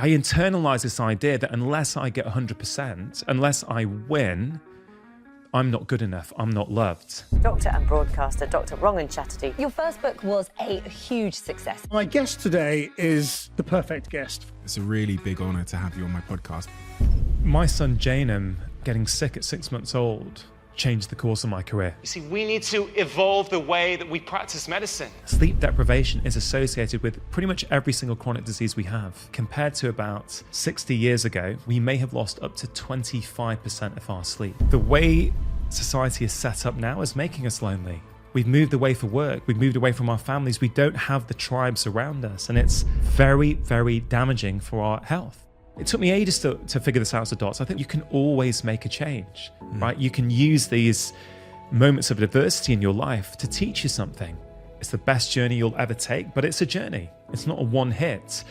I internalize this idea that unless I get 100%, unless I win, I'm not good enough, I'm not loved. Doctor and broadcaster, Dr. Rangan Chatterjee. Your first book was a huge success. My guest today is the perfect guest. It's a really big honour to have you on my podcast. My son Janum, getting sick at 6 months old, changed the course of my career. You see, we need to evolve the way that we practice medicine. Sleep deprivation is associated with pretty much every single chronic disease we have. Compared to about 60 years ago, we may have lost up to 25% of our sleep. The way society is set up now is making us lonely. We've moved away for work, we've moved away from our families, we don't have the tribes around us, and it's very, very damaging for our health. It took me ages to figure this out as a doctor. I think you can always make a change, right? You can use these moments of adversity in your life to teach you something. It's the best journey you'll ever take, but it's a journey. It's not a one hit.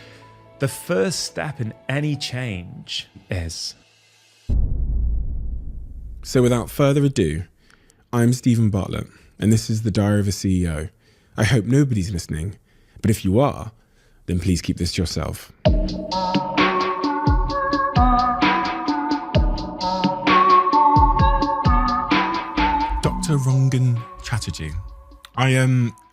The first step in any change is. So without further ado, I'm Stephen Bartlett, and this is the Diary of a CEO. I hope nobody's listening, but if you are, then please keep this to yourself. Dr. Rangan Chatterjee. I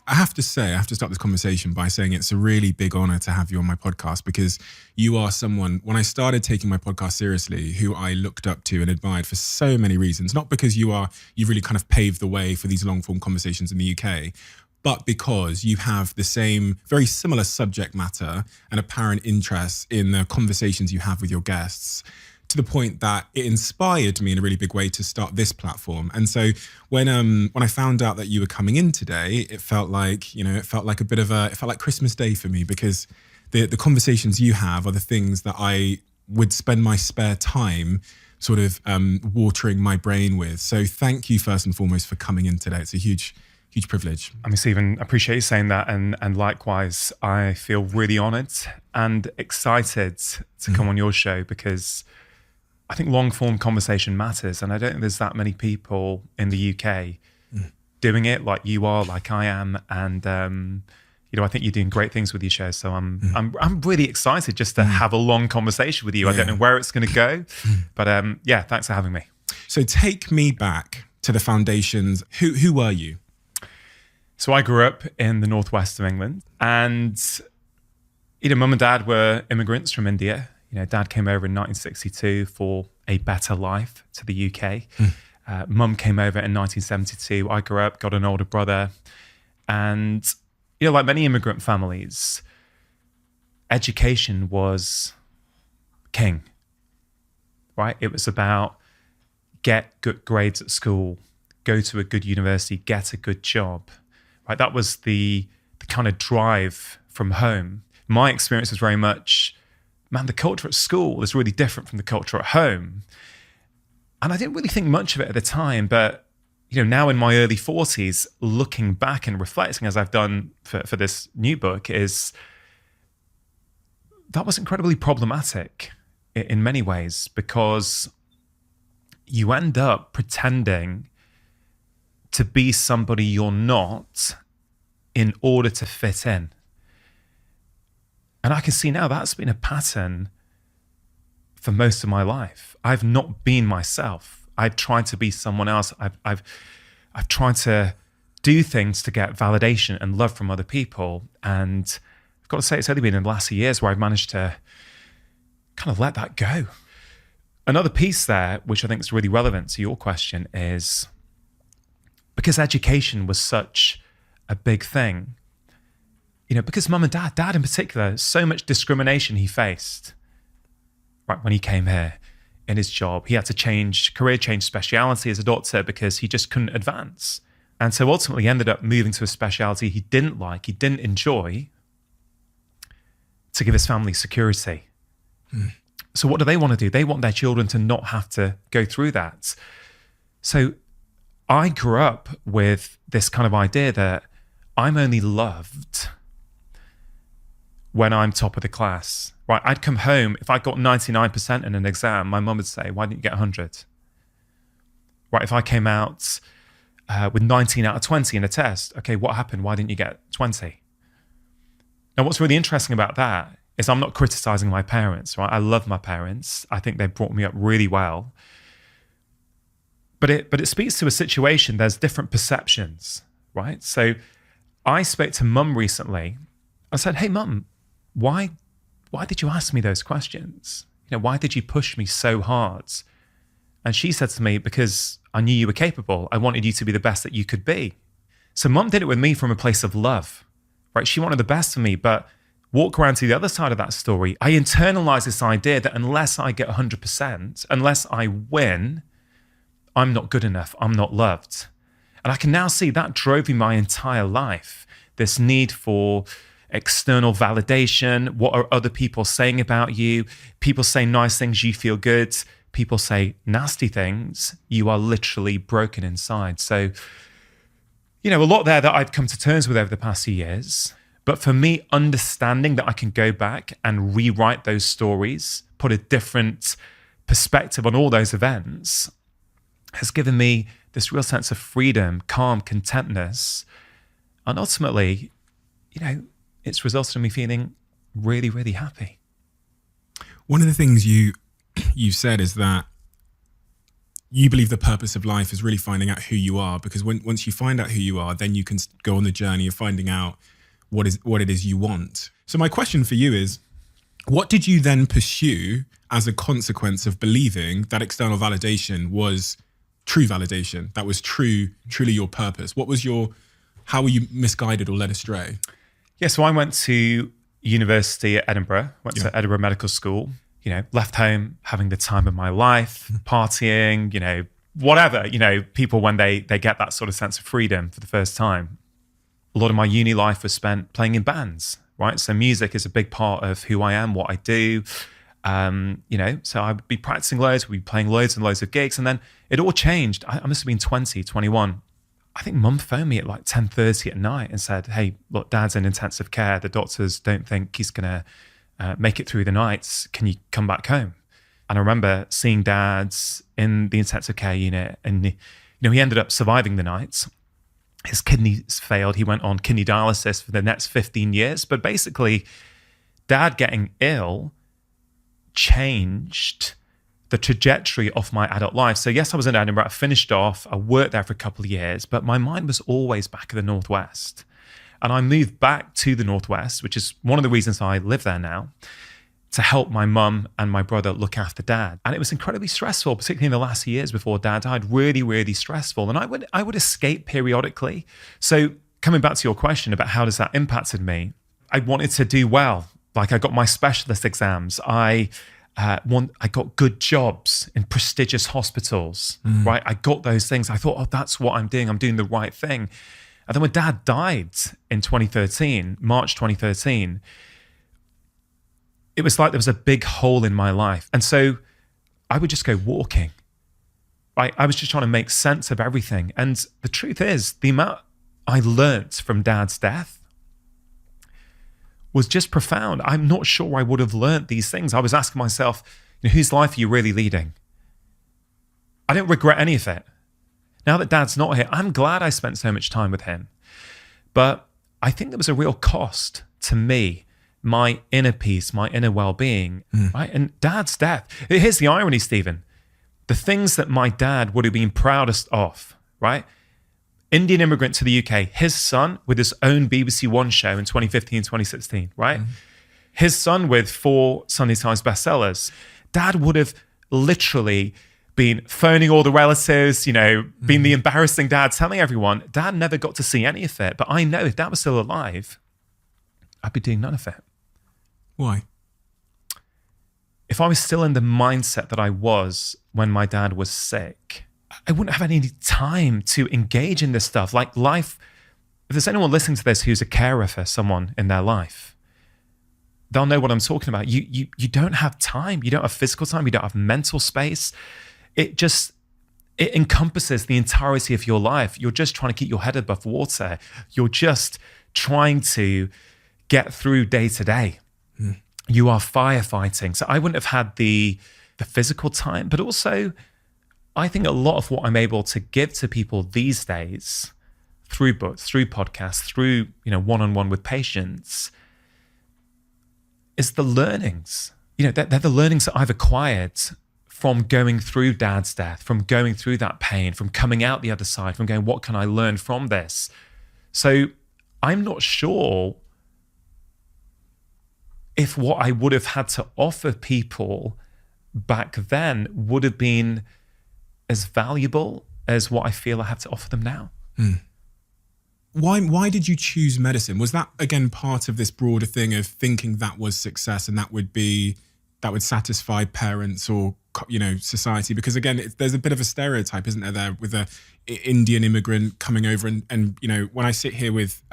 have to start this conversation by saying it's a really big honor to have you on my podcast, because you are someone, when I started taking my podcast seriously, who I looked up to and admired for so many reasons. Not because you've really kind of paved the way for these long form conversations in the UK, but because you have the same, very similar subject matter and apparent interest in the conversations you have with your guests, to the point that it inspired me in a really big way to start this platform. And so when I found out that you were coming in today, it felt like Christmas Day for me, because the conversations you have are the things that I would spend my spare time sort of watering my brain with. So thank you first and foremost for coming in today. It's a huge privilege. I mean, Stephen, I appreciate you saying that. And likewise, I feel really honored and excited to come on your show, because I think long form conversation matters. And I don't think there's that many people in the UK doing it like you are, like I am. And, I think you're doing great things with your show. So I'm really excited just to have a long conversation with you. Yeah. I don't know where it's going to go, but thanks for having me. So take me back to the foundations. Who were you? So I grew up in the northwest of England, and mum and dad were immigrants from India. Dad came over in 1962 for a better life to the UK. Mum came over in 1972. I grew up, got an older brother, and like many immigrant families, education was king, right? It was about get good grades at school, go to a good university, get a good job. Right, that was the kind of drive from home. My experience was very much, the culture at school is really different from the culture at home. And I didn't really think much of it at the time, but now in my early 40s, looking back and reflecting as I've done for this new book, is that was incredibly problematic in many ways, because you end up pretending to be somebody you're not in order to fit in. And I can see now that's been a pattern for most of my life. I've not been myself. I've tried to be someone else. I've tried to do things to get validation and love from other people. And I've got to say, it's only been in the last few years where I've managed to kind of let that go. Another piece there, which I think is really relevant to your question, is because education was such a big thing, because mum and dad in particular, so much discrimination he faced, right, when he came here in his job. He had to career change speciality as a doctor because he just couldn't advance. And so ultimately ended up moving to a specialty he didn't like, he didn't enjoy, to give his family security. So what do they want to do? They want their children to not have to go through that. So I grew up with this kind of idea that I'm only loved when I'm top of the class, right? I'd come home, if I got 99% in an exam, my mum would say, why didn't you get 100? Right, if I came out with 19 out of 20 in a test, okay, what happened? Why didn't you get 20? Now, what's really interesting about that is I'm not criticizing my parents, right? I love my parents. I think they brought me up really well. But it speaks to a situation. There's different perceptions, right? So I spoke to mum recently. I said, hey, mum, why did you ask me those questions? Why did you push me so hard? And she said to me, because I knew you were capable. I wanted you to be the best that you could be. So mum did it with me from a place of love, right? She wanted the best for me, but walk around to the other side of that story. I internalized this idea that unless I get 100%, unless I win, I'm not good enough. I'm not loved. And I can now see that drove me my entire life. This need for external validation. What are other people saying about you? People say nice things, you feel good. People say nasty things, you are literally broken inside. So, a lot there that I've come to terms with over the past few years. But for me, understanding that I can go back and rewrite those stories, put a different perspective on all those events, has given me this real sense of freedom, calm, contentness. And ultimately, it's resulted in me feeling really, really happy. One of the things you said is that you believe the purpose of life is really finding out who you are, because once you find out who you are, then you can go on the journey of finding out what it is you want. So my question for you is, what did you then pursue as a consequence of believing that external validation was true validation, that was truly your purpose? How were you misguided or led astray? Yeah, so I went to university at Edinburgh, to Edinburgh Medical School, left home having the time of my life, partying, whatever, people when they get that sort of sense of freedom for the first time. A lot of my uni life was spent playing in bands, right? So music is a big part of who I am, what I do. So I'd be practicing loads, we'd be playing loads and loads of gigs. And then it all changed. I must have been 20, 21. I think mum phoned me at like 10:30 at night and said, hey, look, dad's in intensive care. The doctors don't think he's going to make it through the nights. Can you come back home? And I remember seeing dad in the intensive care unit, and he ended up surviving the nights. His kidneys failed. He went on kidney dialysis for the next 15 years. But basically, dad getting ill changed the trajectory of my adult life. So yes, I was in Edinburgh. I finished off. I worked there for a couple of years, but my mind was always back in the Northwest. And I moved back to the Northwest, which is one of the reasons I live there now, to help my mum and my brother look after dad. And it was incredibly stressful, particularly in the last few years before dad died, really, really stressful. And I would escape periodically. So coming back to your question about how does that impacted me, I wanted to do well. Like I got my specialist exams. I got good jobs in prestigious hospitals, right? I got those things. I thought, oh, that's what I'm doing. I'm doing the right thing. And then when dad died in 2013, March 2013, it was like there was a big hole in my life. And so I would just go walking. I was just trying to make sense of everything. And the truth is, the amount I learnt from dad's death was just profound. I'm not sure I would have learnt these things. I was asking myself, whose life are you really leading? I don't regret any of it. Now that dad's not here, I'm glad I spent so much time with him. But I think there was a real cost to me, my inner peace, my inner well-being, right? And dad's death. Here's the irony, Stephen. The things that my dad would have been proudest of, right? Indian immigrant to the UK, his son with his own BBC One show in 2015, 2016, right? His son with 4 Sunday Times bestsellers. Dad would have literally been phoning all the relatives, being the embarrassing dad, telling everyone. Dad never got to see any of it. But I know if dad was still alive, I'd be doing none of it. Why? If I was still in the mindset that I was when my dad was sick, I wouldn't have any time to engage in this stuff. Like life, if there's anyone listening to this who's a carer for someone in their life, they'll know what I'm talking about. You don't have time. You don't have physical time. You don't have mental space. It encompasses the entirety of your life. You're just trying to keep your head above water. You're just trying to get through day to day. You are firefighting. So I wouldn't have had the physical time, but also I think a lot of what I'm able to give to people these days through books, through podcasts, through, one-on-one with patients is the learnings. They're the learnings that I've acquired from going through dad's death, from going through that pain, from coming out the other side, from going, what can I learn from this? So I'm not sure if what I would have had to offer people back then would have been as valuable as what I feel I have to offer them now. Why did you choose medicine? Was that, again, part of this broader thing of thinking that was success and that would satisfy parents or, society? Because again, there's a bit of a stereotype, isn't there, with a Indian immigrant coming over and when I sit here with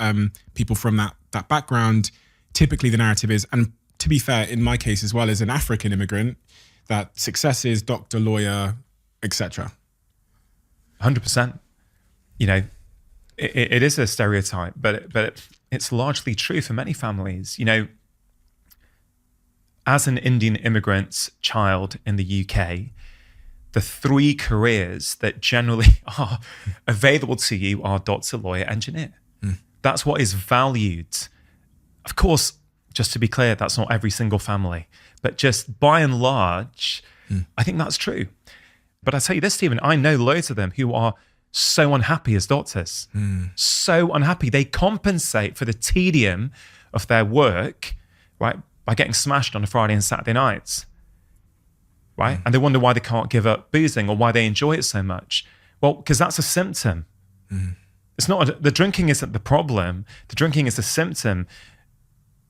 people from that background, typically the narrative is, and to be fair, in my case as well as an African immigrant, that success is doctor, lawyer, etc. 100%. It is a stereotype, but it's largely true for many families. As an Indian immigrant child in the UK, the three careers that generally are available to you are doctor, lawyer, engineer. That's what is valued. Of course, just to be clear, that's not every single family, but just by and large, I think that's true. But I tell you this, Stephen, I know loads of them who are so unhappy as doctors, so unhappy. They compensate for the tedium of their work, right, by getting smashed on a Friday and Saturday nights, right? And they wonder why they can't give up boozing or why they enjoy it so much. Well, because that's a symptom. It's not, the drinking isn't the problem. The drinking is a symptom.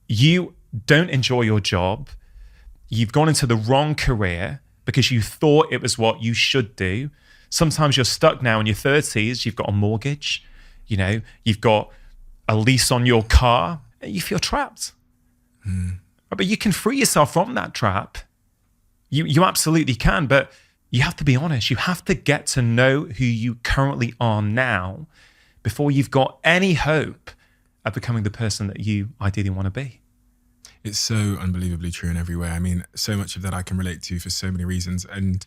You don't enjoy your job. You've gone into the wrong career because you thought it was what you should do. Sometimes you're stuck now in your 30s. You've got a mortgage, you've got a lease on your car, and you feel trapped. But you can free yourself from that trap. You absolutely can, but you have to be honest. You have to get to know who you currently are now before you've got any hope of becoming the person that you ideally want to be. It's so unbelievably true in every way. I mean, so much of that I can relate to for so many reasons. And,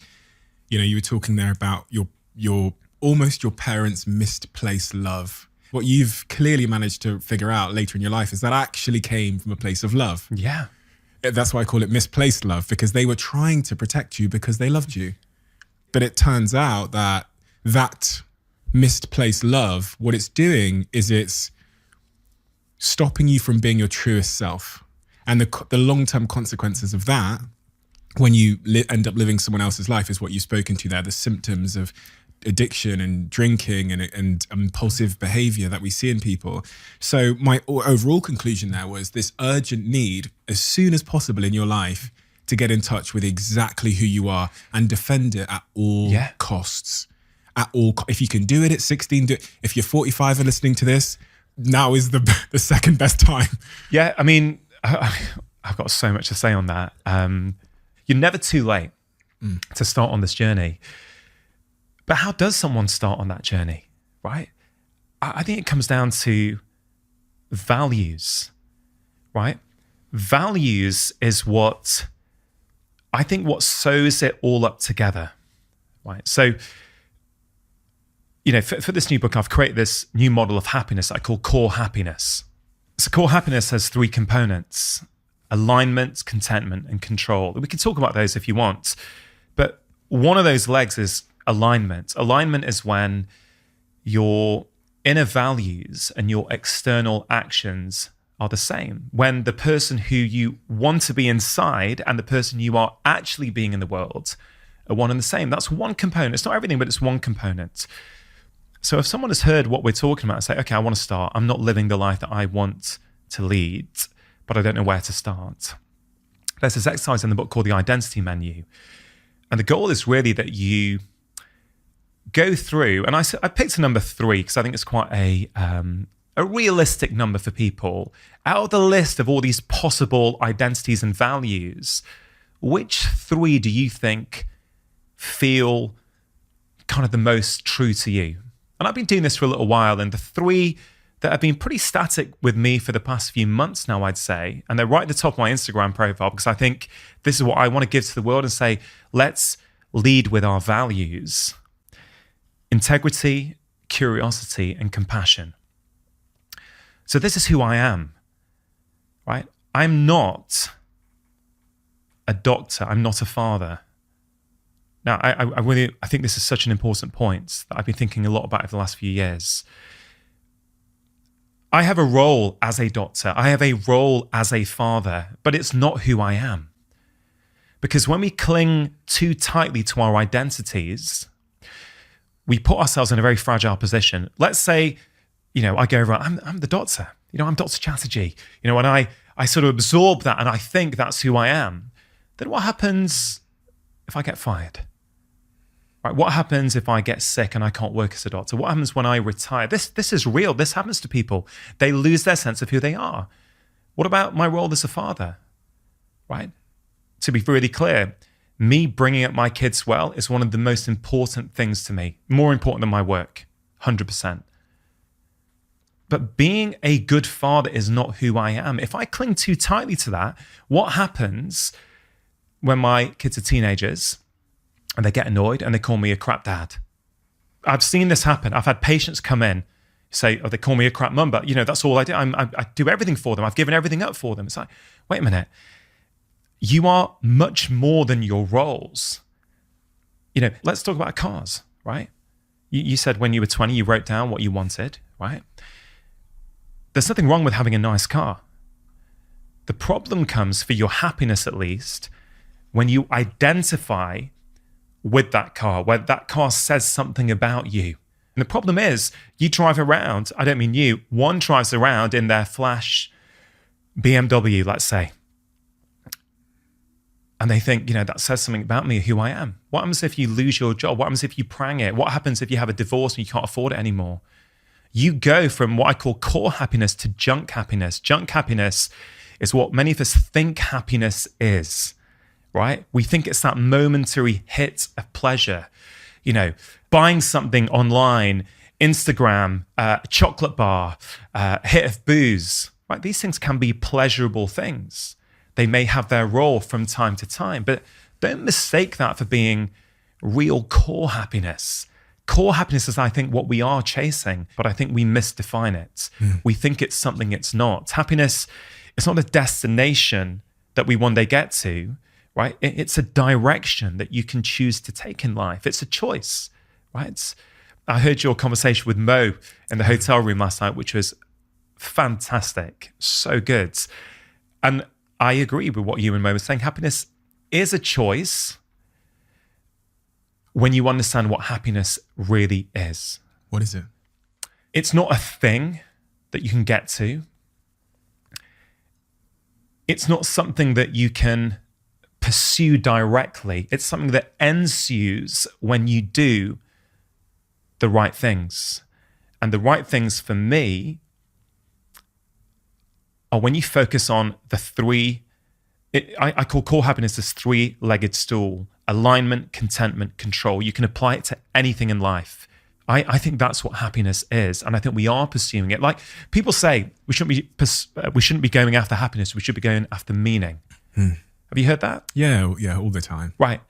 you were talking there about your almost your parents' misplaced love. What you've clearly managed to figure out later in your life is that actually came from a place of love. Yeah. That's why I call it misplaced love, because they were trying to protect you because they loved you. But it turns out that misplaced love, what it's doing is it's stopping you from being your truest self. And the long-term consequences of that, when you end up living someone else's life, is what you've spoken to there, the symptoms of addiction and drinking and impulsive behavior that we see in people. So my overall conclusion there was this urgent need, as soon as possible in your life, to get in touch with exactly who you are and defend it at all costs. If you can do it at 16, do it. If you're 45 and listening to this, now is the second best time. Yeah, I mean, I've got so much to say on that. You're never too late to start on this journey. But how does someone start on that journey, right? I think it comes down to values, right? Values is what sews it all up together, right? So, for this new book, I've created this new model of happiness that I call core happiness. So core happiness has three components: alignment, contentment, and control. We can talk about those if you want, but one of those legs is alignment. Alignment is when your inner values and your external actions are the same. When the person who you want to be inside and the person you are actually being in the world are one and the same. That's one component. It's not everything, but it's one component. So if someone has heard what we're talking about and say, okay, I want to start, I'm not living the life that I want to lead, but I don't know where to start. There's this exercise in the book called the identity menu. And the goal is really that you go through, and I picked a number 3 because I think it's quite a realistic number for people. Out of the list of all these possible identities and values, which 3 do you think feel kind of the most true to you? And I've been doing this for a little while, and the 3 that have been pretty static with me for the past few months now, I'd say, and they're right at the top of my Instagram profile because I think this is what I want to give to the world and say, let's lead with our values: integrity, curiosity, and compassion. So this is who I am, right? I'm not a doctor. I'm not a father. Now, I think this is such an important point that I've been thinking a lot about over the last few years. I have a role as a doctor. I have a role as a father, but it's not who I am. Because when we cling too tightly to our identities, we put ourselves in a very fragile position. Let's say, I go over, I'm the doctor. I'm Dr. Chatterjee. And I sort of absorb that and I think that's who I am. Then what happens if I get fired? Right? What happens if I get sick and I can't work as a doctor? What happens when I retire? This is real. This happens to people. They lose their sense of who they are. What about my role as a father? Right? To be really clear, me bringing up my kids well is one of the most important things to me, more important than my work, 100%. But being a good father is not who I am. If I cling too tightly to that, what happens when my kids are teenagers and they get annoyed and they call me a crap dad? I've seen this happen. I've had patients come in, say, they call me a crap mum, but that's all I do. I do everything for them. I've given everything up for them. It's like, wait a minute. You are much more than your roles. Let's talk about cars, right? You said when you were 20, you wrote down what you wanted, right? There's nothing wrong with having a nice car. The problem comes, for your happiness at least, when you identify with that car, where that car says something about you. And the problem is, you drive around, I don't mean you, one drives around in their flash BMW, let's say, and they think, that says something about me, who I am. What happens if you lose your job? What happens if you prang it? What happens if you have a divorce and you can't afford it anymore? You go from what I call core happiness to junk happiness. Junk happiness is what many of us think happiness is, right? We think it's that momentary hit of pleasure. Buying something online, Instagram, chocolate bar, hit of booze, right? These things can be pleasurable things. They may have their role from time to time, but don't mistake that for being real core happiness. Core happiness is, I think, what we are chasing, but I think we misdefine it. We think it's something it's not. Happiness, it's not a destination that we one day get to, right? It's a direction that you can choose to take in life. It's a choice, right? I heard your conversation with Mo in the hotel room last night, which was fantastic, so good. And I agree with what you and Mo were saying. Happiness is a choice when you understand what happiness really is. What is it? It's not a thing that you can get to. It's not something that you can pursue directly. It's something that ensues when you do the right things. And the right things for me are when you focus on the three, I call core happiness this three-legged stool: alignment, contentment, control. You can apply it to anything in life. I think that's what happiness is, and I think we are pursuing it. Like people say, we shouldn't be going after happiness. We should be going after meaning. Have you heard that? Yeah, all the time. Right.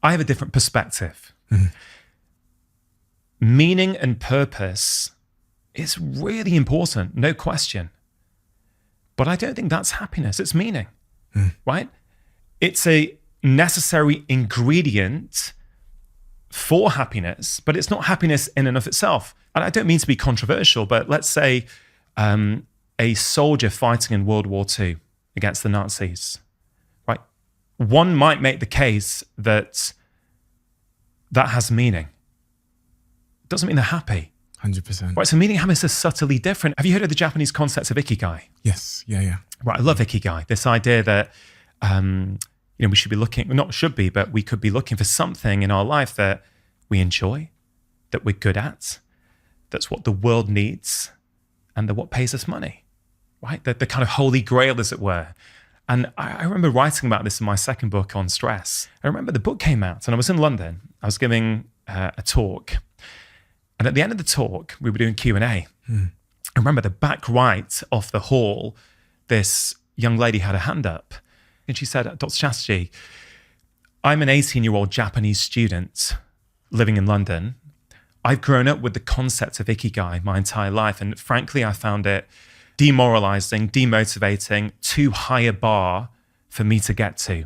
I have a different perspective. Meaning and purpose is really important, no question. But I don't think that's happiness. It's meaning, right? It's a necessary ingredient for happiness, but it's not happiness in and of itself. And I don't mean to be controversial, but let's say a soldier fighting in World War II against the Nazis, right? One might make the case that that has meaning. It doesn't mean they're happy. 100%. Right, so meaning and happiness is subtly different. Have you heard of the Japanese concept of ikigai? Yes, yeah. Right, I love ikigai. This idea that we should be looking, not should be, but we could be looking for something in our life that we enjoy, that we're good at, that's what the world needs, and that what pays us money, right? The kind of holy grail, as it were. And I remember writing about this in my second book on stress. I remember the book came out and I was in London. I was giving a talk. And at the end of the talk, we were doing Q&A. I remember the back right of the hall, this young lady had a hand up. And she said, Dr. Chatterjee, I'm an 18-year-old Japanese student living in London. I've grown up with the concept of ikigai my entire life. And frankly, I found it demoralizing, demotivating, too high a bar for me to get to.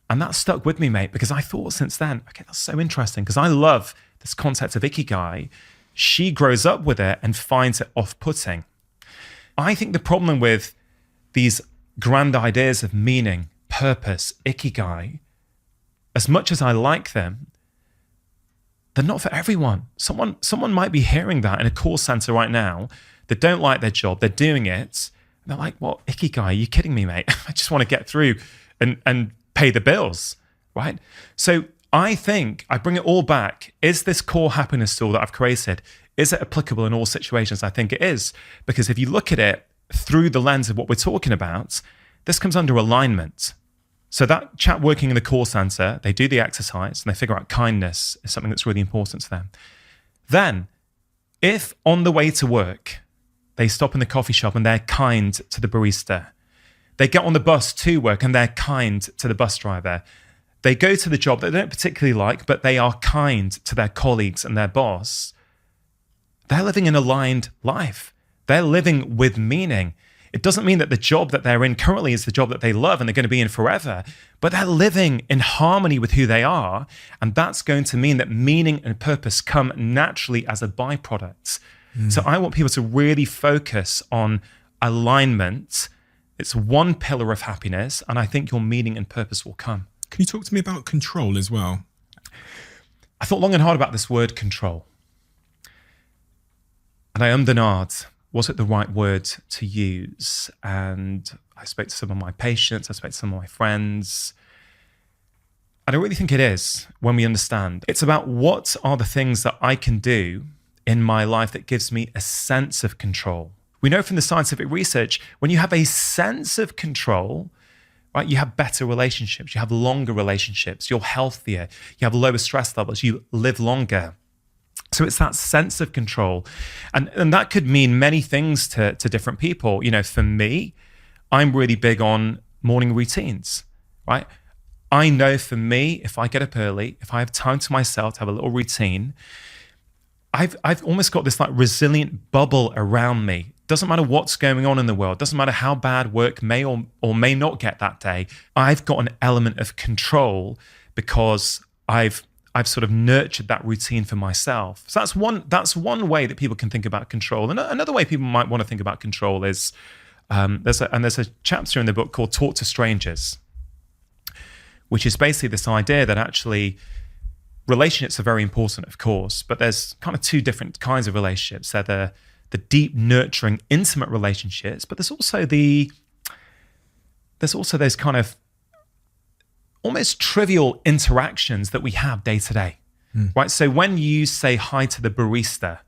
And that stuck with me, mate, because I thought since then, okay, that's so interesting, because I love this concept of ikigai. She grows up with it and finds it off-putting. I think the problem with these grand ideas of meaning, purpose, ikigai, as much as I like them, they're not for everyone. Someone might be hearing that in a call center right now. They don't like their job. They're doing it. And they're like, what, ikigai? Are you kidding me, mate? I just want to get through and pay the bills, right? So I think I bring it all back. Is this core happiness tool that I've created, is it applicable in all situations? I think it is. Because if you look at it through the lens of what we're talking about, this comes under alignment. So that chap working in the call center, they do the exercise and they figure out kindness is something that's really important to them. Then, if on the way to work, they stop in the coffee shop and they're kind to the barista, they get on the bus to work and they're kind to the bus driver, they go to the job that they don't particularly like, but they are kind to their colleagues and their boss, they're living an aligned life. They're living with meaning. It doesn't mean that the job that they're in currently is the job that they love and they're going to be in forever, but they're living in harmony with who they are. And that's going to mean that meaning and purpose come naturally as a byproduct. So I want people to really focus on alignment. It's one pillar of happiness, and I think your meaning and purpose will come. Can you talk to me about control as well? I thought long and hard about this word control. And I ummed and ahed. Was it the right word to use? And I spoke to some of my patients, I spoke to some of my friends. And I really think it is when we understand. It's about what are the things that I can do in my life that gives me a sense of control. We know from the scientific research, when you have a sense of control, right, you have better relationships, you have longer relationships, you're healthier, you have lower stress levels, you live longer. So it's that sense of control. And that could mean many things to different people. You know, for me, I'm really big on morning routines, right? I know for me, if I get up early, if I have time to myself to have a little routine, I've almost got this like resilient bubble around me. Doesn't matter what's going on in the world. Doesn't matter how bad work may or may not get that day. I've got an element of control because I've sort of nurtured that routine for myself. So that's one way that people can think about control. And another way people might want to think about control is there's a chapter in the book called Talk to Strangers, which is basically this idea that actually relationships are very important, of course, but there's kind of two different kinds of relationships. They're the deep, nurturing, intimate relationships, but there's also those kind of almost trivial interactions that we have day to day, right? So when you say hi to the barista,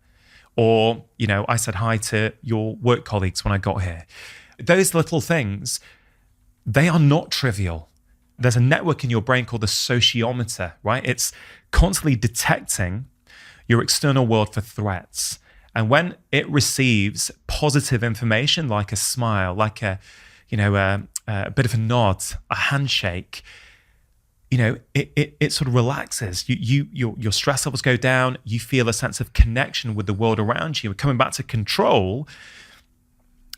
or, you know, I said hi to your work colleagues when I got here, those little things, they are not trivial. There's a network in your brain called the sociometer, right? It's constantly detecting your external world for threats. And when it receives positive information, like a smile, like a bit of a nod, a handshake, you know, it sort of relaxes. Your stress levels go down. You feel a sense of connection with the world around you. Coming back to control,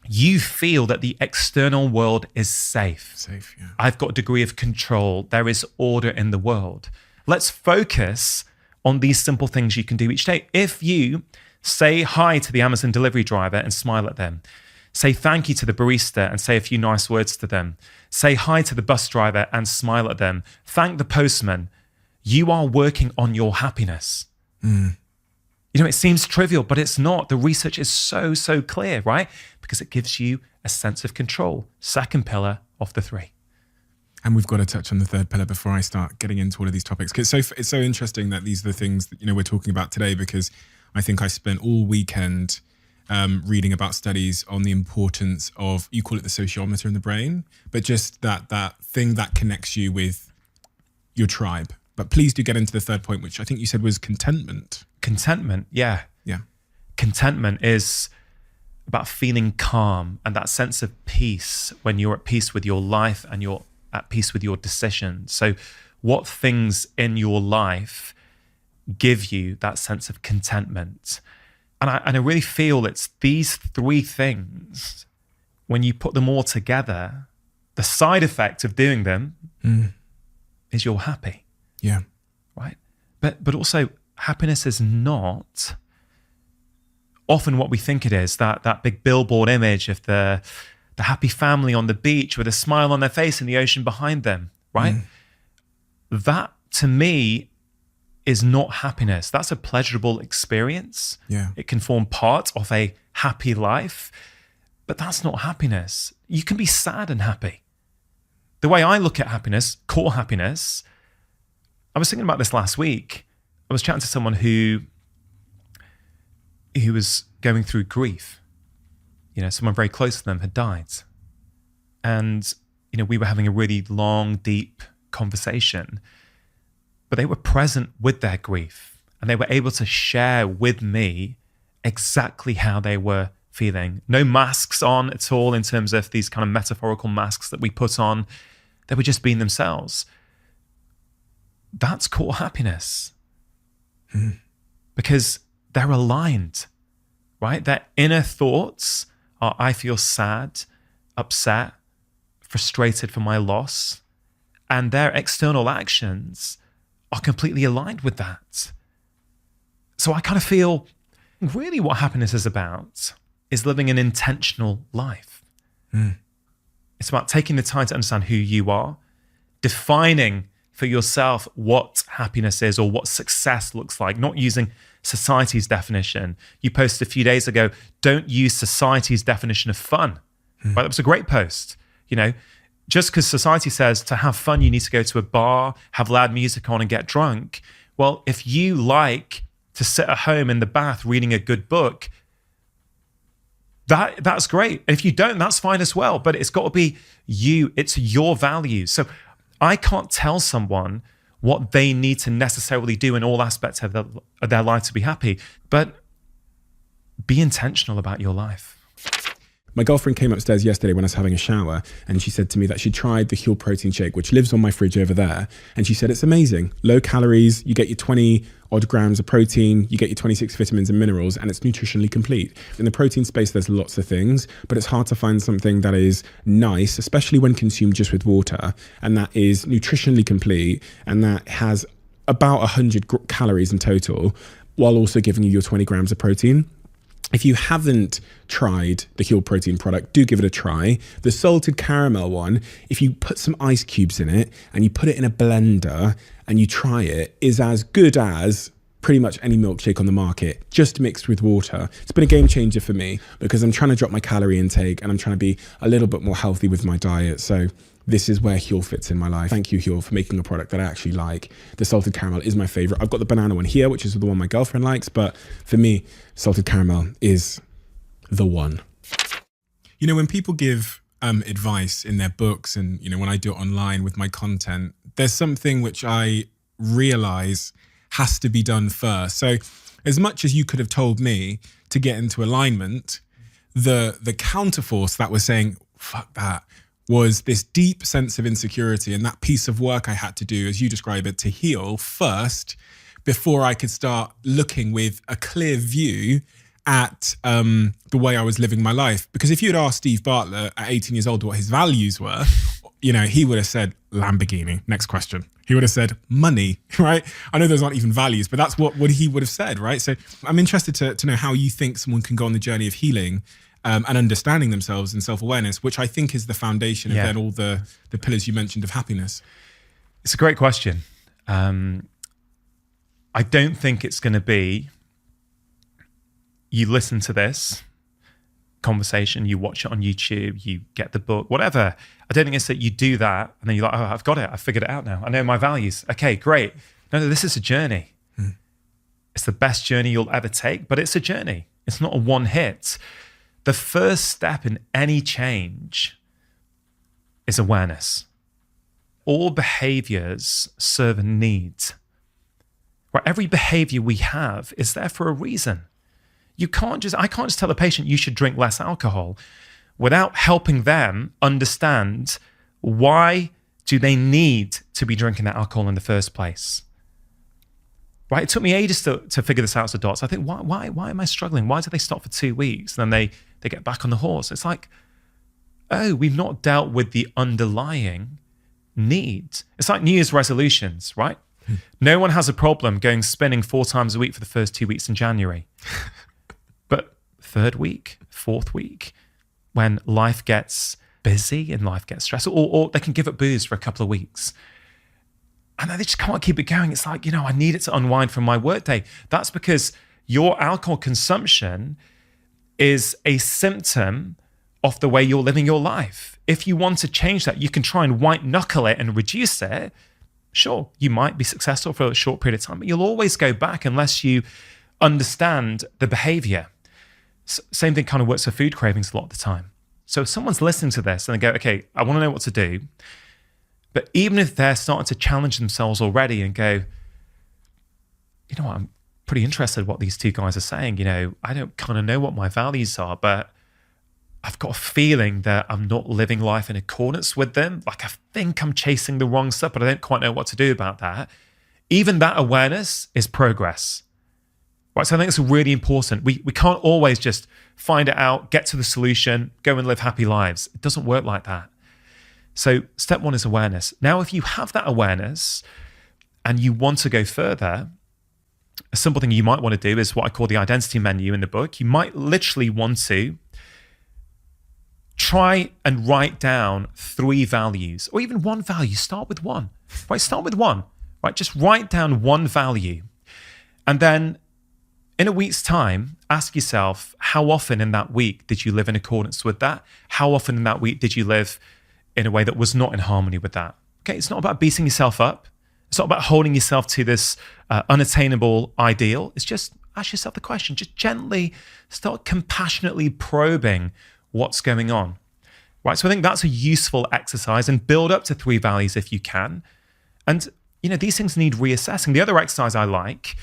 you feel that the external world is safe. Safe, yeah. I've got a degree of control. There is order in the world. Let's focus on these simple things you can do each day. If you say hi to the Amazon delivery driver and smile at them, say thank you to the barista and say a few nice words to them, say hi to the bus driver and smile at them, thank the postman, you are working on your happiness. You know, it seems trivial, but it's not. The research is so clear, right? Because it gives you a sense of control. Second pillar of the three. And we've got to touch on the third pillar before I start getting into all of these topics. Because it's so interesting that these are the things that, you know, we're talking about today, because I think I spent all weekend reading about studies on the importance of, you call it the sociometer in the brain, but just that thing that connects you with your tribe. But please do get into the third point, which I think you said was contentment. Contentment, yeah. Yeah. Contentment is about feeling calm and that sense of peace when you're at peace with your life and you're at peace with your decisions. So what things in your life give you that sense of contentment? And I really feel it's these three things, when you put them all together, the side effect of doing them is you're happy, Yeah. right? But also happiness is not often what we think it is, that big billboard image of the happy family on the beach with a smile on their face and the ocean behind them, right? That, to me, is not happiness. That's a pleasurable experience. Yeah. It can form part of a happy life, but that's not happiness. You can be sad and happy. The way I look at happiness, core happiness, I was thinking about this last week. I was chatting to someone who was going through grief. You know, someone very close to them had died. And, you know, we were having a really long, deep conversation, but they were present with their grief and they were able to share with me exactly how they were feeling. No masks on at all in terms of these kind of metaphorical masks that we put on. They were just being themselves. That's core happiness. Because they're aligned, right? Their inner thoughts are, I feel sad, upset, frustrated for my loss. And their external actions are completely aligned with that. So I kind of feel really what happiness is about is living an intentional life. It's about taking the time to understand who you are, defining for yourself what happiness is or what success looks like, not using society's definition. You posted a few days ago, don't use society's definition of fun. Right? That was a great post. You know, just because society says to have fun, you need to go to a bar, have loud music on and get drunk. Well, if you like to sit at home in the bath reading a good book, that's great. And if you don't, that's fine as well. But it's got to be you. It's your values. So I can't tell someone what they need to necessarily do in all aspects of their life to be happy. But be intentional about your life. My girlfriend came upstairs yesterday when I was having a shower and she said to me that she tried the Huel protein shake, which lives on my fridge over there. And she said, it's amazing. Low calories, you get your 20 odd grams of protein, you get your 26 vitamins and minerals, and it's nutritionally complete. In the protein space, there's lots of things, but it's hard to find something that is nice, especially when consumed just with water, and that is nutritionally complete, and that has about 100 calories in total, while also giving you your 20 grams of protein. If you haven't tried the Huel protein product, do give it a try. The salted caramel one, if you put some ice cubes in it and you put it in a blender and you try it, is as good as pretty much any milkshake on the market, just mixed with water. It's been a game changer for me because I'm trying to drop my calorie intake and I'm trying to be a little bit more healthy with my diet. So this is where Huel fits in my life. Thank you, Huel, for making a product that I actually like. The salted caramel is my favorite. I've got the banana one here, which is the one my girlfriend likes, but for me, salted caramel is the one. You know, when people give advice in their books and, you know, when I do it online with my content, there's something which I realize has to be done first. So as much as you could have told me to get into alignment, the counterforce that was saying, fuck that, was this deep sense of insecurity and that piece of work I had to do, as you describe it, to heal first before I could start looking with a clear view at the way I was living my life. Because if you had asked Steve Bartlett at 18 years old what his values were, you know, he would have said Lamborghini. Next question. He would have said money, right? I know those aren't even values, but that's what he would have said, right? So I'm interested to know how you think someone can go on the journey of healing and understanding themselves and self-awareness, which I think is the foundation of then all the pillars you mentioned of happiness. It's a great question. I don't think it's going to be you listen to this conversation, you watch it on YouTube, you get the book, whatever. I don't think it's that you do that and then you're like, oh, I've got it. I've figured it out now. I know my values. Okay, great. No, this is a journey. It's the best journey you'll ever take, but it's a journey. It's not a one hit. The first step in any change is awareness. All behaviors serve a need. Right? Every behavior we have is there for a reason. I can't just tell a patient you should drink less alcohol without helping them understand why do they need to be drinking that alcohol in the first place. Right? It took me ages to figure this out as a doctor. I think, why am I struggling? Why do they stop for 2 weeks? And then they get back on the horse. It's like, oh, we've not dealt with the underlying need. It's like New Year's resolutions, right? No one has a problem going spinning 4 times a week for the first 2 weeks in January. But third week, fourth week, when life gets busy and life gets stressful, or they can give up booze for a couple of weeks. And they just can't keep it going. It's like, I need it to unwind from my workday. That's because your alcohol consumption is a symptom of the way you're living your life. If you want to change that, you can try and white knuckle it and reduce it. Sure, you might be successful for a short period of time, but you'll always go back unless you understand the behavior. Same thing kind of works for food cravings a lot of the time. So if someone's listening to this and they go, okay, I want to know what to do, but even if they're starting to challenge themselves already and go, you know what, I'm pretty interested in what these two guys are saying. I don't kind of know what my values are, but I've got a feeling that I'm not living life in accordance with them. Like I think I'm chasing the wrong stuff, but I don't quite know what to do about that. Even that awareness is progress. Right, so I think it's really important. We can't always just find it out, get to the solution, go and live happy lives. It doesn't work like that. So step 1 is awareness. Now, if you have that awareness and you want to go further, a simple thing you might want to do is what I call the identity menu in the book. You might literally want to try and write down 3 values or even 1 value. Start with 1, right? Start with 1, right? Just write down 1 value. And then in a week's time, ask yourself, how often in that week did you live in accordance with that? How often in that week did you live in a way that was not in harmony with that? Okay, it's not about beating yourself up. It's not about holding yourself to this unattainable ideal. It's just ask yourself the question. Just gently start compassionately probing what's going on. Right, so I think that's a useful exercise, and build up to 3 values if you can. And, these things need reassessing. The other exercise I like,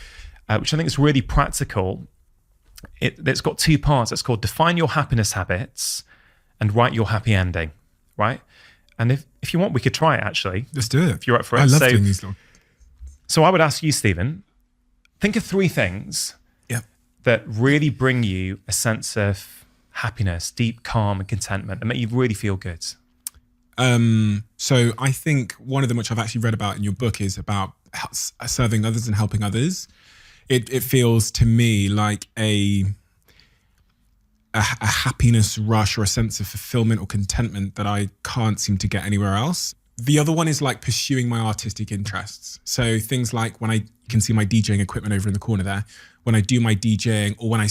which I think is really practical, it's got 2 parts. It's called Define Your Happiness Habits and Write Your Happy Ending, right? And if you want, we could try it actually. Let's do it. If you're up for it. I love doing these long. So I would ask you, Stephen, think of 3 things that really bring you a sense of happiness, deep calm and contentment, and make you really feel good. So I think one of them, which I've actually read about in your book, is about serving others and helping others. It feels to me like a happiness rush or a sense of fulfillment or contentment that I can't seem to get anywhere else. The other one is like pursuing my artistic interests. So things like when you can see my DJing equipment over in the corner there, when I do my DJing, or when I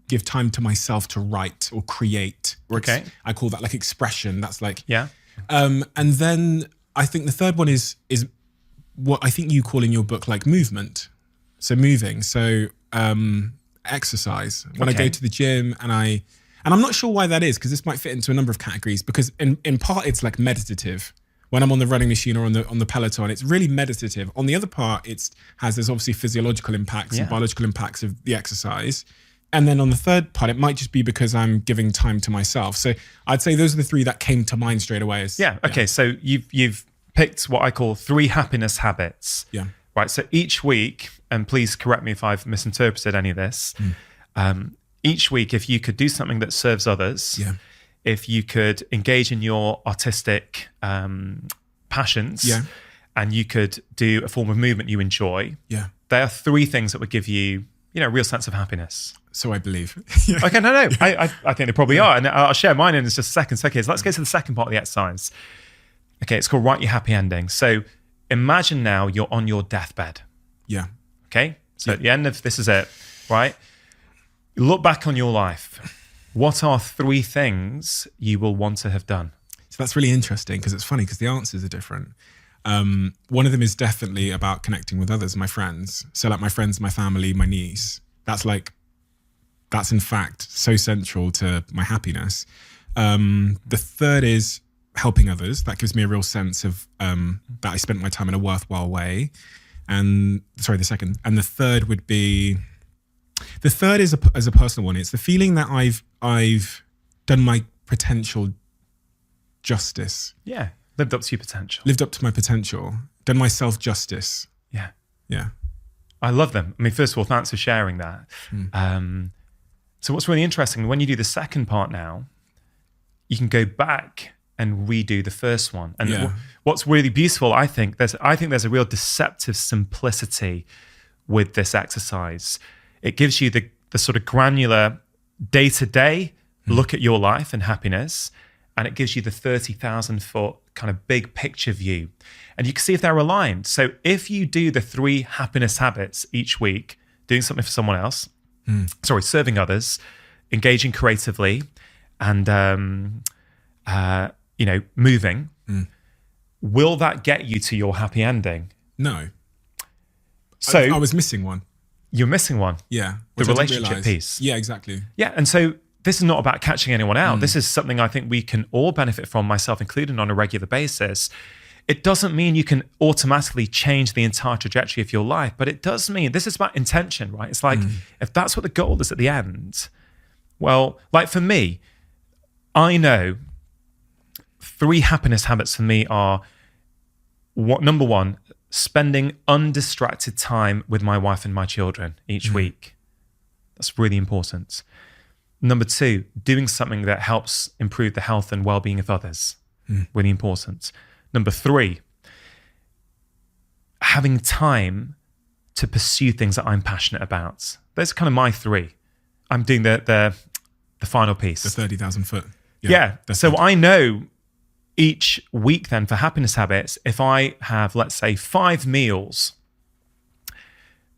give time to myself to write or create. Okay. I call that like expression. That's like, yeah. And then I think the third one is what I think you call in your book like movement. So moving. So exercise. When I go to the gym and I'm not sure why that is, because this might fit into a number of categories, because in part it's like meditative. When I'm on the running machine or on the Peloton, it's really meditative. On the other part, there's obviously physiological impacts and biological impacts of the exercise. And then on the third part, it might just be because I'm giving time to myself. So I'd say those are the 3 that came to mind straight away. Okay. So you've picked what I call 3 happiness habits. Yeah. Right. So each week, and please correct me if I've misinterpreted any of this. Each week, if you could do something that serves others, if you could engage in your artistic passions, and you could do a form of movement you enjoy, there are 3 things that would give you, a real sense of happiness. So I believe. Okay, no. I think they probably are. And I'll share mine in just a second. So, okay, so let's go to the second part of the exercise. Okay, it's called Write Your Happy Ending. So imagine now you're on your deathbed. Yeah. Okay, so at the end of this is it, right? You look back on your life. What are 3 things you will want to have done? So that's really interesting, because it's funny because the answers are different. One of them is definitely about connecting with others, my friends. So like my friends, my family, my niece. That's in fact so central to my happiness. The third is helping others. That gives me a real sense of that I spent my time in a worthwhile way. And the second. And the third is a personal one. It's the feeling that I've done my potential justice. Yeah. Lived up to your potential. Lived up to my potential. Done myself justice. Yeah. Yeah. I love them. I mean, first of all, thanks for sharing that. So what's really interesting, when you do the second part now, you can go back and redo the first one. And Yeah. what's really beautiful, I think there's a real deceptive simplicity with this exercise. It gives you the sort of granular day-to-day look at your life and happiness, and it gives you the 30,000 foot kind of big picture view. And you can see if they're aligned. So if you do the 3 happiness habits each week, doing something for someone else, serving others, engaging creatively, and moving, will that get you to your happy ending? No. So I was missing one. you're missing one. Yeah. The which I didn't relationship realise. piece. Yeah, exactly. Yeah. And so this is not about catching anyone out. This is something I think we can all benefit from, myself included, on a regular basis. It doesn't mean you can automatically change the entire trajectory of your life, but it does mean this is about intention, right? It's like, if that's what the goal is at the end, well, like for me, I know 3 happiness habits for me are number 1, spending undistracted time with my wife and my children each week. That's really important. Number 2, doing something that helps improve the health and well-being of others. Really important. Number 3, having time to pursue things that I'm passionate about. Those are kind of my 3. I'm doing the final piece. The 30,000 foot. Yeah. that's So good. I know each week then for happiness habits, if I have, let's say, 5 meals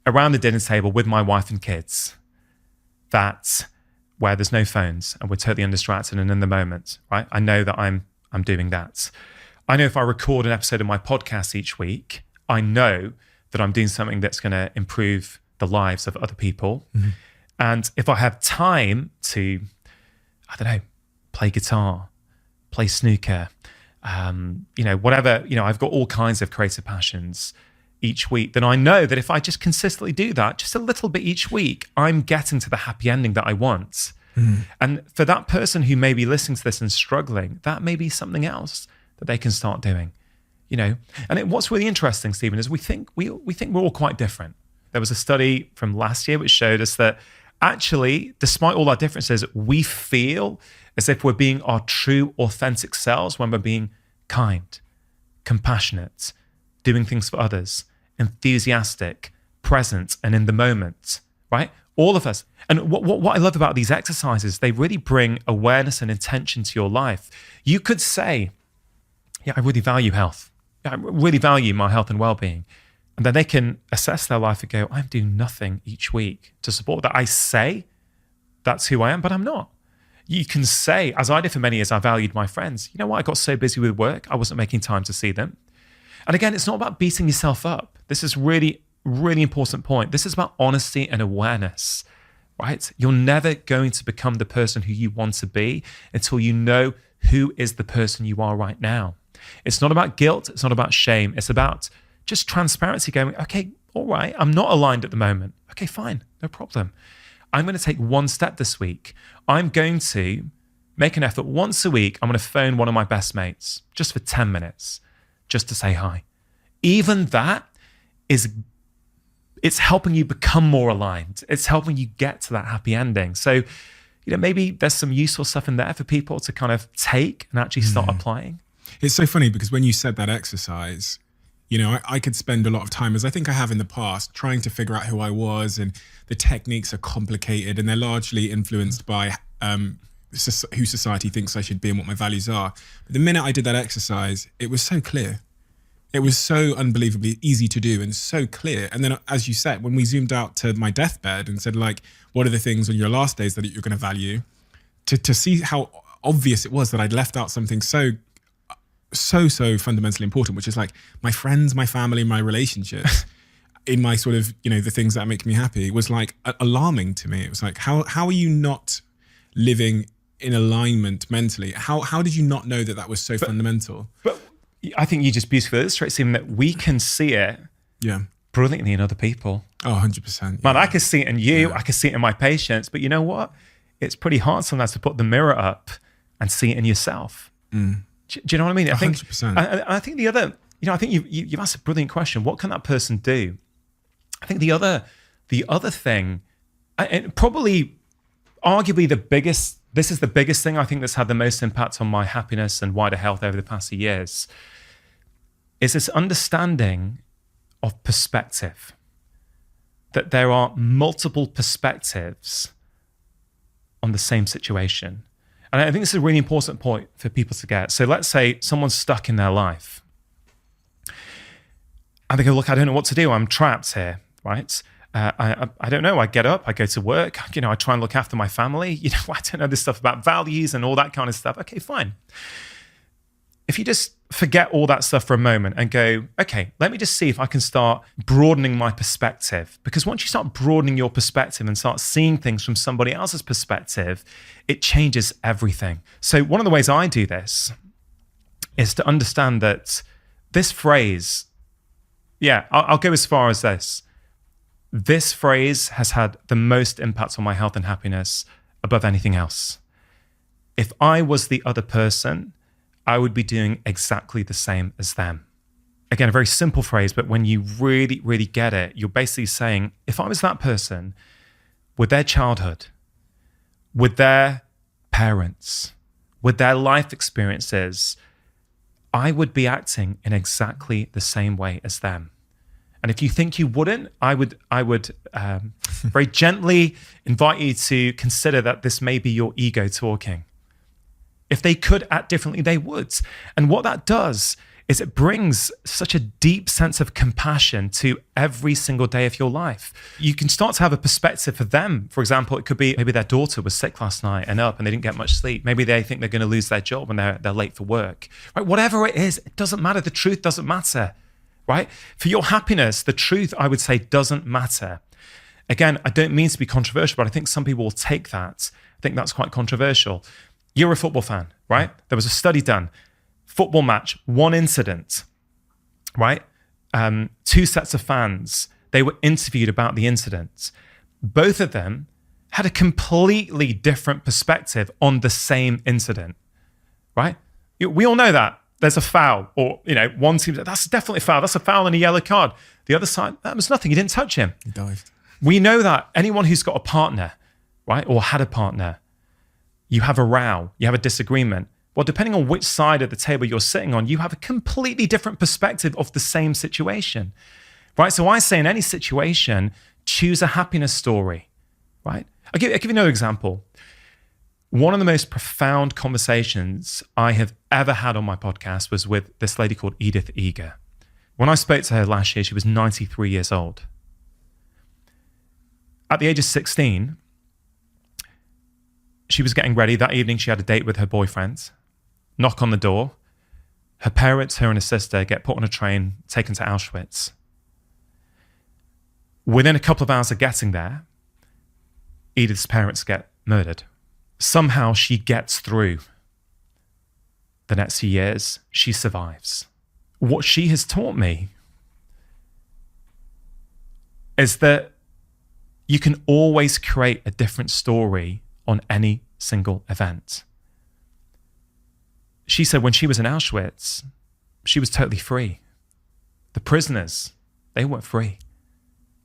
around the dinner table with my wife and kids, that's where there's no phones and we're totally undistracted and in the moment, right? I know that I'm doing that. I know if I record an episode of my podcast each week, I know that I'm doing something that's going to improve the lives of other people. And if I have time to, I don't know, play guitar, play snooker, whatever, I've got all kinds of creative passions each week, then I know that if I just consistently do that, just a little bit each week, I'm getting to the happy ending that I want. And for that person who may be listening to this and struggling, that may be something else that they can start doing, And what's really interesting, Stephen, is we think we're all quite different. There was a study from last year which showed us that actually, despite all our differences, we feel as if we're being our true, authentic selves when we're being kind, compassionate, doing things for others, enthusiastic, present, and in the moment, right? All of us. And what I love about these exercises, they really bring awareness and intention to your life. You could say, yeah, I really value health. Yeah, I really value my health and well-being. And then they can assess their life and go, I'm doing nothing each week to support that. I say that's who I am, but I'm not. You can say, as I did for many years, I valued my friends. You know what? I got so busy with work, I wasn't making time to see them. And again, it's not about beating yourself up. This is really, really important point. This is about honesty and awareness, right? You're never going to become the person who you want to be until you know who is the person you are right now. It's not about guilt. It's not about shame. It's about just transparency, going, okay, all right, I'm not aligned at the moment. Okay, fine, no problem. I'm going to take one step this week. I'm going to make an effort once a week. I'm going to phone one of my best mates just for 10 minutes, just to say hi. Even that it's helping you become more aligned. It's helping you get to that happy ending. So, maybe there's some useful stuff in there for people to kind of take and actually start applying. It's so funny because when you said that exercise, I could spend a lot of time, as I think I have in the past, trying to figure out who I was, and the techniques are complicated and they're largely influenced by who society thinks I should be and what my values are. But the minute I did that exercise, it was so clear. It was so unbelievably easy to do and so clear. And then, as you said, when we zoomed out to my deathbed and said, like, what are the things on your last days that you're going to value, to see how obvious it was that I'd left out something so fundamentally important, which is like my friends, my family, my relationships in my sort of, the things that make me happy, was like alarming to me. It was like, how are you not living in alignment mentally? How did you not know that was so fundamental? But I think you just beautifully illustrate, Stephen, that we can see it brilliantly in other people. Oh, 100%. Man, I can see it in you. Yeah. I can see it in my patients. But you know what? It's pretty hard sometimes to put the mirror up and see it in yourself. Do you know what I mean? I think 100%. I think the other, I think you've asked a brilliant question. What can that person do? I think the other thing, and probably arguably this is the biggest thing I think that's had the most impact on my happiness and wider health over the past few years, is this understanding of perspective, that there are multiple perspectives on the same situation. And I think this is a really important point for people to get. So let's say someone's stuck in their life. And they go, look, I don't know what to do. I'm trapped here, right? I don't know. I get up, I go to work, I try and look after my family. I don't know this stuff about values and all that kind of stuff. Okay, fine. If you just forget all that stuff for a moment and go, okay, let me just see if I can start broadening my perspective. Because once you start broadening your perspective and start seeing things from somebody else's perspective, it changes everything. So one of the ways I do this is to understand that this phrase, I'll go as far as this. This phrase has had the most impact on my health and happiness above anything else. If I was the other person, I would be doing exactly the same as them. Again, a very simple phrase, but when you really, really get it, you're basically saying, if I was that person with their childhood, with their parents, with their life experiences, I would be acting in exactly the same way as them. And if you think you wouldn't, I would very gently invite you to consider that this may be your ego talking. If they could act differently, they would. And what that does is it brings such a deep sense of compassion to every single day of your life. You can start to have a perspective for them. For example, it could be maybe their daughter was sick last night and up and they didn't get much sleep. Maybe they think they're going to lose their job and they're late for work. Right? Whatever it is, it doesn't matter. The truth doesn't matter. Right? For your happiness, the truth, I would say, doesn't matter. Again, I don't mean to be controversial, but I think some people will take that. I think that's quite controversial. You're a football fan, right? There was a study done. Football match, one incident, right? 2 sets of fans. They were interviewed about the incident. Both of them had a completely different perspective on the same incident, right? We all know that. There's a foul, or, one team, that's definitely a foul. That's a foul and a yellow card. The other side, that was nothing. He didn't touch him. He dived. We know that. Anyone who's got a partner, right, or had a partner, you have a row, you have a disagreement. Well, depending on which side of the table you're sitting on, you have a completely different perspective of the same situation, right? So I say in any situation, choose a happiness story, right? I'll give you another example. One of the most profound conversations I have ever had on my podcast was with this lady called Edith Eger. When I spoke to her last year, she was 93 years old. At the age of 16, she was getting ready. That evening, she had a date with her boyfriend. Knock on the door. Her parents, her and her sister, get put on a train, taken to Auschwitz. Within a couple of hours of getting there, Edith's parents get murdered. Somehow she gets through the next few years. She survives. What she has taught me is that you can always create a different story on any single event. She said when she was in Auschwitz, she was totally free. The prisoners, they weren't free.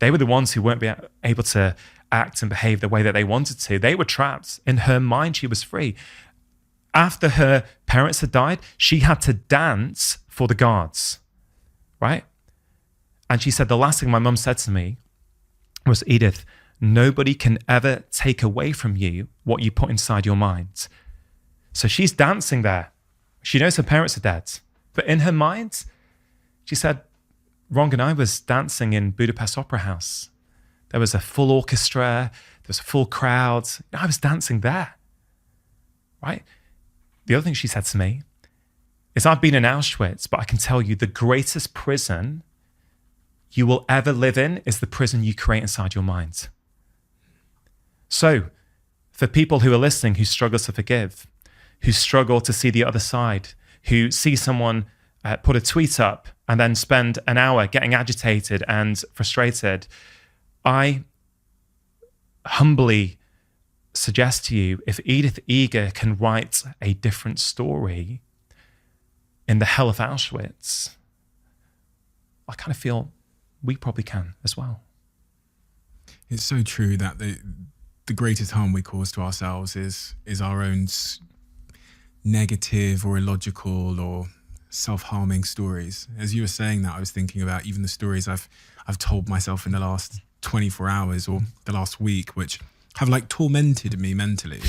They were the ones who weren't able to act and behave the way that they wanted to. They were trapped. In her mind, she was free. After her parents had died, she had to dance for the guards, right? And she said, the last thing my mum said to me was, Edith, nobody can ever take away from you what you put inside your mind. So she's dancing there. She knows her parents are dead. But in her mind, she said, Rong and I was dancing in Budapest Opera House. There was a full orchestra. There was a full crowd. I was dancing there, right? The other thing she said to me is, I've been in Auschwitz, but I can tell you the greatest prison you will ever live in is the prison you create inside your mind. So for people who are listening who struggle to forgive, who struggle to see the other side, who see someone put a tweet up and then spend an hour getting agitated and frustrated, I humbly suggest to you, if Edith Eger can write a different story in the hell of Auschwitz, I kind of feel we probably can as well. It's so true that the greatest harm we cause to ourselves is our own negative or illogical or self-harming stories. As you were saying that, I was thinking about even the stories I've told myself in the last 24 hours or the last week, which have like tormented me mentally,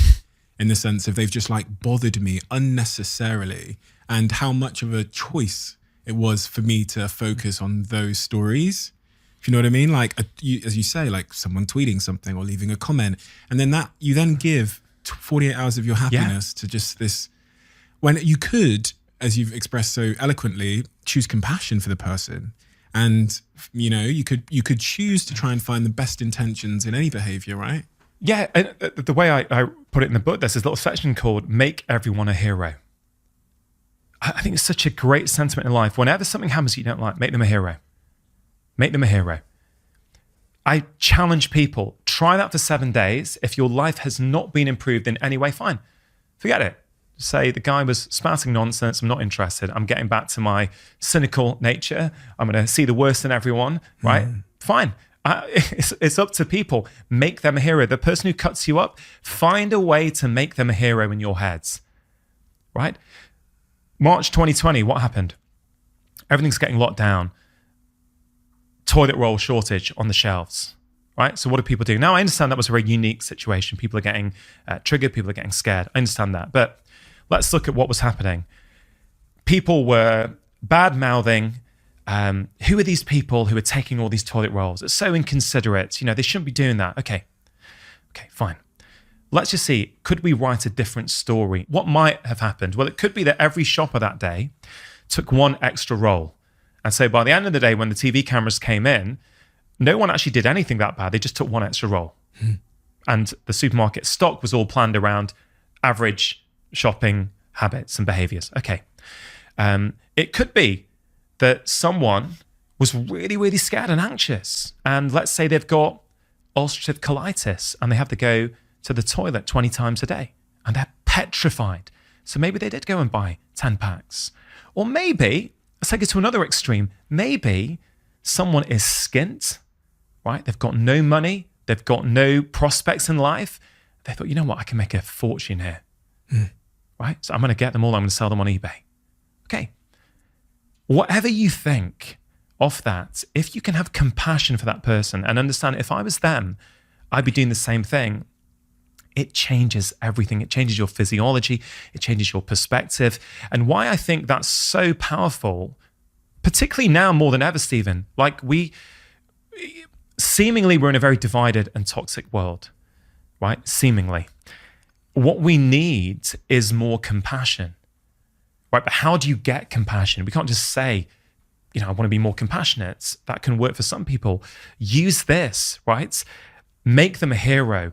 in the sense of they've just like bothered me unnecessarily, and how much of a choice it was for me to focus on those stories. If you know what I mean? Like, as you say, like someone tweeting something or leaving a comment, and then that you then give 48 hours of your happiness to just this, when you could, as you've expressed so eloquently, choose compassion for the person. And, you know, you could choose to try and find the best intentions in any behavior, right? Yeah, and the way I put it in the book, there's this little section called "Make Everyone a Hero." I think it's such a great sentiment in life. Whenever something happens you don't like, make them a hero. Make them a hero. I challenge people, try that for 7 days. If your life has not been improved in any way, fine. Forget it. Say the guy was spouting nonsense, I'm not interested. I'm getting back to my cynical nature. I'm going to see the worst in everyone, right? Fine. It's up to people. Make them a hero. The person who cuts you up, find a way to make them a hero in your heads, right? March 2020, what happened? Everything's getting locked down. Toilet roll shortage on the shelves, right? So what do people do? Now, I understand that was a very unique situation. People are getting triggered. People are getting scared. I understand that. But let's look at what was happening. People were bad-mouthing. Who are these people who are taking all these toilet rolls? It's so inconsiderate. You know, they shouldn't be doing that. Okay, fine. Let's just see, could we write a different story? What might have happened? Well, it could be that every shopper that day took one extra roll. And so by the end of the day, when the TV cameras came in, no one actually did anything that bad. They just took one extra roll. And the supermarket stock was all planned around average shopping habits and behaviors. Okay. It could be that someone was really, really scared and anxious. And let's say they've got ulcerative colitis and they have to go to the toilet 20 times a day and they're petrified. So maybe they did go and buy 10 packs. Or maybe, let's take it to another extreme, maybe someone is skint, right? They've got no money. They've got no prospects in life. They thought, you know what? I can make a fortune here, right? So I'm going to get them all. I'm going to sell them on eBay. Okay. Whatever you think of that, if you can have compassion for that person and understand if I was them, I'd be doing the same thing. It changes everything. It changes your physiology. It changes your perspective. And why I think that's so powerful, particularly now more than ever, Stephen, like seemingly we're in a very divided and toxic world, right? Seemingly. What we need is more compassion, right? But how do you get compassion? We can't just say, you know, I want to be more compassionate. That can work for some people. Use this, right? Make them a hero.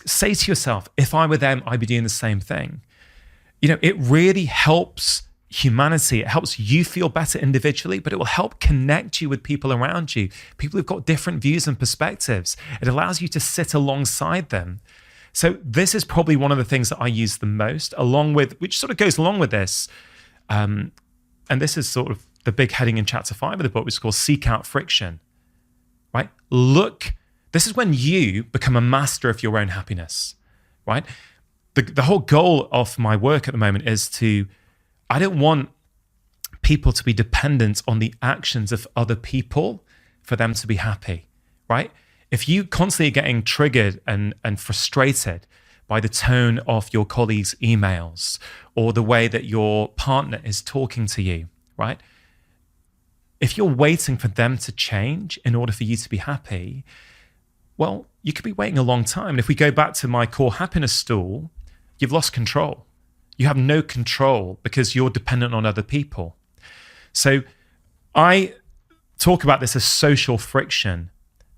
Say to yourself, if I were them, I'd be doing the same thing. You know, it really helps humanity. It helps you feel better individually, but it will help connect you with people around you, people who've got different views and perspectives. It allows you to sit alongside them. So this is probably one of the things that I use the most, along with, which sort of goes along with this. And this is sort of the big heading in chapter 5 of the book, which is called Seek Out Friction, right? This is when you become a master of your own happiness, right? The whole goal of my work at the moment is I don't want people to be dependent on the actions of other people for them to be happy, right? If you constantly are getting triggered and frustrated by the tone of your colleagues' emails or the way that your partner is talking to you, right? If you're waiting for them to change in order for you to be happy, well, you could be waiting a long time. And if we go back to my core happiness stool, you've lost control. You have no control because you're dependent on other people. So I talk about this as social friction,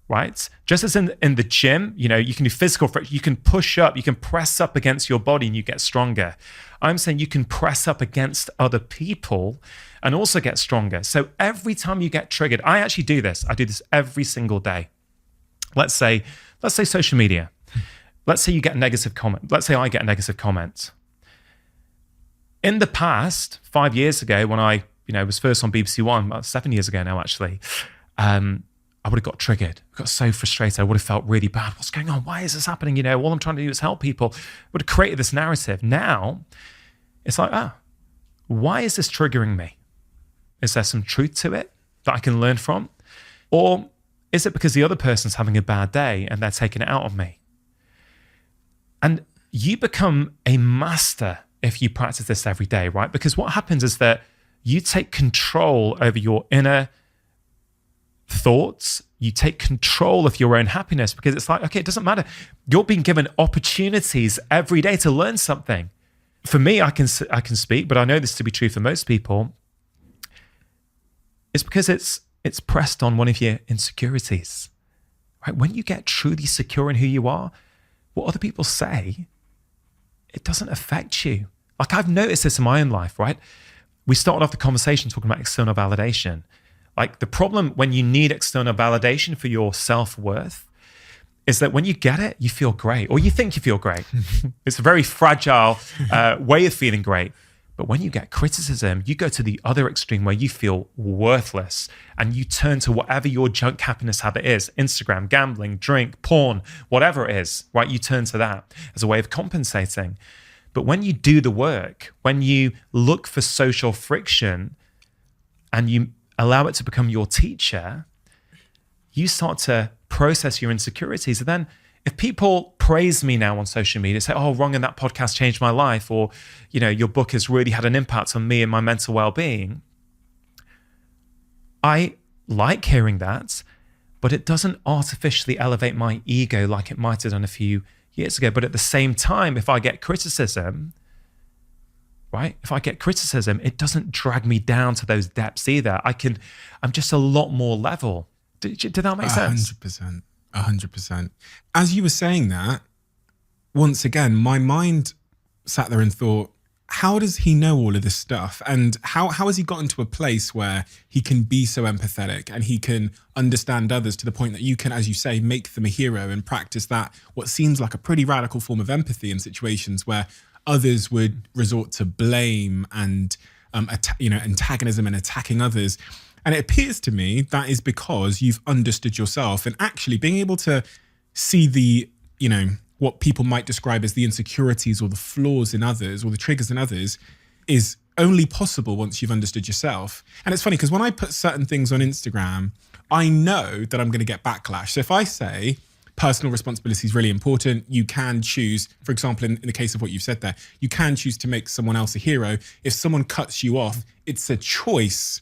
right? Just as in the gym, you know, you can do physical friction. You can push up, you can press up against your body and you get stronger. I'm saying you can press up against other people and also get stronger. So every time you get triggered, I actually do this. I do this every single day. Let's say social media. Let's say you get a negative comment. Let's say I get a negative comment. In the past, 5 years ago, when I was first on BBC One, about 7 years ago now, actually, I would have got triggered, got so frustrated. I would have felt really bad. What's going on? Why is this happening? All I'm trying to do is help people. I would have created this narrative. Now, it's like, why is this triggering me? Is there some truth to it that I can learn from? Or is it because the other person's having a bad day and they're taking it out on me? And you become a master if you practice this every day, right? Because what happens is that you take control over your inner thoughts. You take control of your own happiness, because it's like, okay, it doesn't matter. You're being given opportunities every day to learn something. For me, I can speak, but I know this to be true for most people. It's because it's pressed on one of your insecurities, right? When you get truly secure in who you are, what other people say, it doesn't affect you. Like, I've noticed this in my own life, right? We started off the conversation talking about external validation. Like, the problem when you need external validation for your self-worth is that when you get it, you feel great, or you think you feel great. It's a very fragile way of feeling great. But when you get criticism, you go to the other extreme where you feel worthless and you turn to whatever your junk happiness habit is, Instagram, gambling, drink, porn, whatever it is, right? You turn to that as a way of compensating. But when you do the work, when you look for social friction and you allow it to become your teacher, you start to process your insecurities. And then if people praise me now on social media, say, oh, Wrong, and that podcast changed my life, or, your book has really had an impact on me and my mental well-being, I like hearing that, but it doesn't artificially elevate my ego like it might have done a few years ago. But at the same time, if I get criticism, right? If I get criticism, it doesn't drag me down to those depths either. I'm just a lot more level. Did that make sense? 100%. 100%. As you were saying that, once again, my mind sat there and thought, how does he know all of this stuff? And how has he gotten to a place where he can be so empathetic and he can understand others to the point that you can, as you say, make them a hero and practice that, what seems like a pretty radical form of empathy in situations where others would resort to blame and antagonism and attacking others. And it appears to me that is because you've understood yourself, and actually being able to see the, what people might describe as the insecurities or the flaws in others or the triggers in others is only possible once you've understood yourself. And it's funny because when I put certain things on Instagram, I know that I'm going to get backlash. So if I say personal responsibility is really important, you can choose, for example, in the case of what you've said there, you can choose to make someone else a hero. If someone cuts you off, it's a choice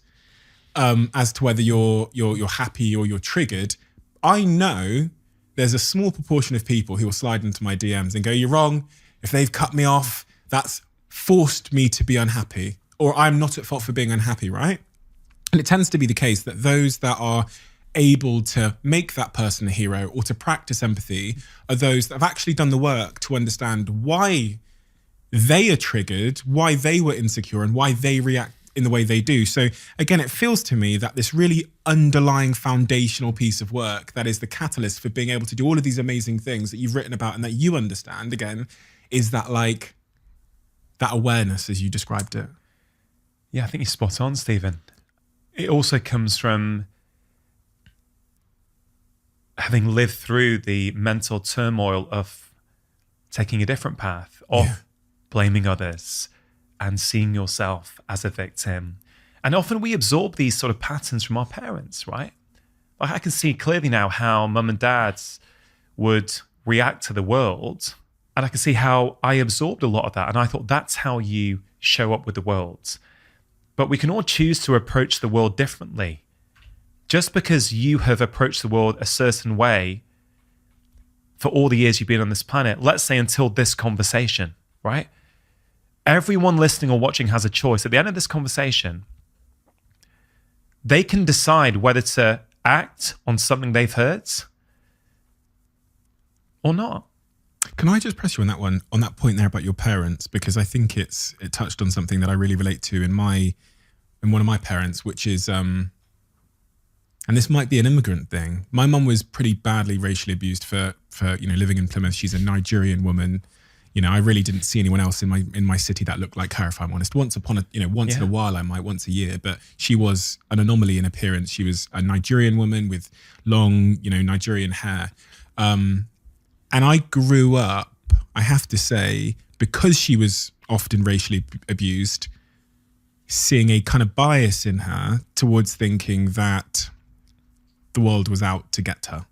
as to whether you're happy or you're triggered. I know there's a small proportion of people who will slide into my DMs and go, you're wrong. If they've cut me off, that's forced me to be unhappy, or I'm not at fault for being unhappy, right? And it tends to be the case that those that are able to make that person a hero or to practice empathy are those that have actually done the work to understand why they are triggered, why they were insecure, and why they react in the way they do. So again, it feels to me that this really underlying foundational piece of work that is the catalyst for being able to do all of these amazing things that you've written about and that you understand, again, is that that awareness as you described it. Yeah, I think you're spot on, Stephen. It also comes from having lived through the mental turmoil of taking a different path, of blaming others and seeing yourself as a victim. And often we absorb these sort of patterns from our parents, right? Like, I can see clearly now how mum and dads would react to the world. And I can see how I absorbed a lot of that. And I thought that's how you show up with the world. But we can all choose to approach the world differently. Just because you have approached the world a certain way for all the years you've been on this planet, let's say until this conversation, right? Everyone listening or watching has a choice. At the end of this conversation, they can decide whether to act on something they've heard or not. Can I just press you on that one, on that point there about your parents? Because I think it touched on something that I really relate to in one of my parents, which is, and this might be an immigrant thing. My mum was pretty badly racially abused for living in Plymouth. She's a Nigerian woman. I really didn't see anyone else in my city that looked like her, if I'm honest. Once in a while, I might, once a year, but she was an anomaly in appearance. She was a Nigerian woman with long, Nigerian hair. And I grew up, I have to say, because she was often racially abused, seeing a kind of bias in her towards thinking that the world was out to get her.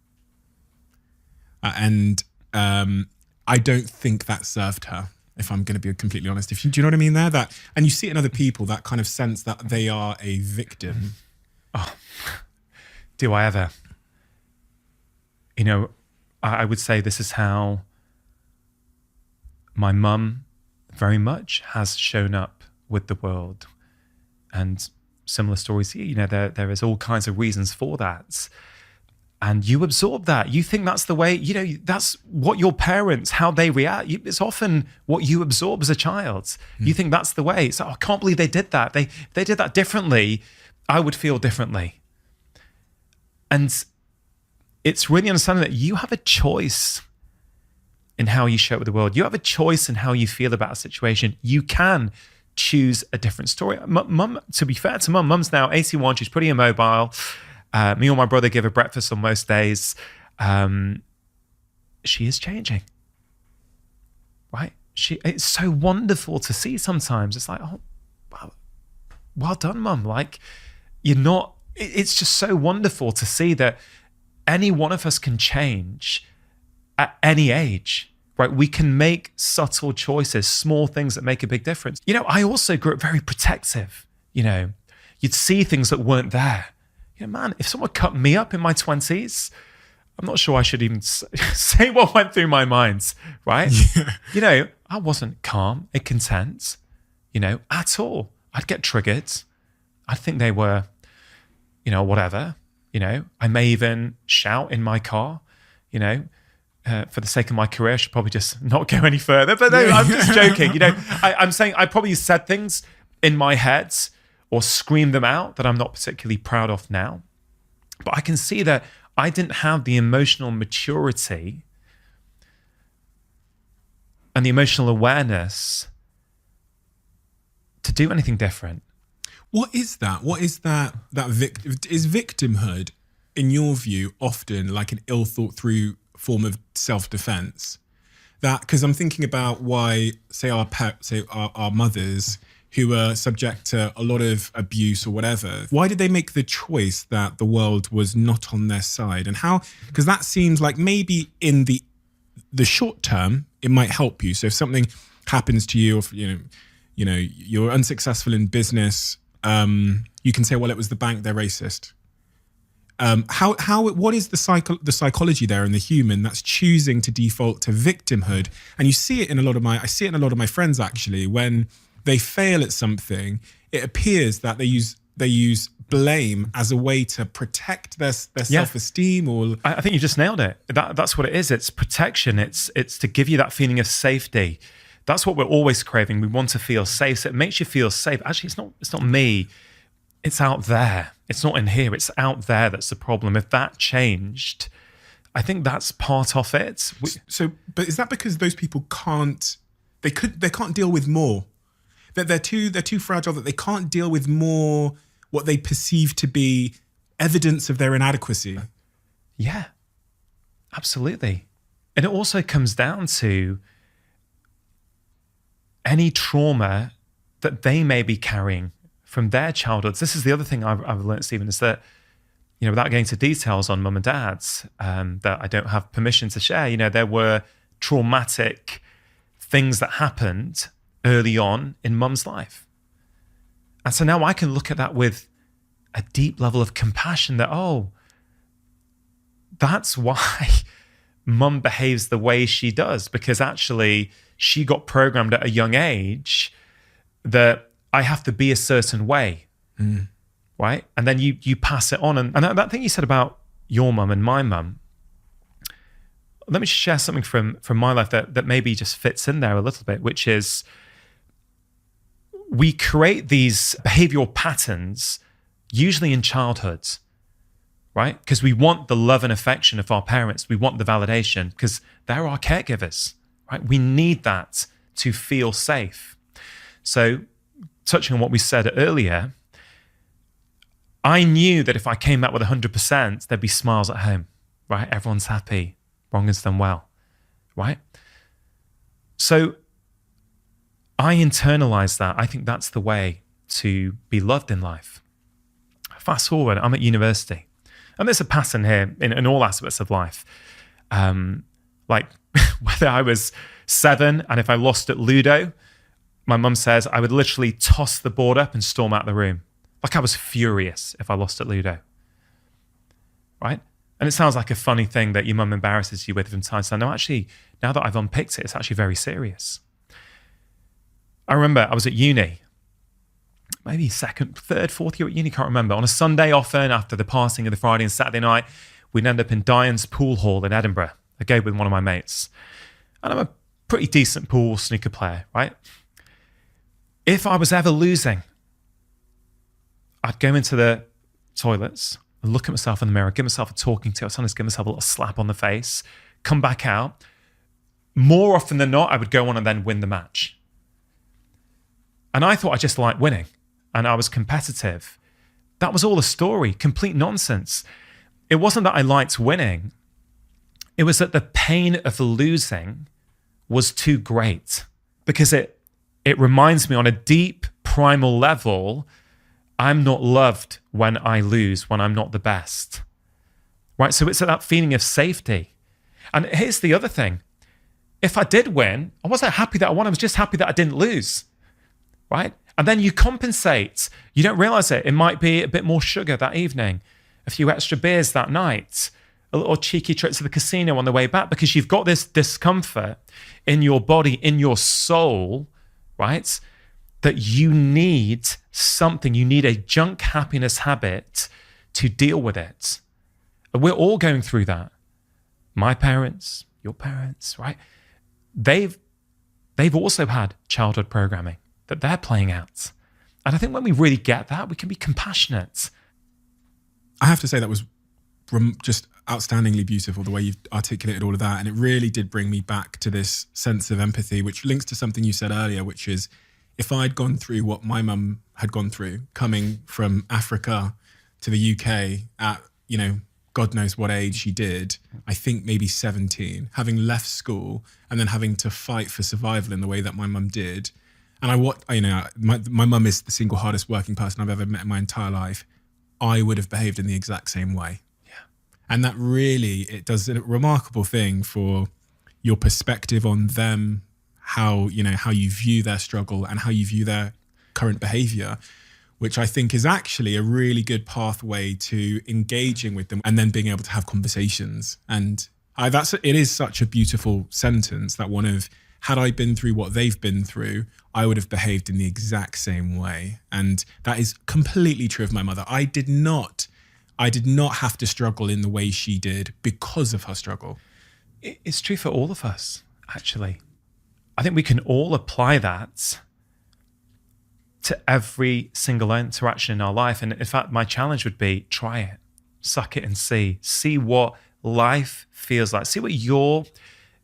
And I don't think that served her, if I'm going to be completely honest. Do you know what I mean there? And you see it in other people, that kind of sense that they are a victim. Oh, do I ever? I would say this is how my mum very much has shown up with the world. And similar stories here, there is all kinds of reasons for that. And you absorb that. You think that's the way, that's what your parents, how they react. It's often what you absorb as a child. You think that's the way. So I can't believe they did that. They did that differently. I would feel differently. And it's really understanding that you have a choice in how you show up with the world. You have a choice in how you feel about a situation. You can choose a different story. Mum, to be fair to Mum's now 81. She's pretty immobile. Me or my brother give her breakfast on most days. She is changing, right? It's so wonderful to see sometimes. It's like, oh, wow, well done, Mum. Like, it's just so wonderful to see that any one of us can change at any age, right? We can make subtle choices, small things that make a big difference. I also grew up very protective. You'd see things that weren't there. Man, if someone cut me up in my 20s, I'm not sure I should even say what went through my mind, right? Yeah. I wasn't calm and content, at all. I'd get triggered. I'd think they were, whatever. I may even shout in my car, for the sake of my career, I should probably just not go any further. But no, I'm just joking. I'm saying I probably said things in my head or scream them out that I'm not particularly proud of now. But I can see that I didn't have the emotional maturity and the emotional awareness to do anything different. What is that? What is that is victimhood, in your view, often like an ill thought through form of self-defense? Because I'm thinking about why, say our mothers who are subject to a lot of abuse or whatever, why did they make the choice that the world was not on their side? And how, because that seems like maybe in the short term, it might help you. So if something happens to you, or you're unsuccessful in business, you can say, well, it was the bank, they're racist. What is the psychology there in the human that's choosing to default to victimhood? And you see it in I see it in a lot of my friends, actually, when they fail at something, it appears that they use blame as a way to protect their self-esteem. Or I think you just nailed it. That's what it is. It's protection. It's to give you that feeling of safety. That's what we're always craving. We want to feel safe. So it makes you feel safe. Actually, it's not me. It's out there. It's not in here. It's out there that's the problem. If that changed, I think that's part of it. But is that because those people can't deal with more? That they're too fragile, that they can't deal with more what they perceive to be evidence of their inadequacy? Yeah, absolutely. And it also comes down to any trauma that they may be carrying from their childhoods. This is the other thing I've learned, Stephen, is that, without going into details on mum and dad's, that I don't have permission to share, there were traumatic things that happened early on in mum's life. And so now I can look at that with a deep level of compassion that, that's why mum behaves the way she does, because actually she got programmed at a young age that I have to be a certain way, right? And then you pass it on. And that thing you said about your mum and my mum, let me share something from my life that maybe just fits in there a little bit, which is we create these behavioral patterns usually in childhood, right? Because we want the love and affection of our parents. We want the validation because they're our caregivers, right? We need that to feel safe. So touching on what we said earlier, I knew that if I came back with 100%, there'd be smiles at home, right? Everyone's happy. Rongan's done well, right? So I internalized that. I think that's the way to be loved in life. Fast forward, I'm at university. And there's a pattern here in all aspects of life. Like whether I was 7 and if I lost at Ludo, my mum says I would literally toss the board up and storm out the room. Like I was furious if I lost at Ludo, right? And it sounds like a funny thing that your mum embarrasses you with from time to time. No, actually, now that I've unpicked it, it's actually very serious. I remember I was at uni, maybe second, third, fourth year at uni, can't remember. On a Sunday often, after the passing of the Friday and Saturday night, we'd end up in Dian's Pool Hall in Edinburgh. I go with one of my mates. And I'm a pretty decent pool snooker player, right? If I was ever losing, I'd go into the toilets, look at myself in the mirror, give myself a talking to, sometimes give myself a little slap on the face, come back out. More often than not, I would go on and then win the match. And I thought I just liked winning and I was competitive. That was all a story, complete nonsense. It wasn't that I liked winning. It was that the pain of losing was too great because it reminds me on a deep primal level, I'm not loved when I lose, when I'm not the best, right? So it's that feeling of safety. And here's the other thing. If I did win, I wasn't happy that I won. I was just happy that I didn't lose, right? And then you compensate. You don't realize it. It might be a bit more sugar that evening, a few extra beers that night, a little cheeky trip to the casino on the way back because you've got this discomfort in your body, in your soul, right? That you need something, you need a junk happiness habit to deal with it. And we're all going through that. My parents, your parents, right? They've also had childhood programming that they're playing out. And I think when we really get that, we can be compassionate. I have to say that was just outstandingly beautiful, the way you've articulated all of that. And it really did bring me back to this sense of empathy, which links to something you said earlier, which is if I'd gone through what my mum had gone through, coming from Africa to the UK at, God knows what age she did, I think maybe 17, having left school and then having to fight for survival in the way that my mum did. And my mum is the single hardest working person I've ever met in my entire life. I would have behaved in the exact same way. Yeah. And that really, it does a remarkable thing for your perspective on them, how you view their struggle and how you view their current behavior, which I think is actually a really good pathway to engaging with them and then being able to have conversations. And it is such a beautiful sentence, that one of, had I been through what they've been through, I would have behaved in the exact same way. And that is completely true of my mother. I did not have to struggle in the way she did because of her struggle. It's true for all of us, actually. I think we can all apply that to every single interaction in our life. And in fact, my challenge would be, try it, suck it and see what life feels like. See what your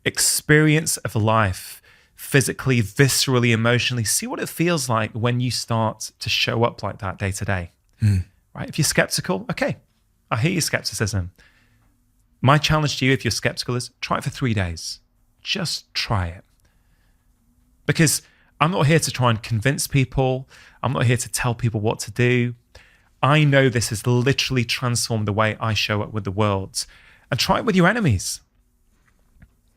experience of life, physically, viscerally, emotionally, see what it feels like when you start to show up like that day to day, right? If you're skeptical, okay, I hear your skepticism. My challenge to you, if you're skeptical, is try it for 3 days. Just try it. Because I'm not here to try and convince people. I'm not here to tell people what to do. I know this has literally transformed the way I show up with the world. And try it with your enemies,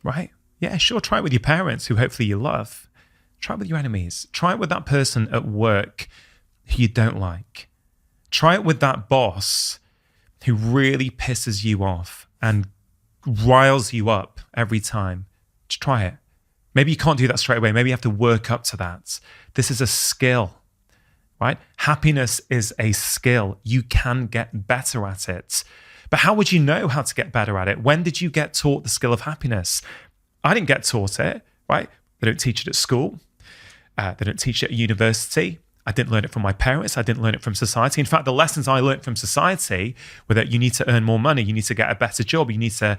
right? Yeah, sure, try it with your parents, who hopefully you love. Try it with your enemies. Try it with that person at work who you don't like. Try it with that boss who really pisses you off and riles you up every time. Just try it. Maybe you can't do that straight away. Maybe you have to work up to that. This is a skill, right? Happiness is a skill. You can get better at it. But how would you know how to get better at it? When did you get taught the skill of happiness? I didn't get taught it, right? They don't teach it at school. They don't teach it at university. I didn't learn it from my parents. I didn't learn it from society. In fact, the lessons I learned from society were that you need to earn more money. You need to get a better job. You need to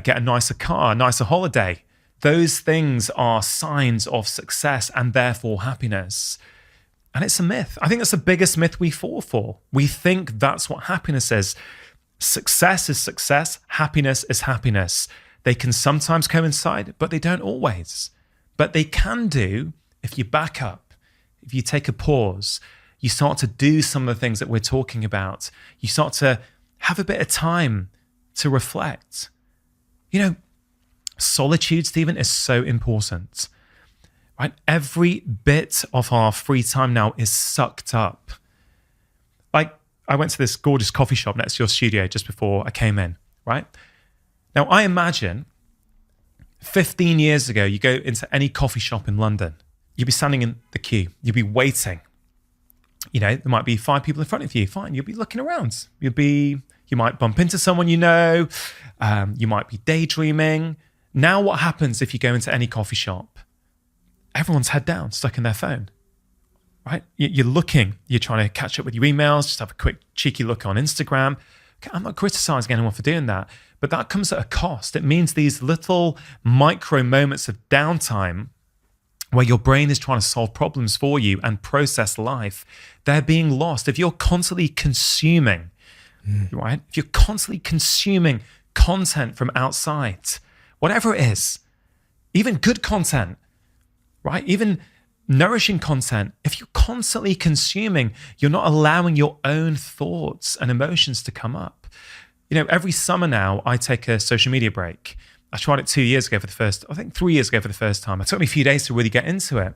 get a nicer car, a nicer holiday. Those things are signs of success and therefore happiness. And it's a myth. I think that's the biggest myth we fall for. We think that's what happiness is. Success is success. Happiness is happiness. They can sometimes coincide, but they don't always. But they can do if you back up, if you take a pause, you start to do some of the things that we're talking about. You start to have a bit of time to reflect. You know, solitude, Stephen, is so important, right? Every bit of our free time now is sucked up. Like, I went to this gorgeous coffee shop next to your studio just before I came in, right? Now, I imagine 15 years ago, you go into any coffee shop in London, you'd be standing in the queue, you'd be waiting. You know, there might be 5 people in front of you. Fine, you'll be looking around. You might bump into someone you know. You might be daydreaming. Now, what happens if you go into any coffee shop? Everyone's head down, stuck in their phone, right? You're looking. You're trying to catch up with your emails. Just have a quick cheeky look on Instagram. Okay, I'm not criticizing anyone for doing that, but that comes at a cost. It means these little micro moments of downtime where your brain is trying to solve problems for you and process life, they're being lost. If you're constantly consuming, right? If you're constantly consuming content from outside, whatever it is, even good content, right? Even nourishing content, if you're constantly consuming, you're not allowing your own thoughts and emotions to come up. You know, every summer now, I take a social media break. I tried it 3 years ago for the first time. It took me a few days to really get into it.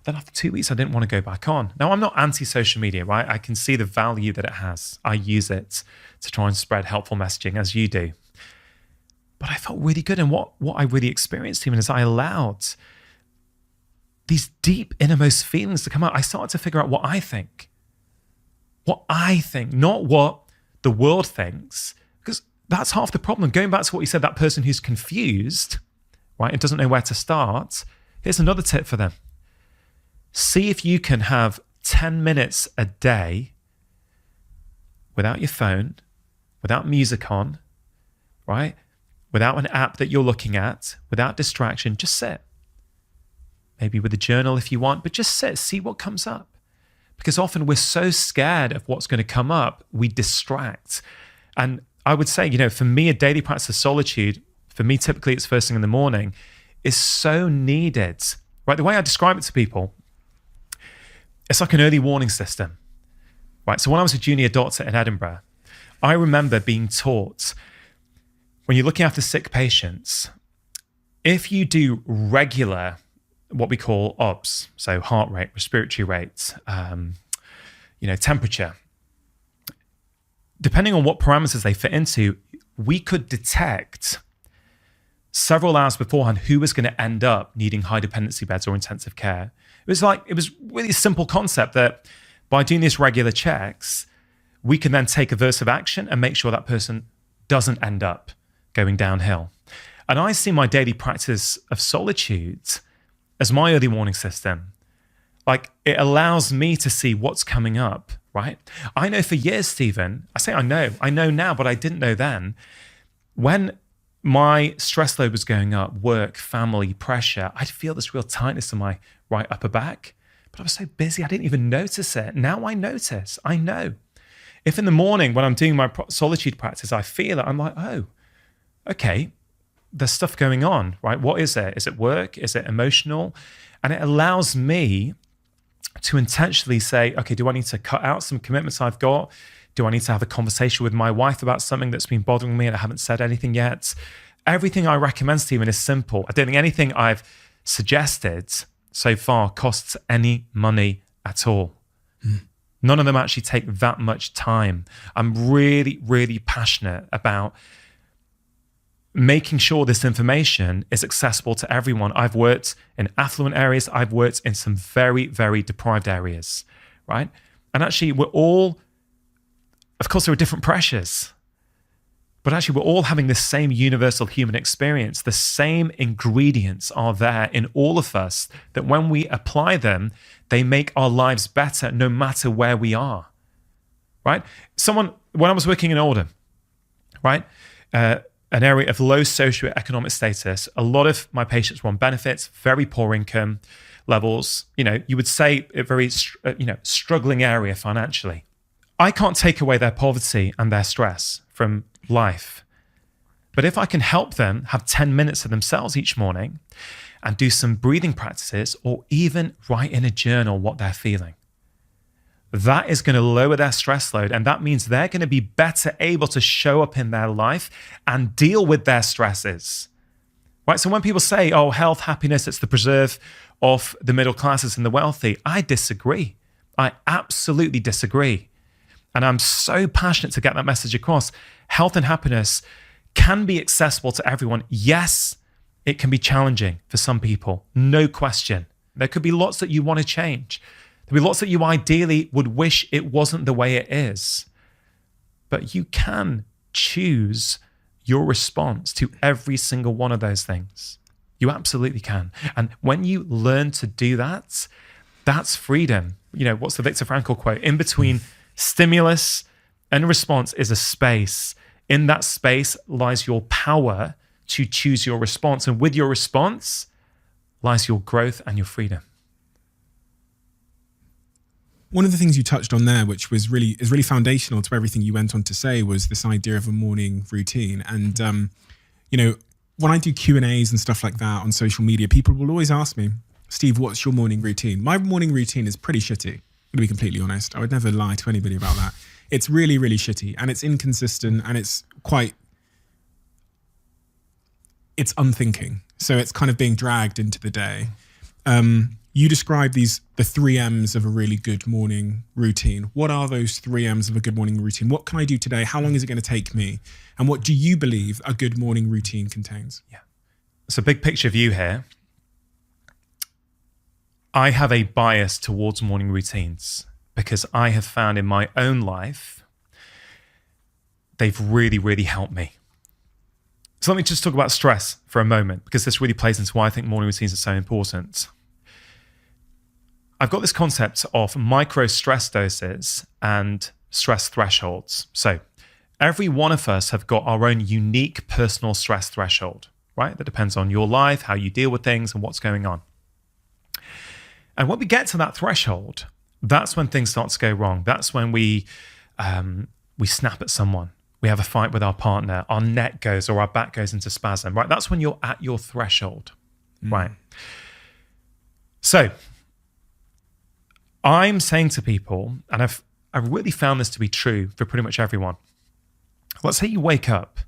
Then after 2 weeks, I didn't want to go back on. Now, I'm not anti-social media, right? I can see the value that it has. I use it to try and spread helpful messaging as you do. But I felt really good. And what I really experienced even is I allowed these deep innermost feelings to come out. I started to figure out what I think, not what the world thinks. Because that's half the problem. Going back to what you said, that person who's confused, right, and doesn't know where to start, here's another tip for them. See if you can have 10 minutes a day without your phone, without music on, right, without an app that you're looking at, without distraction. Just sit. Maybe with a journal if you want, but just sit, see what comes up. Because often we're so scared of what's going to come up, we distract. And I would say, you know, for me, a daily practice of solitude, for me, typically it's first thing in the morning, is so needed. Right? The way I describe it to people, it's like an early warning system. Right? So when I was a junior doctor in Edinburgh, I remember being taught, when you're looking after sick patients, if you do regular, what we call OBS, so heart rate, respiratory rate, temperature, depending on what parameters they fit into, we could detect several hours beforehand who was going to end up needing high dependency beds or intensive care. It was really a simple concept that by doing these regular checks, we can then take aversive action and make sure that person doesn't end up going downhill. And I see my daily practice of solitude as my early warning system. Like, it allows me to see what's coming up, right? I know for years, Stephen, I know now, but I didn't know then. When my stress load was going up, work, family, pressure, I'd feel this real tightness in my right upper back. But I was so busy, I didn't even notice it. Now I notice, I know. If in the morning when I'm doing my solitude practice, I feel it, I'm like, oh, okay, there's stuff going on, right? What is it? Is it work? Is it emotional? And it allows me to intentionally say, okay, do I need to cut out some commitments I've got? Do I need to have a conversation with my wife about something that's been bothering me and I haven't said anything yet? Everything I recommend, Stephen, is simple. I don't think anything I've suggested so far costs any money at all. None of them actually take that much time. I'm really, really passionate about making sure this information is accessible to everyone. I've worked in affluent areas. I've worked in some very, very deprived areas, right? And actually, we're all, of course, there are different pressures, but actually we're all having the same universal human experience. The same ingredients are there in all of us that when we apply them, they make our lives better no matter where we are, right? When I was working in Oldham, right? an area of low socioeconomic status. A lot of my patients were on benefits, very poor income levels. You would say a very, struggling area financially. I can't take away their poverty and their stress from life. But if I can help them have 10 minutes of themselves each morning and do some breathing practices, or even write in a journal what they're feeling, that is going to lower their stress load. And that means they're going to be better able to show up in their life and deal with their stresses. Right? So when people say, oh, health, happiness, it's the preserve of the middle classes and the wealthy, I disagree. I absolutely disagree. And I'm so passionate to get that message across. Health and happiness can be accessible to everyone. Yes, it can be challenging for some people, no question. There could be lots that you want to change. There'll be lots that you ideally would wish it wasn't the way it is. But you can choose your response to every single one of those things. You absolutely can. And when you learn to do that, that's freedom. What's the Viktor Frankl quote? In between stimulus and response is a space. In that space lies your power to choose your response. And with your response lies your growth and your freedom. One of the things you touched on there, which is really foundational to everything you went on to say, was this idea of a morning routine. And, when I do Q&As and stuff like that on social media, people will always ask me, Steve, what's your morning routine? My morning routine is pretty shitty, to be completely honest. I would never lie to anybody about that. It's really, really shitty, and it's inconsistent, and it's unthinking. So it's kind of being dragged into the day. You describe the 3 M's of a really good morning routine. What are those 3 M's of a good morning routine? What can I do today? How long is it going to take me? And what do you believe a good morning routine contains? Yeah. It's a big picture view here. I have a bias towards morning routines because I have found in my own life, they've really, really helped me. So let me just talk about stress for a moment, because this really plays into why I think morning routines are so important. I've got this concept of micro stress doses and stress thresholds. So every one of us have got our own unique personal stress threshold, right? That depends on your life, how you deal with things, and what's going on. And when we get to that threshold, that's when things start to go wrong. That's when we snap at someone. We have a fight with our partner. Our neck goes or our back goes into spasm, right? That's when you're at your threshold, right? So I'm saying to people, and I've really found this to be true for pretty much everyone. Let's say you wake up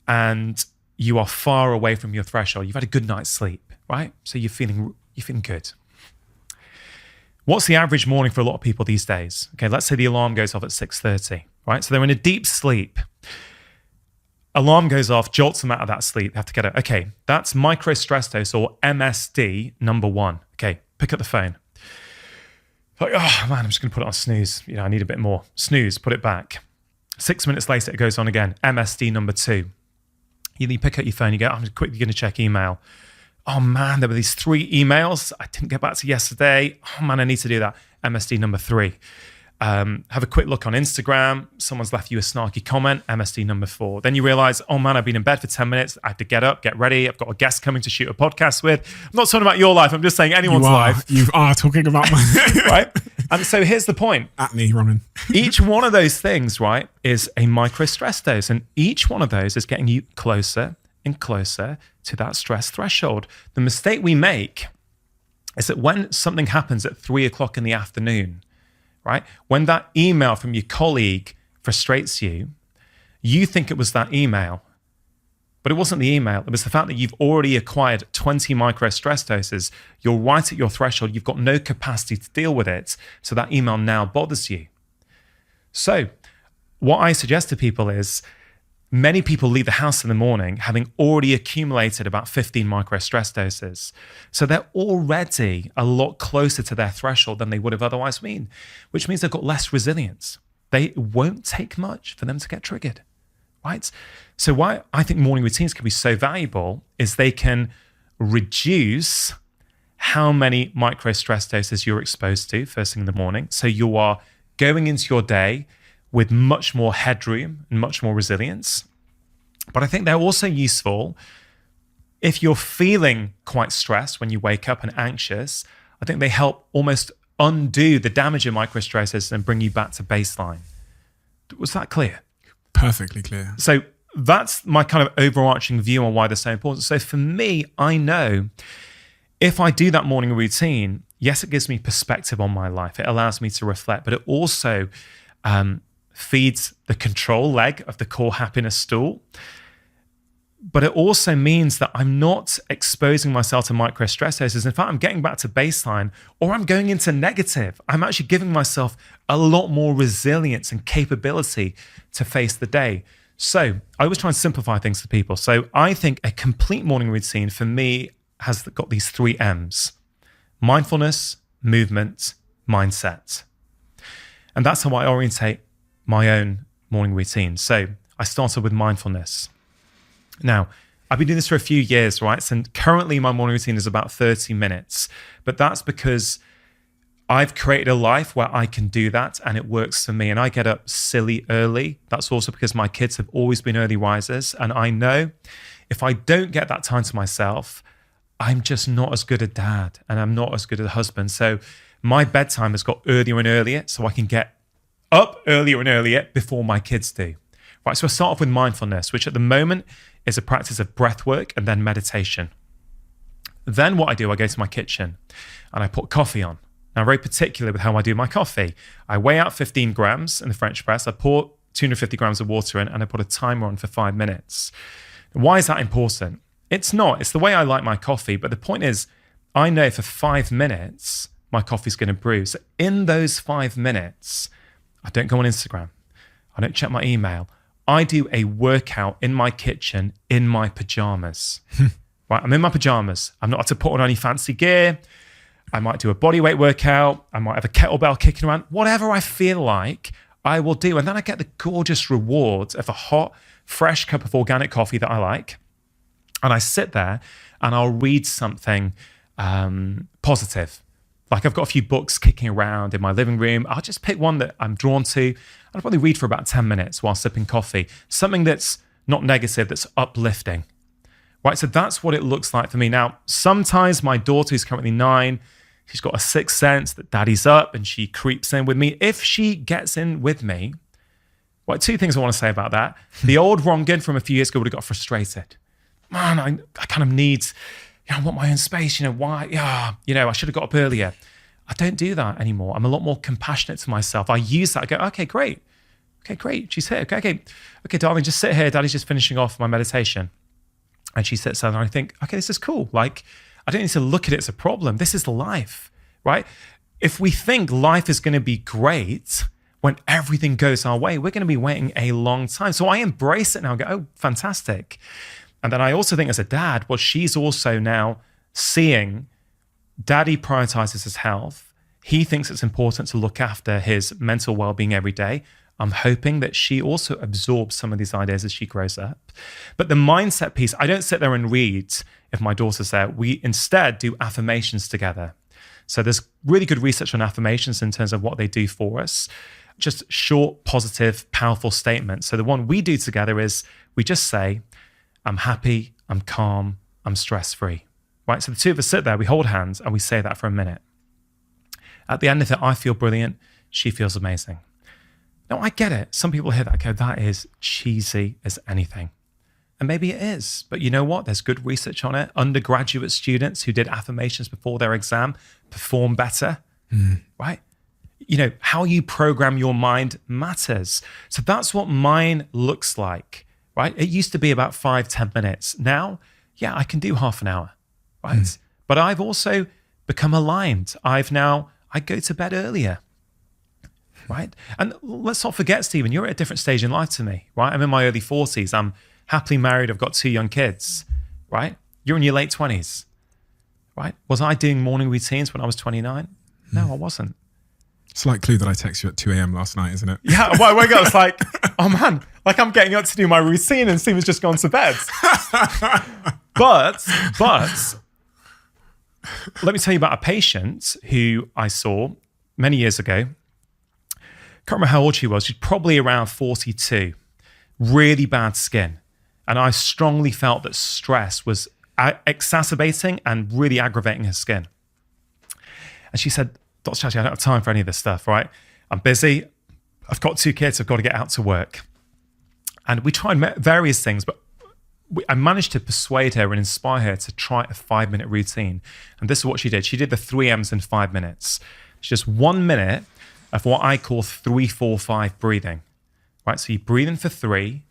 and you are far away from your threshold. You've had a good night's sleep, right? So you're feeling good. What's the average morning for a lot of people these days? Okay, let's say the alarm goes off at 6:30, right? So they're in a deep sleep. Alarm goes off, jolts them out of that sleep. They have to get it. Okay, that's micro stress dose, or MSD number 1. Okay, pick up the phone. Like, oh man, I'm just going to put it on snooze. I need a bit more. Snooze, put it back. 6 minutes later, it goes on again. MSD number 2. You pick up your phone, you go, I'm quickly going to check email. Oh man, there were these 3 emails I didn't get back to yesterday. Oh man, I need to do that. MSD number 3. Have a quick look on Instagram. Someone's left you a snarky comment. MSD number 4. Then you realize, oh man, I've been in bed for 10 minutes. I have to get up, get ready. I've got a guest coming to shoot a podcast with. I'm not talking about your life. I'm just saying anyone's life. You are talking about my right? And so here's the point. At me, Ronan. Each one of those things, right, is a micro stress dose. And each one of those is getting you closer and closer to that stress threshold. The mistake we make is that when something happens at 3:00 in the afternoon, right? When that email from your colleague frustrates you, you think it was that email, but it wasn't the email. It was the fact that you've already acquired 20 micro stress doses. You're right at your threshold. You've got no capacity to deal with it. So that email now bothers you. So what I suggest to people is, many people leave the house in the morning having already accumulated about 15 micro stress doses. So they're already a lot closer to their threshold than they would have otherwise been, which means they've got less resilience. It won't take much for them to get triggered, right? So why I think morning routines can be so valuable is they can reduce how many micro stress doses you're exposed to first thing in the morning. So you are going into your day with much more headroom and much more resilience. But I think they're also useful if you're feeling quite stressed when you wake up and anxious. I think they help almost undo the damage of microstresses and bring you back to baseline. Was that clear? Perfectly clear. So that's my kind of overarching view on why they're so important. So for me, I know if I do that morning routine, yes, it gives me perspective on my life. It allows me to reflect, but it also feeds the control leg of the core happiness stool. But it also means that I'm not exposing myself to micro stressors. In fact, I'm getting back to baseline, or I'm going into negative. I'm actually giving myself a lot more resilience and capability to face the day. So I always try and simplify things for people. So I think a complete morning routine for me has got these 3 M's: mindfulness, movement, mindset. And that's how I orientate my own morning routine. So I started with mindfulness. Now, I've been doing this for a few years, right? So currently my morning routine is about 30 minutes, but that's because I've created a life where I can do that and it works for me. And I get up silly early. That's also because my kids have always been early risers. And I know if I don't get that time to myself, I'm just not as good a dad and I'm not as good a husband. So my bedtime has got earlier and earlier so I can get up earlier and earlier before my kids do. Right, so I start off with mindfulness, which at the moment is a practice of breath work and then meditation. Then what I do, I go to my kitchen and I put coffee on. Now, I'm very particular with how I do my coffee. I weigh out 15 grams in the French press. I pour 250 grams of water in and I put a timer on for 5 minutes. Why is that important? It's not. It's the way I like my coffee. But the point is, I know for 5 minutes, my coffee's going to brew. So in those 5 minutes, I don't go on Instagram. I don't check my email. I do a workout in my kitchen in my pajamas. Right, I'm in my pajamas. I'm not had to put on any fancy gear. I might do a bodyweight workout. I might have a kettlebell kicking around. Whatever I feel like, I will do. And then I get the gorgeous rewards of a hot, fresh cup of organic coffee that I like. And I sit there and I'll read something positive. Like I've got a few books kicking around in my living room. I'll just pick one that I'm drawn to. I'll probably read for about 10 minutes while sipping coffee. Something that's not negative, that's uplifting. Right, so that's what it looks like for me. Now, sometimes my daughter, who's currently 9, she's got a sixth sense that daddy's up and she creeps in with me. If she gets in with me, well, 2 things I want to say about that. The old Rongan from a few years ago would have got frustrated. Man, I kind of need, I want my own space. Why? Yeah, I should have got up earlier. I don't do that anymore. I'm a lot more compassionate to myself. I use that. I go, okay, great. She's here. Okay, darling, just sit here. Daddy's just finishing off my meditation. And she sits down and I think, okay, this is cool. Like, I don't need to look at it as a problem. This is life, right? If we think life is going to be great when everything goes our way, we're going to be waiting a long time. So I embrace it now and go, oh, fantastic. And then I also think as a dad, well, she's also now seeing daddy prioritizes his health. He thinks it's important to look after his mental well-being every day. I'm hoping that she also absorbs some of these ideas as she grows up. But the mindset piece, I don't sit there and read if my daughter's there. We instead do affirmations together. So there's really good research on affirmations in terms of what they do for us. Just short, positive, powerful statements. So the one we do together is we just say, I'm happy, I'm calm, I'm stress-free. Right? So the 2 of us sit there, we hold hands, and we say that for a minute. At the end of it, I feel brilliant. She feels amazing. Now, I get it. Some people hear that, go, that is cheesy as anything. And maybe it is. But you know what? There's good research on it. Undergraduate students who did affirmations before their exam perform better, right? How you program your mind matters. So that's what mine looks like, right? It used to be about 5-10 minutes. Now, yeah, I can do half an hour, right? But I've also become aligned. I go to bed earlier, right? And let's not forget, Stephen, you're at a different stage in life to me, right? I'm in my early 40s. I'm happily married. I've got 2 young kids, right? You're in your late 20s, right? Was I doing morning routines when I was 29? No, I wasn't. Slight clue that I texted you at 2 a.m. last night, isn't it? Yeah, well, I wake up, it's like, oh man, like I'm getting up to do my routine and Stephen's just gone to bed. But let me tell you about a patient who I saw many years ago. Can't remember how old she was. She's probably around 42. Really bad skin. And I strongly felt that stress was exacerbating and really aggravating her skin. And she said, Dr. Chatterjee, I don't have time for any of this stuff, right? I'm busy. I've got 2 kids. I've got to get out to work. And we tried various things, but I managed to persuade her and inspire her to try a 5-minute routine. And this is what she did. She did the 3 M's in 5 minutes. It's just 1 minute of what I call 3-4-5 breathing, right? So you breathe in for 3,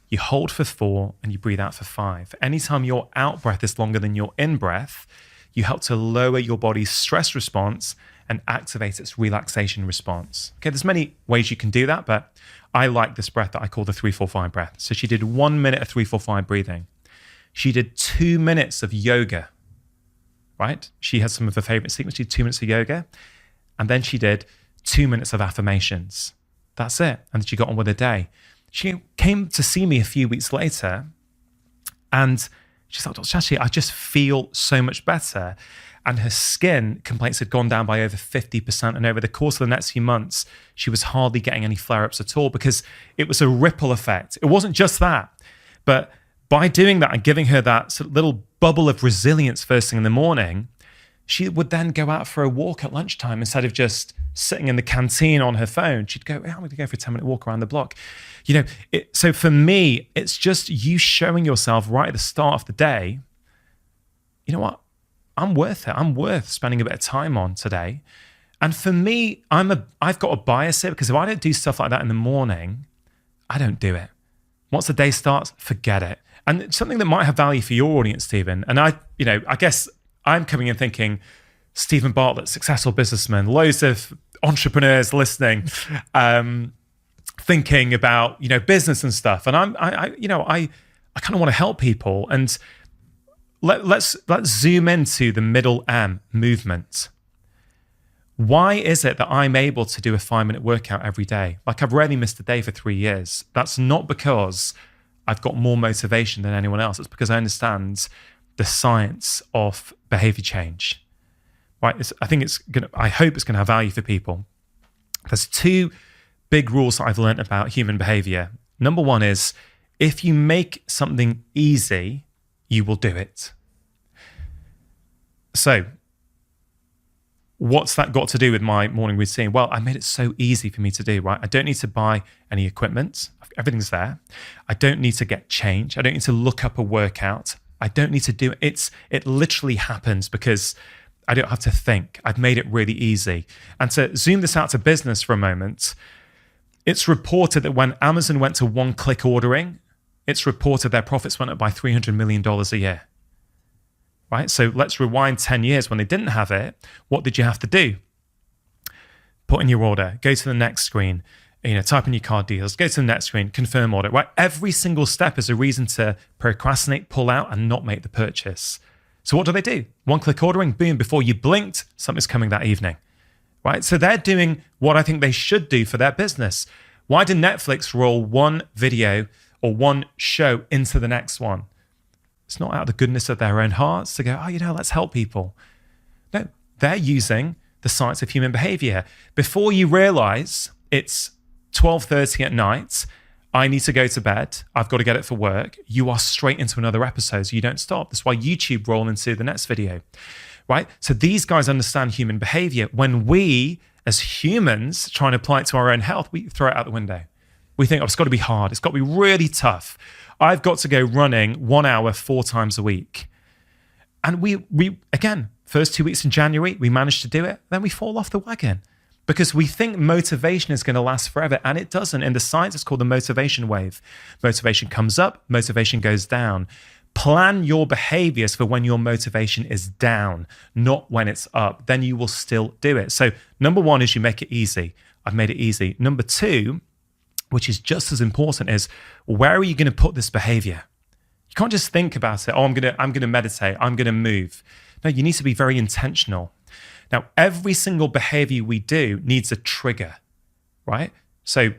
you hold for 4, and you breathe out for 5. Anytime your out breath is longer than your in breath, you help to lower your body's stress response and activate its relaxation response. Okay, there's many ways you can do that, but I like this breath that I call the 3-4-5 breath. So she did 1 minute of 3-4-5 breathing. She did 2 minutes of yoga, right? She has some of her favorite sequences. She did 2 minutes of yoga. And then she did 2 minutes of affirmations. That's it. And she got on with her day. She came to see me a few weeks later and she's like, Dr. Chatterjee, I just feel so much better. And her skin complaints had gone down by over 50%. And over the course of the next few months, she was hardly getting any flare-ups at all because it was a ripple effect. It wasn't just that. But by doing that and giving her that sort of little bubble of resilience first thing in the morning, she would then go out for a walk at lunchtime instead of just sitting in the canteen on her phone. She'd go, I'm going to go for a 10-minute walk around the block. You know, so for me, it's just you showing yourself right at the start of the day, you know what? I'm worth it. I'm worth spending a bit of time on today. And for me, I've got a bias here because if I don't do stuff like that in the morning, I don't do it. Once the day starts, forget it. And it's something that might have value for your audience, Stephen. And I guess I'm coming in thinking, Stephen Bartlett, successful businessman, loads of entrepreneurs listening, thinking about, business and stuff. And I kind of want to help people. And let's zoom into the middle M, movement. Why is it that I'm able to do a 5-minute workout every day? Like I've rarely missed a day for 3 years. That's not because I've got more motivation than anyone else. It's because I understand the science of behavior change. Right? I hope it's going to have value for people. There's 2 big rules that I've learned about human behavior. Number 1 is if you make something easy, you will do it. So, what's that got to do with my morning routine? Well, I made it so easy for me to do, right? I don't need to buy any equipment. Everything's there. I don't need to get change. I don't need to look up a workout. I don't need to do it. It literally happens because I don't have to think. I've made it really easy. And to zoom this out to business for a moment, it's reported that when Amazon went to one-click ordering, it's reported their profits went up by $300 million a year. Right? So let's rewind 10 years. When they didn't have it, what did you have to do? Put in your order, go to the next screen, type in your card details, go to the next screen, confirm order. Right? Every single step is a reason to procrastinate, pull out, and not make the purchase. So what do? One-click ordering, boom, before you blinked, something's coming that evening. Right? So they're doing what I think they should do for their business. Why did Netflix roll one video or one show into the next one? It's not out of the goodness of their own hearts to go, let's help people. No, they're using the science of human behavior. Before you realize it's 12:30 at night, I need to go to bed, I've got to get it for work, you are straight into another episode, so you don't stop. That's why YouTube roll into the next video, right? So these guys understand human behavior. When we, as humans, try and apply it to our own health, we throw it out the window. We think, it's got to be hard. It's got to be really tough. I've got to go running 1 hour 4 times a week. And we again, first 2 weeks in January, we managed to do it. Then we fall off the wagon because we think motivation is going to last forever. And it doesn't. In the science, it's called the motivation wave. Motivation comes up, motivation goes down. Plan your behaviors for when your motivation is down, not when it's up. Then you will still do it. So number 1 is you make it easy. I've made it easy. Number 2, which is just as important, is where are you going to put this behavior? You can't just think about it. I'm going to meditate. I'm going to move. No, you need to be very intentional. Now, every single behavior we do needs a trigger, right? So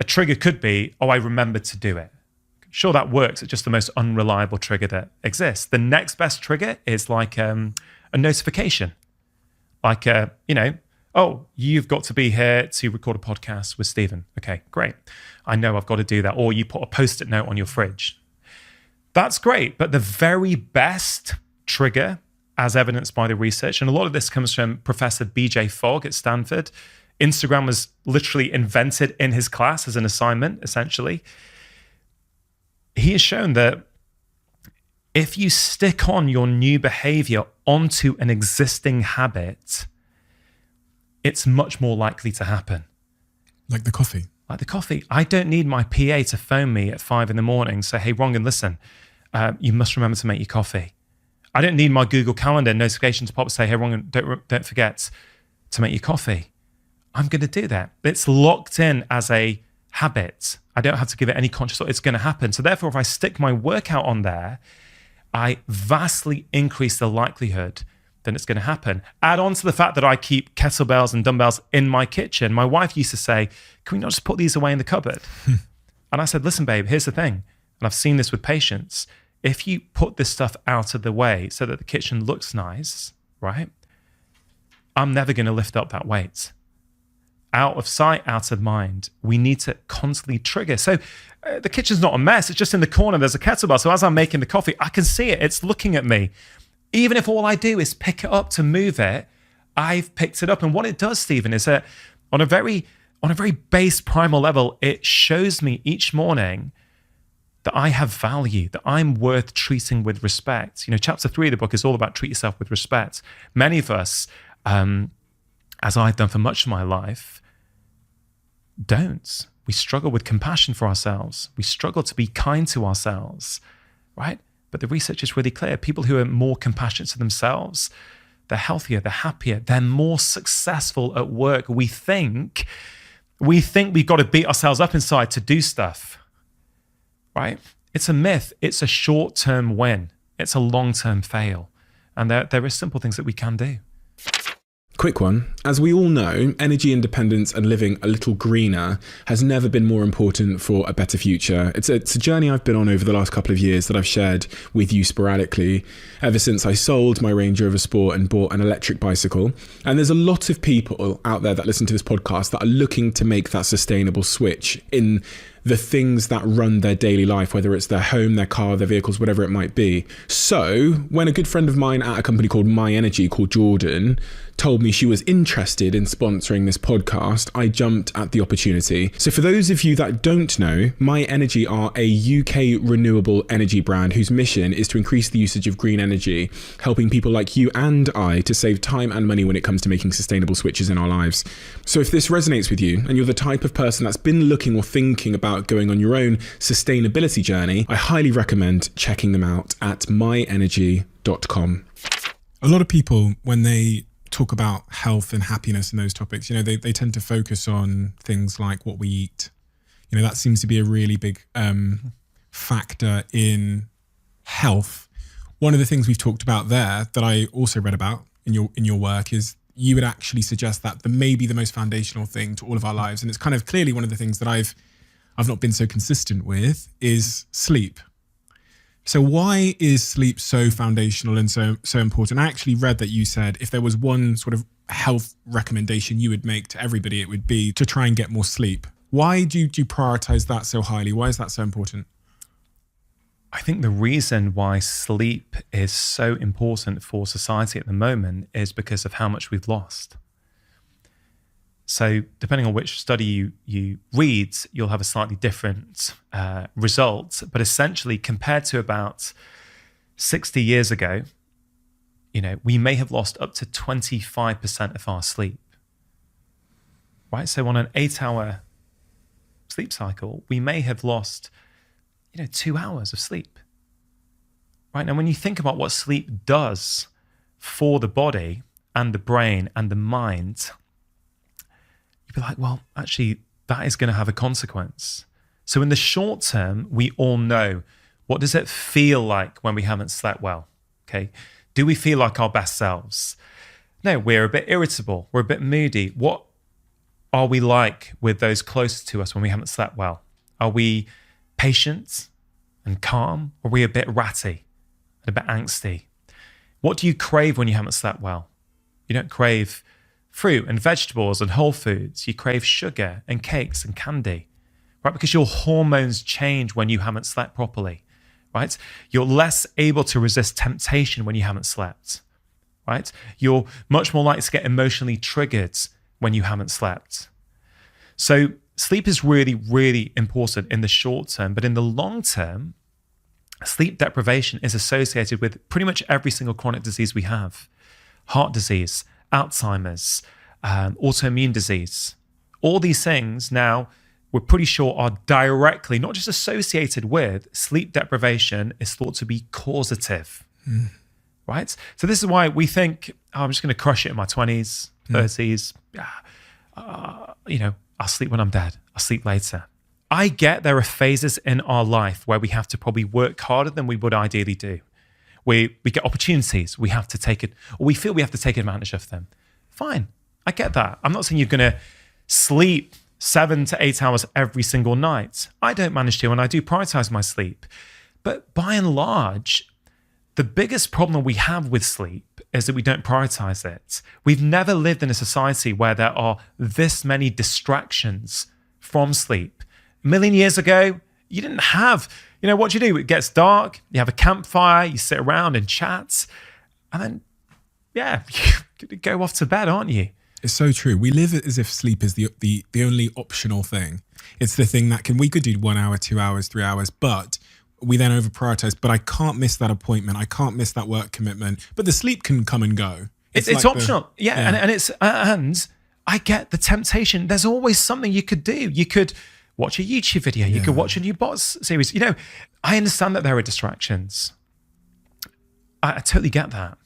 a trigger could be, I remembered to do it. Sure, that works. It's just the most unreliable trigger that exists. The next best trigger is like a notification. Like, you've got to be here to record a podcast with Stephen. Okay, great. I know I've got to do that. Or you put a Post-it note on your fridge. That's great. But the very best trigger, as evidenced by the research, and a lot of this comes from Professor BJ Fogg at Stanford. Instagram was literally invented in his class as an assignment, essentially. He has shown that if you stick on your new behavior onto an existing habit, it's much more likely to happen. Like the coffee. Like the coffee. I don't need my PA to phone me at 5 a.m. and say, hey, Rongan, listen, you must remember to make your coffee. I don't need my Google Calendar notification to pop and say, hey, Rongan, don't forget to make your coffee. I'm going to do that. It's locked in as a habit. I don't have to give it any conscious thought. It's going to happen. So therefore, if I stick my workout on there, I vastly increase the likelihood that it's going to happen. Add on to the fact that I keep kettlebells and dumbbells in my kitchen. My wife used to say, can we not just put these away in the cupboard? And I said, listen, babe, here's the thing. And I've seen this with patients. If you put this stuff out of the way so that the kitchen looks nice, right? I'm never going to lift up that weight. Out of sight, out of mind. We need to constantly trigger. So the kitchen's not a mess. It's just in the corner. There's a kettlebell. So as I'm making the coffee, I can see it. It's looking at me. Even if all I do is pick it up to move it, I've picked it up. And what it does, Stephen, is that on a very base primal level, it shows me each morning that I have value, that I'm worth treating with respect. You know, chapter 3 of the book is all about treat yourself with respect. Many of us, as I've done for much of my life, don't. We struggle with compassion for ourselves. We struggle to be kind to ourselves, right? But the research is really clear. People who are more compassionate to themselves, they're healthier, they're happier, they're more successful at work. We think we've got to beat ourselves up inside to do stuff, right? It's a myth. It's a short-term win. It's a long-term fail. And there are simple things that we can do. Quick one. As we all know, energy independence and living a little greener has never been more important for a better future. It's a journey I've been on over the last couple of years that I've shared with you sporadically, ever since I sold my Range Rover Sport and bought an electric bicycle. And there's a lot of people out there that listen to this podcast that are looking to make that sustainable switch in the things that run their daily life, whether it's their home, their car, their vehicles, whatever it might be. So when a good friend of mine at a company called My Energy, called Jordan, told me she was interested in sponsoring this podcast, I jumped at the opportunity. So for those of you that don't know, My Energy are a UK renewable energy brand whose mission is to increase the usage of green energy, helping people like you and I to save time and money when it comes to making sustainable switches in our lives. So if this resonates with you and you're the type of person that's been looking or thinking about going on your own sustainability journey, I highly recommend checking them out at myenergy.com. A lot of people, when they talk about health and happiness and those topics, you know, they tend to focus on things like what we eat. You know, that seems to be a really big factor in health. One of the things we've talked about there that I also read about in your work is you would actually suggest that maybe the most foundational thing to all of our lives, and it's kind of clearly one of the things that I've not been so consistent with, is sleep. So why is sleep so foundational and so important? I actually read that you said if there was one sort of health recommendation you would make to everybody, it would be to try and get more sleep. Why do you prioritize that so highly? Why is that so important? I think the reason why sleep is so important for society at the moment is because of how much we've lost. So depending on which study you read, you'll have a slightly different result. But essentially, compared to about 60 years ago, you know, we may have lost up to 25% of our sleep. Right? So on an 8-hour sleep cycle, we may have lost, 2 hours of sleep. Right? Now, when you think about what sleep does for the body and the brain and the mind, be like, well, actually, that is going to have a consequence. So in the short term, we all know, what does it feel like when we haven't slept well? Okay. Do we feel like our best selves? No, we're a bit irritable. We're a bit moody. What are we like with those closest to us when we haven't slept well? Are we patient and calm? Or are we a bit ratty and a bit angsty? What do you crave when you haven't slept well? You don't crave fruit and vegetables and whole foods. You crave sugar and cakes and candy, right? Because your hormones change when you haven't slept properly, right? You're less able to resist temptation when you haven't slept, right? You're much more likely to get emotionally triggered when you haven't slept. So sleep is really, really important in the short term, but in the long term, sleep deprivation is associated with pretty much every single chronic disease we have. Heart disease, Alzheimer's, autoimmune disease. All these things now we're pretty sure are directly, not just associated with, sleep deprivation is thought to be causative, right? So this is why we think, oh, I'm just going to crush it in my 20s, 30s. I'll sleep when I'm dead. I'll sleep later. I get there are phases in our life where we have to probably work harder than we would ideally do. We get opportunities, we have to take it, or we feel we have to take advantage of them. Fine, I get that. I'm not saying you're going to sleep 7 to 8 hours every single night. I don't manage to, and I do prioritize my sleep. But by and large, the biggest problem we have with sleep is that we don't prioritize it. We've never lived in a society where there are this many distractions from sleep. A million years ago, you didn't have, what do you do? It gets dark, you have a campfire, you sit around and chat, and then, you go off to bed, aren't you? It's so true. We live as if sleep is the only optional thing. It's the thing that we could do 1 hour, 2 hours, 3 hours, but we then over prioritize. But I can't miss that appointment. I can't miss that work commitment. But the sleep can come and go. It's like optional. And I get the temptation. There's always something you could do. You could watch a YouTube video. You could watch a new bots series. I understand that there are distractions. I totally get that.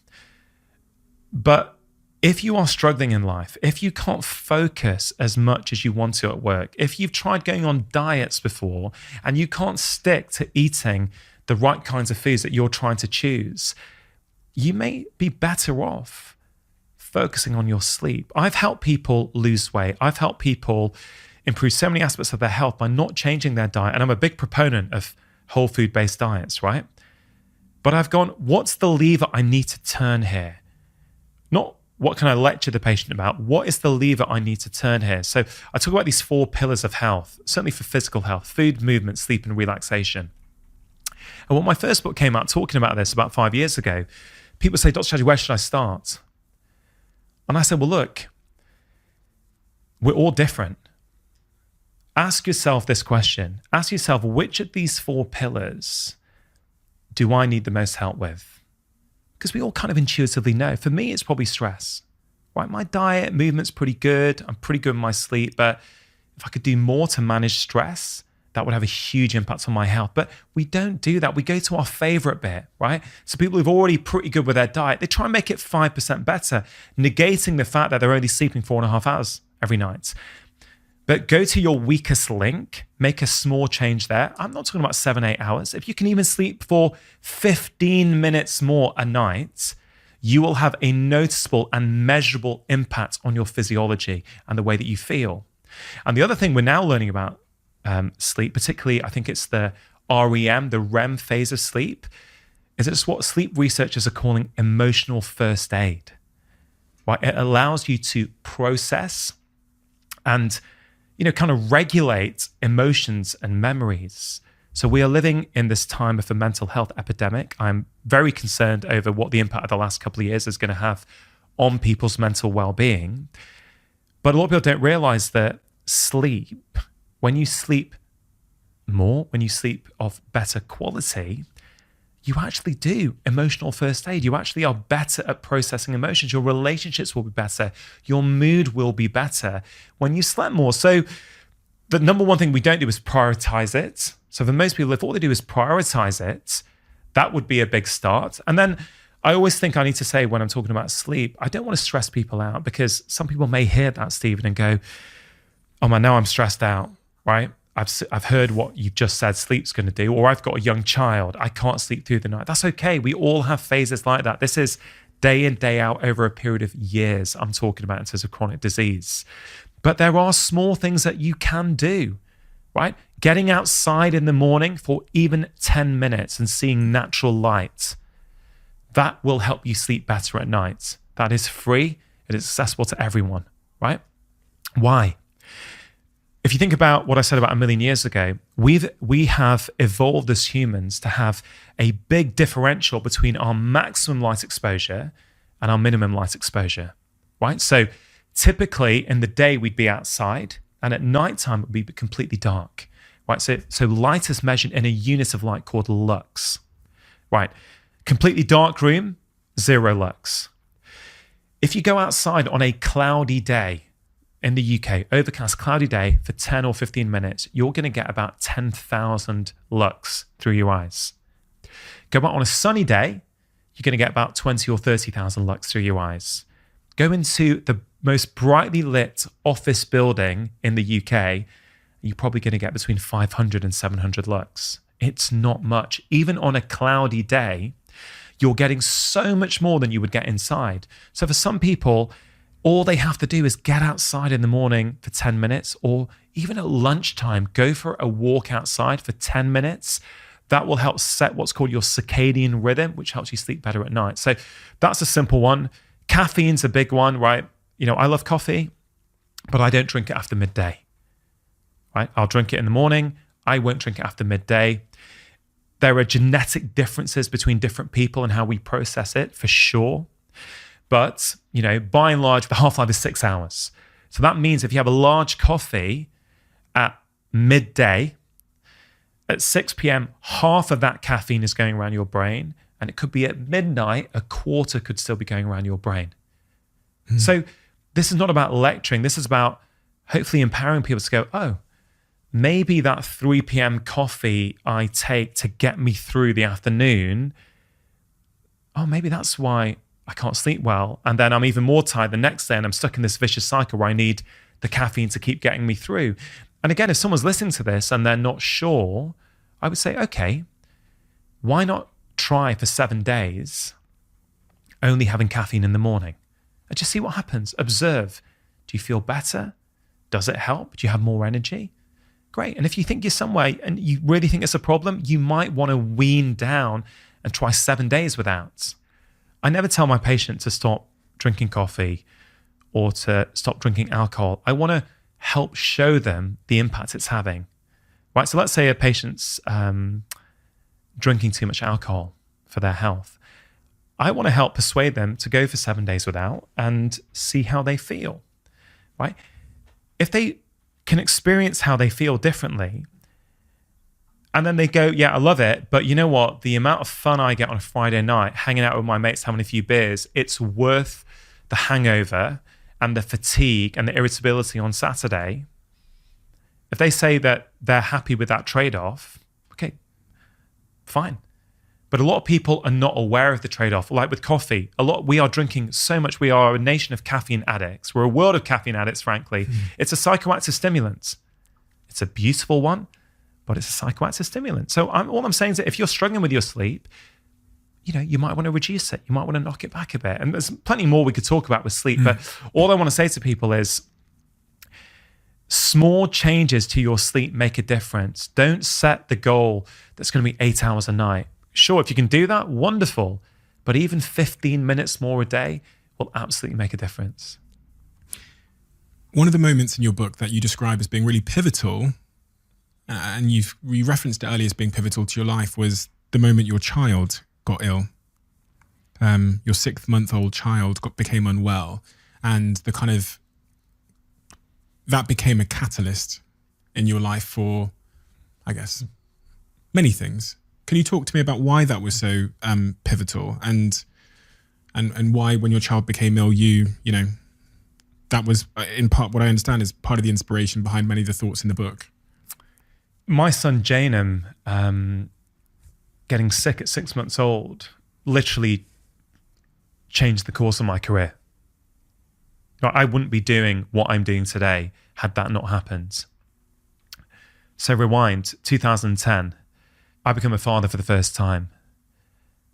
But if you are struggling in life, if you can't focus as much as you want to at work, if you've tried going on diets before and you can't stick to eating the right kinds of foods that you're trying to choose, you may be better off focusing on your sleep. I've helped people lose weight. I've helped people improve so many aspects of their health by not changing their diet. And I'm a big proponent of whole food-based diets, right? But I've gone, what's the lever I need to turn here? Not what can I lecture the patient about? What is the lever I need to turn here? So I talk about these 4 pillars of health, certainly for physical health: food, movement, sleep, and relaxation. And when my first book came out talking about this about 5 years ago, people say, Dr. Chatterjee, where should I start? And I said, well, look, we're all different. Ask yourself this question. Ask yourself, which of these 4 pillars do I need the most help with? Because we all kind of intuitively know. For me, it's probably stress, right? My diet, movement's pretty good. I'm pretty good in my sleep. But if I could do more to manage stress, that would have a huge impact on my health. But we don't do that. We go to our favorite bit, right? So people who've already pretty good with their diet, they try and make it 5% better, negating the fact that they're only sleeping 4.5 hours every night. But go to your weakest link, make a small change there. I'm not talking about 7, 8 hours. If you can even sleep for 15 minutes more a night, you will have a noticeable and measurable impact on your physiology and the way that you feel. And the other thing we're now learning about sleep, particularly I think it's the REM, the REM phase of sleep, is it's what sleep researchers are calling emotional first aid. Right? It allows you to process and kind of regulate emotions and memories. So we are living in this time of a mental health epidemic. I'm very concerned over what the impact of the last couple of years is going to have on people's mental well-being. But a lot of people don't realize that sleep, when you sleep more, when you sleep of better quality, you actually do emotional first aid. You actually are better at processing emotions. Your relationships will be better. Your mood will be better when you slept more. So the number one thing we don't do is prioritize it. So for most people, if all they do is prioritize it, that would be a big start. And then I always think I need to say when I'm talking about sleep, I don't want to stress people out, because some people may hear that, Stephen, and go, oh man, now I'm stressed out, right? I've heard what you've just said sleep's going to do, or I've got a young child, I can't sleep through the night. That's okay. We all have phases like that. This is day in, day out over a period of years I'm talking about in terms of chronic disease. But there are small things that you can do, right? Getting outside in the morning for even 10 minutes and seeing natural light, that will help you sleep better at night. That is free. It is accessible to everyone, right? Why? if you think about what I said about 1 million years ago, we have evolved as humans to have a big differential between our maximum light exposure and our minimum light exposure, right? So typically in the day we'd be outside, and at nighttime it would be completely dark, right? So light is measured in a unit of light called lux, right? Completely dark room, 0 lux. If you go outside on a cloudy day in the UK, overcast cloudy day for 10 or 15 minutes, you're going to get about 10,000 lux through your eyes. Go out on a sunny day, you're going to get about 20 or 30,000 lux through your eyes. Go into the most brightly lit office building in the UK, you're probably going to get between 500 and 700 lux. It's not much. Even on a cloudy day, you're getting so much more than you would get inside. So for some people, all they have to do is get outside in the morning for 10 minutes, or even at lunchtime, go for a walk outside for 10 minutes. That will help set what's called your circadian rhythm, which helps you sleep better at night. So that's a simple one. Caffeine's a big one, right? I love coffee, but I don't drink it after midday, right? I'll drink it in the morning. I won't drink it after midday. There are genetic differences between different people and how we process it, for sure. But, by and large, the half-life is 6 hours. So that means if you have a large coffee at midday, at 6 p.m., half of that caffeine is going around your brain. And it could be at midnight, a quarter could still be going around your brain. So this is not about lecturing. This is about hopefully empowering people to go, oh, maybe that 3 p.m. coffee I take to get me through the afternoon, oh, maybe that's why I can't sleep well. And then I'm even more tired the next day and I'm stuck in this vicious cycle where I need the caffeine to keep getting me through. And again, if someone's listening to this and they're not sure, I would say, okay, why not try for 7 days only having caffeine in the morning and just see what happens. Observe. Do you feel better? Does it help? Do you have more energy? Great. And if you think you're some way and you really think it's a problem, you might want to wean down and try 7 days without. I never tell my patient to stop drinking coffee or to stop drinking alcohol. I want to help show them the impact it's having. Right. So let's say a patient's drinking too much alcohol for their health. I want to help persuade them to go for 7 days without and see how they feel. Right. If they can experience how they feel differently, and then they go, yeah, I love it, but you know what? The amount of fun I get on a Friday night, hanging out with my mates, having a few beers, it's worth the hangover and the fatigue and the irritability on Saturday. If they say that they're happy with that trade-off, okay, fine. But a lot of people are not aware of the trade-off. Like with coffee, we are drinking so much. We are a nation of caffeine addicts. We're a world of caffeine addicts, frankly. It's a psychoactive stimulant. It's a beautiful one, but it's a psychoactive stimulant. So all I'm saying is that if you're struggling with your sleep, you might want to reduce it. You might want to knock it back a bit. And there's plenty more we could talk about with sleep. But all I want to say to people is small changes to your sleep make a difference. Don't set the goal that's going to be 8 hours a night. Sure, if you can do that, wonderful. But even 15 minutes more a day will absolutely make a difference. One of the moments in your book that you describe as being really pivotal, and you referenced it earlier as being pivotal to your life, was the moment your child got ill. Your 6-month-old child became unwell, and that became a catalyst in your life for, I guess, many things. Can you talk to me about why that was so pivotal, and why when your child became ill, that was in part what I understand is part of the inspiration behind many of the thoughts in the book? My son Janum, getting sick at 6 months old, literally changed the course of my career. I wouldn't be doing what I'm doing today had that not happened. So rewind, 2010. I become a father for the first time,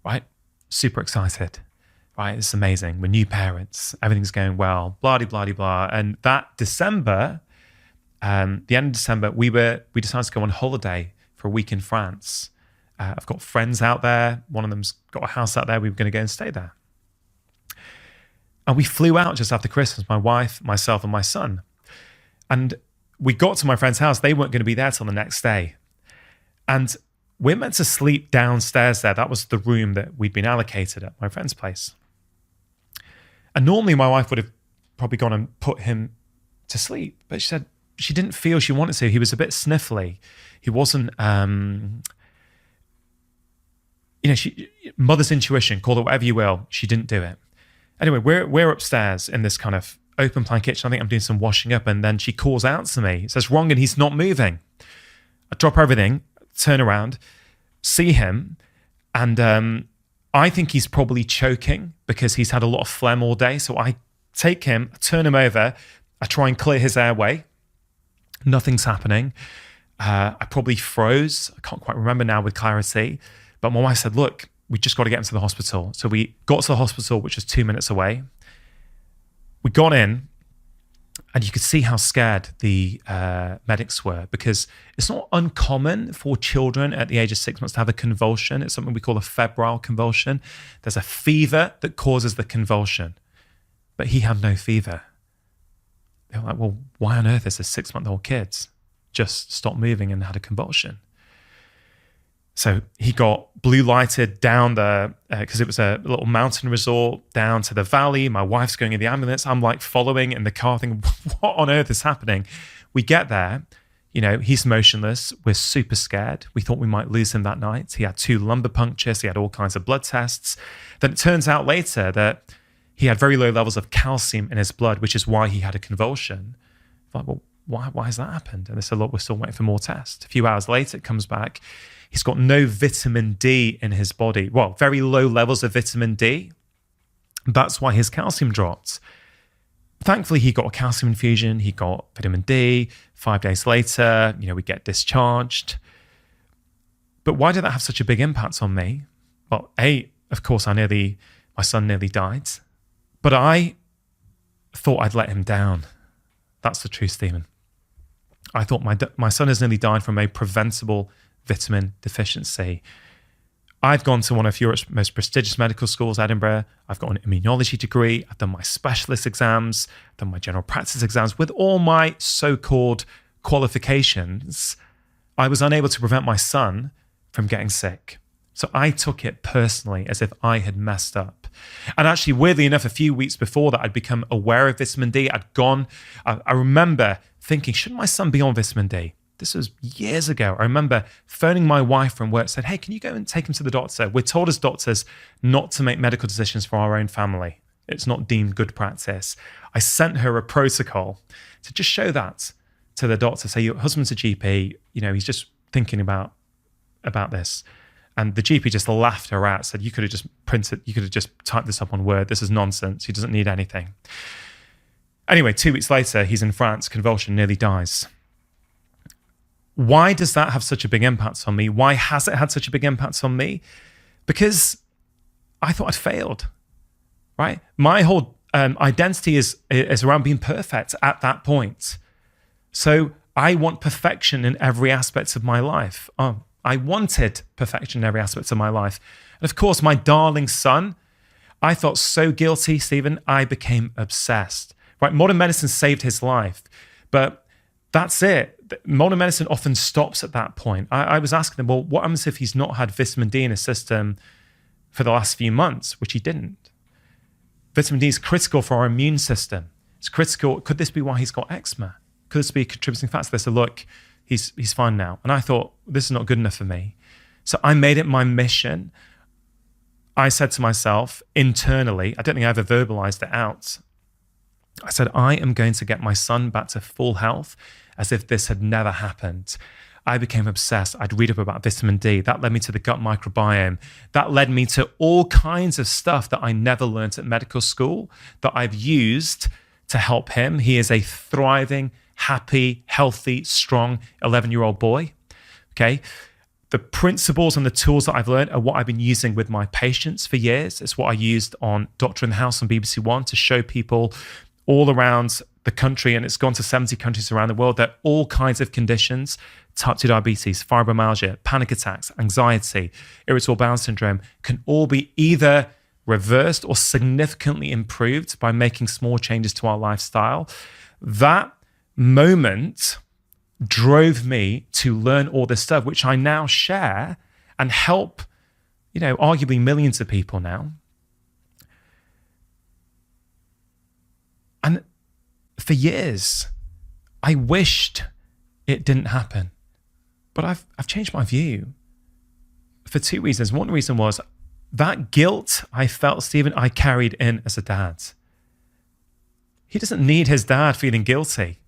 right? Super excited, right? It's amazing. We're new parents. Everything's going well, blah-de-blah-de-blah. And that December, the end of December, we decided to go on holiday for a week in France. I've got friends out there. One of them's got a house out there. We were going to go and stay there. And we flew out just after Christmas, my wife, myself, and my son. And we got to my friend's house. They weren't going to be there till the next day. And we're meant to sleep downstairs there. That was the room that we'd been allocated at my friend's place. And normally my wife would have probably gone and put him to sleep. But she said she didn't feel she wanted to. He was a bit sniffly. He wasn't, mother's intuition, call it whatever you will. She didn't do it. Anyway, we're upstairs in this kind of open plan kitchen. I think I'm doing some washing up. And then she calls out to me. It says, Rongan, he's not moving. I drop everything, turn around, see him. And I think he's probably choking because he's had a lot of phlegm all day. So I take him, I turn him over. I try and clear his airway. Nothing's happening. I probably froze. I can't quite remember now with clarity. But my wife said, look, we just got to get him to the hospital. So we got to the hospital, which was 2 minutes away. We got in, and you could see how scared the medics were, because it's not uncommon for children at the age of 6 months to have a convulsion. It's something we call a febrile convulsion. There's a fever that causes the convulsion, but he had no fever. They were like, well, why on earth is this 6-month-old kid just stopped moving and had a convulsion? So he got blue lighted down because it was a little mountain resort, down to the valley. My wife's going in the ambulance. I'm like following in the car thinking, what on earth is happening? We get there, he's motionless. We're super scared. We thought we might lose him that night. He had 2 lumbar punctures. He had all kinds of blood tests. Then it turns out later that he had very low levels of calcium in his blood, which is why he had a convulsion. I'm like, well, why has that happened? And they said, look, we're still waiting for more tests. A few hours later, it comes back. He's got no vitamin D in his body. Well, very low levels of vitamin D. That's why his calcium dropped. Thankfully, he got a calcium infusion. He got vitamin D. 5 days later, we get discharged. But why did that have such a big impact on me? Well, of course, my son nearly died. But I thought I'd let him down. That's the truth, Stephen. I thought my son has nearly died from a preventable vitamin deficiency. I've gone to one of Europe's most prestigious medical schools, Edinburgh. I've got an immunology degree. I've done my specialist exams, done my general practice exams. With all my so-called qualifications, I was unable to prevent my son from getting sick. So I took it personally as if I had messed up. And actually, weirdly enough, a few weeks before that, I'd become aware of vitamin D. I remember thinking, should my son be on vitamin D? This was years ago. I remember phoning my wife from work, said, hey, can you go and take him to the doctor? We're told as doctors not to make medical decisions for our own family. It's not deemed good practice. I sent her a protocol to just show that to the doctor. Say, your husband's a GP, he's just thinking about this. And the GP just laughed her out, said, you could have just typed this up on Word. This is nonsense. He doesn't need anything. Anyway, 2 weeks later, he's in France, convulsion, nearly dies. Why does that have such a big impact on me? Why has it had such a big impact on me? Because I thought I'd failed, right? My whole identity is around being perfect at that point. So I want perfection in every aspect of my life. I wanted perfection in every aspect of my life. And of course, my darling son, I felt so guilty, Stephen, I became obsessed. Right? Modern medicine saved his life, but that's it. Modern medicine often stops at that point. I was asking them, well, what happens if he's not had vitamin D in his system for the last few months, which he didn't? Vitamin D is critical for our immune system. It's critical. Could this be why he's got eczema? Could this be a contributing factor? They said, look, he's fine now. And I thought, this is not good enough for me. So I made it my mission. I said to myself internally, I don't think I ever verbalized it out. I said, I am going to get my son back to full health as if this had never happened. I became obsessed. I'd read up about vitamin D. That led me to the gut microbiome. That led me to all kinds of stuff that I never learned at medical school that I've used to help him. He is a thriving, happy, healthy, strong 11-year-old boy. Okay. The principles and the tools that I've learned are what I've been using with my patients for years. It's what I used on Doctor in the House on BBC One to show people all around the country, and it's gone to 70 countries around the world, that all kinds of conditions, type 2 diabetes, fibromyalgia, panic attacks, anxiety, irritable bowel syndrome, can all be either reversed or significantly improved by making small changes to our lifestyle. That moment drove me to learn all this stuff, which I now share and help, arguably millions of people now. And for years, I wished it didn't happen. But I've changed my view for two reasons. One reason was that guilt I felt, Stephen, I carried in as a dad. He doesn't need his dad feeling guilty.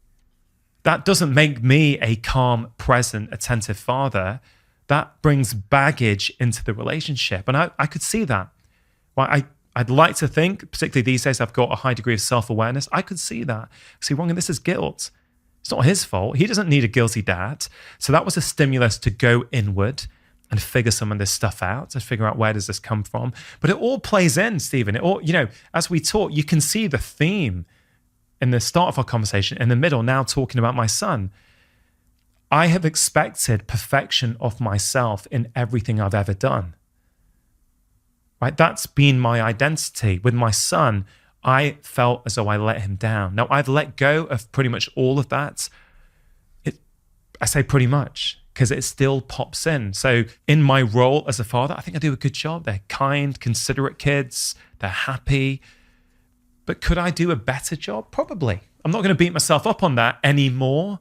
That doesn't make me a calm, present, attentive father. That brings baggage into the relationship. And I could see that. Well, I'd like to think, particularly these days, I've got a high degree of self-awareness. I could see that. See, wrong, and this is guilt. It's not his fault. He doesn't need a guilty dad. So that was a stimulus to go inward and figure some of this stuff out, to figure out where does this come from. But it all plays in, Stephen. It all, as we talk, you can see the theme in the start of our conversation, in the middle, now talking about my son. I have expected perfection of myself in everything I've ever done. Right? That's been my identity. With my son, I felt as though I let him down. Now, I've let go of pretty much all of that. I say pretty much, because it still pops in. So in my role as a father, I think I do a good job. They're kind, considerate kids. They're happy. But could I do a better job? Probably. I'm not going to beat myself up on that anymore,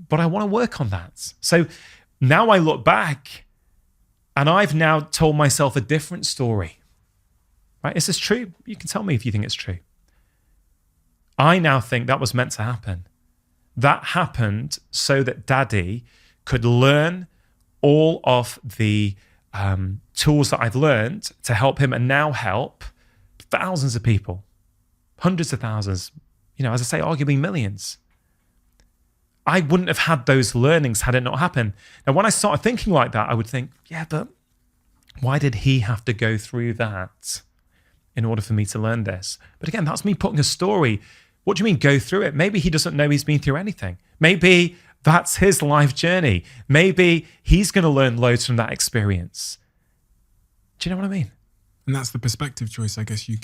but I want to work on that. So now I look back and I've now told myself a different story. Right? Is this true? You can tell me if you think it's true. I now think that was meant to happen. That happened so that Daddy could learn all of the tools that I've learned to help him and now help thousands of people, hundreds of thousands, as I say, arguably millions. I wouldn't have had those learnings had it not happened. Now, when I started thinking like that, I would think, yeah, but why did he have to go through that in order for me to learn this? But again, that's me putting a story. What do you mean go through it? Maybe he doesn't know he's been through anything. Maybe that's his life journey. Maybe he's going to learn loads from that experience. Do you know what I mean? And that's the perspective choice, I guess, you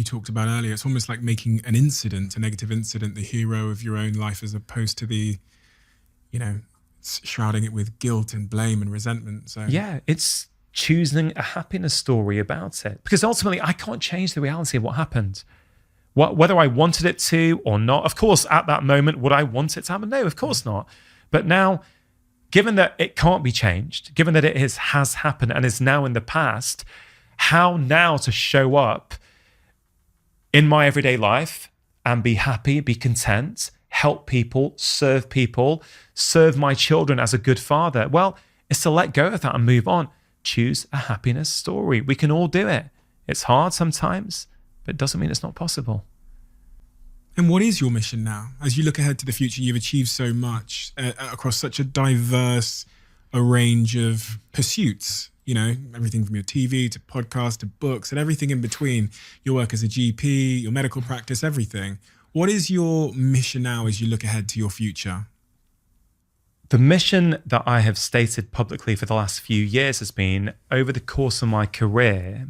talked about earlier. It's almost like making an incident, a negative incident, the hero of your own life, as opposed to the, shrouding it with guilt and blame and resentment. So yeah, it's choosing a happiness story about it. Because ultimately, I can't change the reality of what happened. Whether I wanted it to or not. Of course, at that moment, would I want it to happen? No, of course not. But now, given that it can't be changed, given that it has happened and is now in the past, how now to show up in my everyday life and be happy, be content, help people, serve my children as a good father? Well, it's to let go of that and move on. Choose a happiness story. We can all do it. It's hard sometimes, but it doesn't mean it's not possible. And what is your mission now? As you look ahead to the future, you've achieved so much across such a diverse range of pursuits. Everything from your TV to podcast to books and everything in between. Your work as a GP, your medical practice, everything. What is your mission now as you look ahead to your future? The mission that I have stated publicly for the last few years has been, over the course of my career,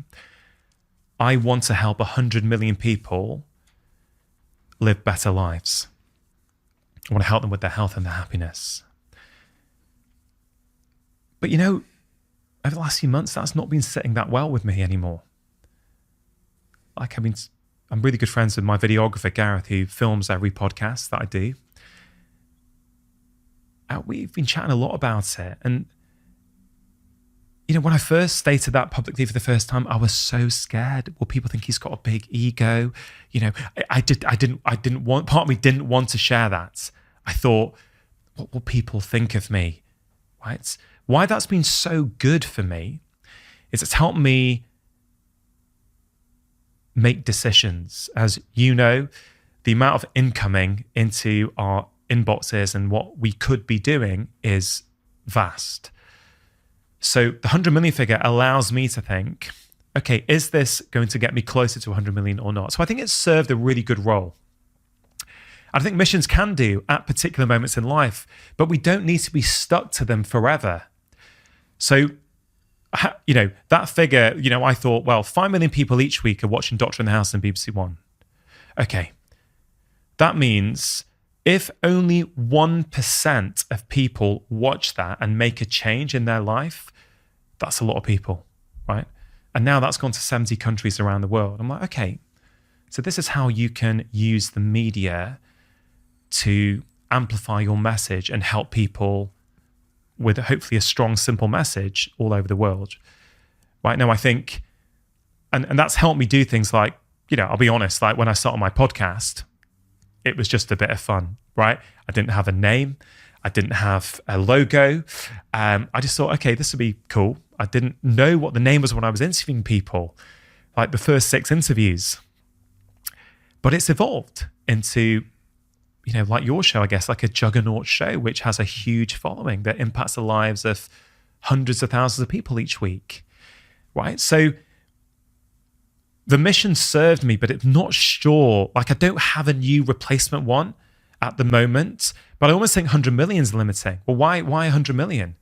I want to help 100 million people live better lives. I want to help them with their health and their happiness. But over the last few months, that's not been sitting that well with me anymore. I'm really good friends with my videographer, Gareth, who films every podcast that I do. We've been chatting a lot about it. And, when I first stated that publicly for the first time, I was so scared. Will people think he's got a big ego? Part of me didn't want to share that. I thought, what will people think of me? Right? Why that's been so good for me is it's helped me make decisions. As you know, the amount of incoming into our inboxes and what we could be doing is vast. So the 100 million figure allows me to think, okay, is this going to get me closer to 100 million or not? So I think it's served a really good role. I think missions can do at particular moments in life, but we don't need to be stuck to them forever. So, that figure, I thought, well, 5 million people each week are watching Doctor in the House and BBC One. Okay. That means If only 1% of people watch that and make a change in their life, that's a lot of people, right? And now that's gone to 70 countries around the world. I'm like, okay, so this is how you can use the media to amplify your message and help people with hopefully a strong, simple message all over the world. Right now, I think, and that's helped me do things like, I'll be honest, like when I started my podcast, it was just a bit of fun, right? I didn't have a name. I didn't have a logo. I just thought, okay, this would be cool. I didn't know what the name was when I was interviewing people, like the first 6 interviews. But it's evolved into, like your show, I guess, like a juggernaut show, which has a huge following that impacts the lives of hundreds of thousands of people each week, right? So the mission served me, but it's not sure. Like, I don't have a new replacement one at the moment, but I almost think 100 million is limiting. Well, why 100 million,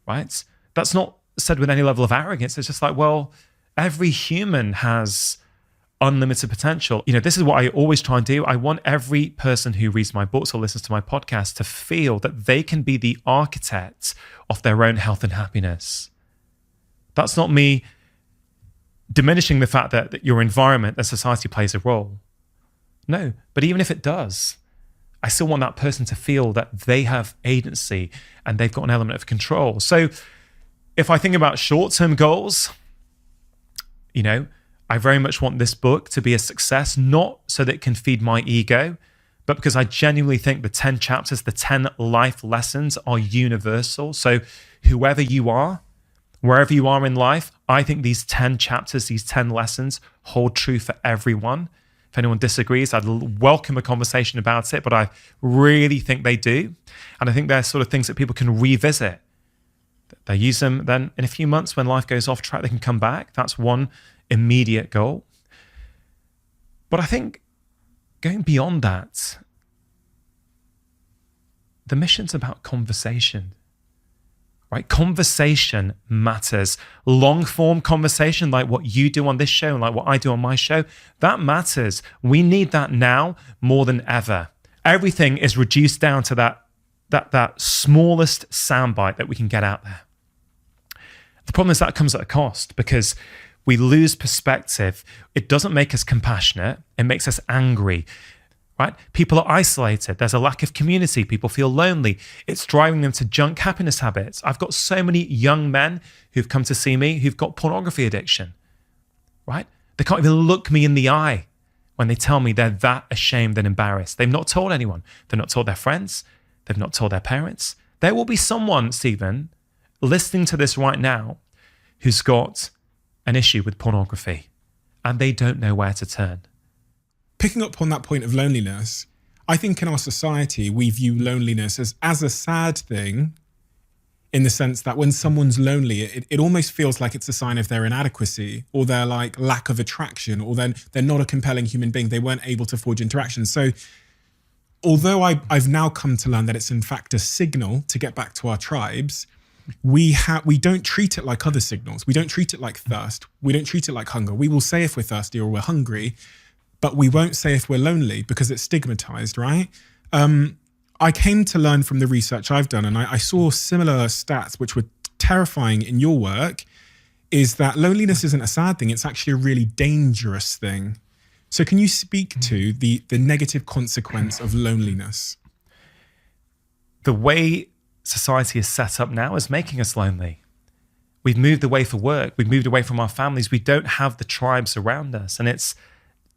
right? That's not said with any level of arrogance. It's just like, well, every human has unlimited potential. This is what I always try and do. I want every person who reads my books or listens to my podcast to feel that they can be the architect of their own health and happiness. That's not me diminishing the fact that your environment and society plays a role. No, but even if it does, I still want that person to feel that they have agency and they've got an element of control. So if I think about short-term goals, I very much want this book to be a success, not so that it can feed my ego, but because I genuinely think the 10 chapters, the 10 life lessons are universal. So whoever you are, wherever you are in life, I think these 10 chapters, these 10 lessons hold true for everyone. If anyone disagrees, I'd welcome a conversation about it, but I really think they do. And I think they're sort of things that people can revisit. They use them, then in a few months when life goes off track, they can come back. That's one immediate goal. But I think going beyond that, the mission's about conversation, right? Conversation matters. Long form conversation, like what you do on this show and like what I do on my show, that matters. We need that now more than ever. Everything is reduced down to that smallest soundbite that we can get out there. The problem is that comes at a cost because we lose perspective. It doesn't make us compassionate. It makes us angry, right? People are isolated. There's a lack of community. People feel lonely. It's driving them to junk happiness habits. I've got so many young men who've come to see me who've got pornography addiction, right? They can't even look me in the eye when they tell me they're that ashamed and embarrassed. They've not told anyone. They've not told their friends. They've not told their parents. There will be someone, Stephen, listening to this right now who's got an issue with pornography and they don't know where to turn. Picking up on that point of loneliness, I think in our society, we view loneliness as a sad thing in the sense that when someone's lonely, it almost feels like it's a sign of their inadequacy or their like lack of attraction, or then they're not a compelling human being. They weren't able to forge interactions. So although I've now come to learn that it's in fact a signal to get back to our tribes, we don't treat it like other signals. We don't treat it like thirst. We don't treat it like hunger. We will say if we're thirsty or we're hungry, but we won't say if we're lonely because it's stigmatized, right? I came to learn from the research I've done, and I saw similar stats which were terrifying in your work, is that loneliness isn't a sad thing. It's actually a really dangerous thing. So can you speak to the negative consequence of loneliness? The way society is set up now is making us lonely. We've moved away for work. We've moved away from our families. We don't have the tribes around us. And it's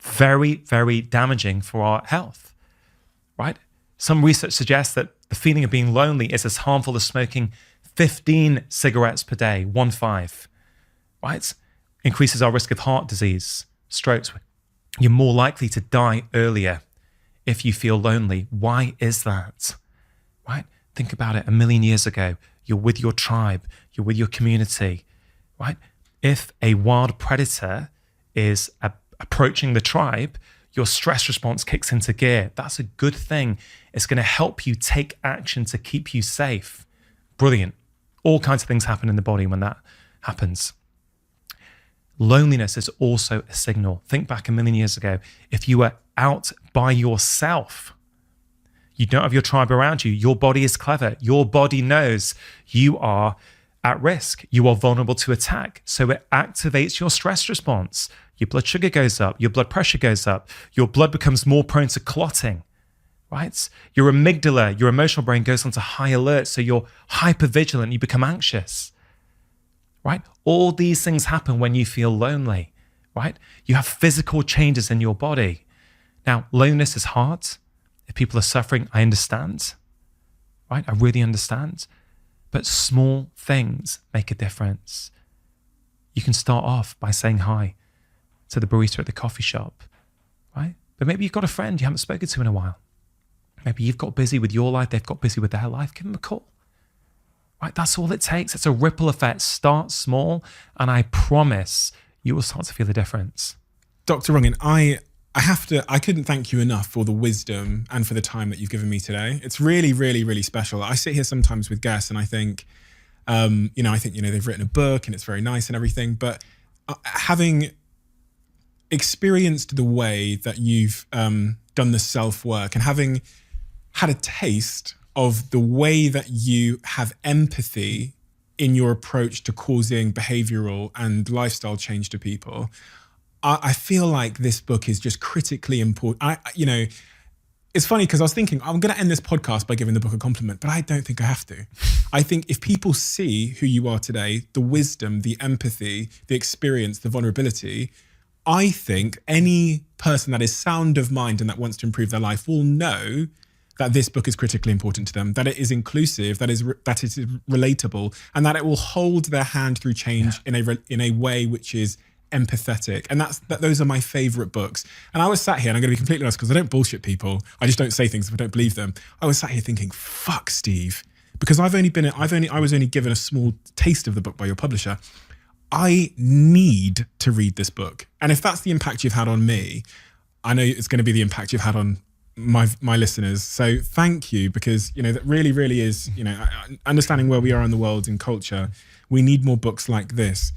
very, very damaging for our health, right? Some research suggests that the feeling of being lonely is as harmful as smoking 15 cigarettes per day, 15, right? Increases our risk of heart disease, strokes. You're more likely to die earlier if you feel lonely. Why is that, right? Think about it. 1 million years ago, you're with your tribe, you're with your community, right? If a wild predator is approaching the tribe, your stress response kicks into gear. That's a good thing. It's going to help you take action to keep you safe. Brilliant. All kinds of things happen in the body when that happens. Loneliness is also a signal. Think back 1 million years ago. If you were out by yourself, You don't have your tribe around you. Your body is clever. Your body knows you are at risk. You are vulnerable to attack. So it activates your stress response. Your blood sugar goes up. Your blood pressure goes up. Your blood becomes more prone to clotting, right? Your amygdala, your emotional brain goes onto high alert. So you're hypervigilant. You become anxious, right? All these things happen when you feel lonely, right? You have physical changes in your body. Now, loneliness is hard. If people are suffering, I understand, right? I really understand. But small things make a difference. You can start off by saying hi to the barista at the coffee shop, right? But maybe you've got a friend you haven't spoken to in a while. Maybe you've got busy with your life, they've got busy with their life. Give them a call, right? That's all it takes. It's a ripple effect. Start small, and I promise you will start to feel the difference. Dr. Rungin, I couldn't thank you enough for the wisdom and for the time that you've given me today. It's really, really, really special. I sit here sometimes with guests and I think, they've written a book and it's very nice and everything, but having experienced the way that you've done the self-work and having had a taste of the way that you have empathy in your approach to causing behavioral and lifestyle change to people, I feel like this book is just critically important. It's funny because I was thinking, I'm going to end this podcast by giving the book a compliment, but I don't think I have to. I think if people see who you are today, the wisdom, the empathy, the experience, the vulnerability, I think any person that is sound of mind and that wants to improve their life will know that this book is critically important to them, that it is inclusive, that it is relatable, and that it will hold their hand through change in a way which is empathetic. And those are my favorite books. And I was sat here, and I'm going to be completely honest because I don't bullshit people. I just don't say things if I don't believe them. I was sat here thinking, fuck, Steve, because I was only given a small taste of the book by your publisher. I need to read this book. And if that's the impact you've had on me, I know it's going to be the impact you've had on my listeners. So thank you, because, that really, really is, understanding where we are in the world and culture. We need more books like this.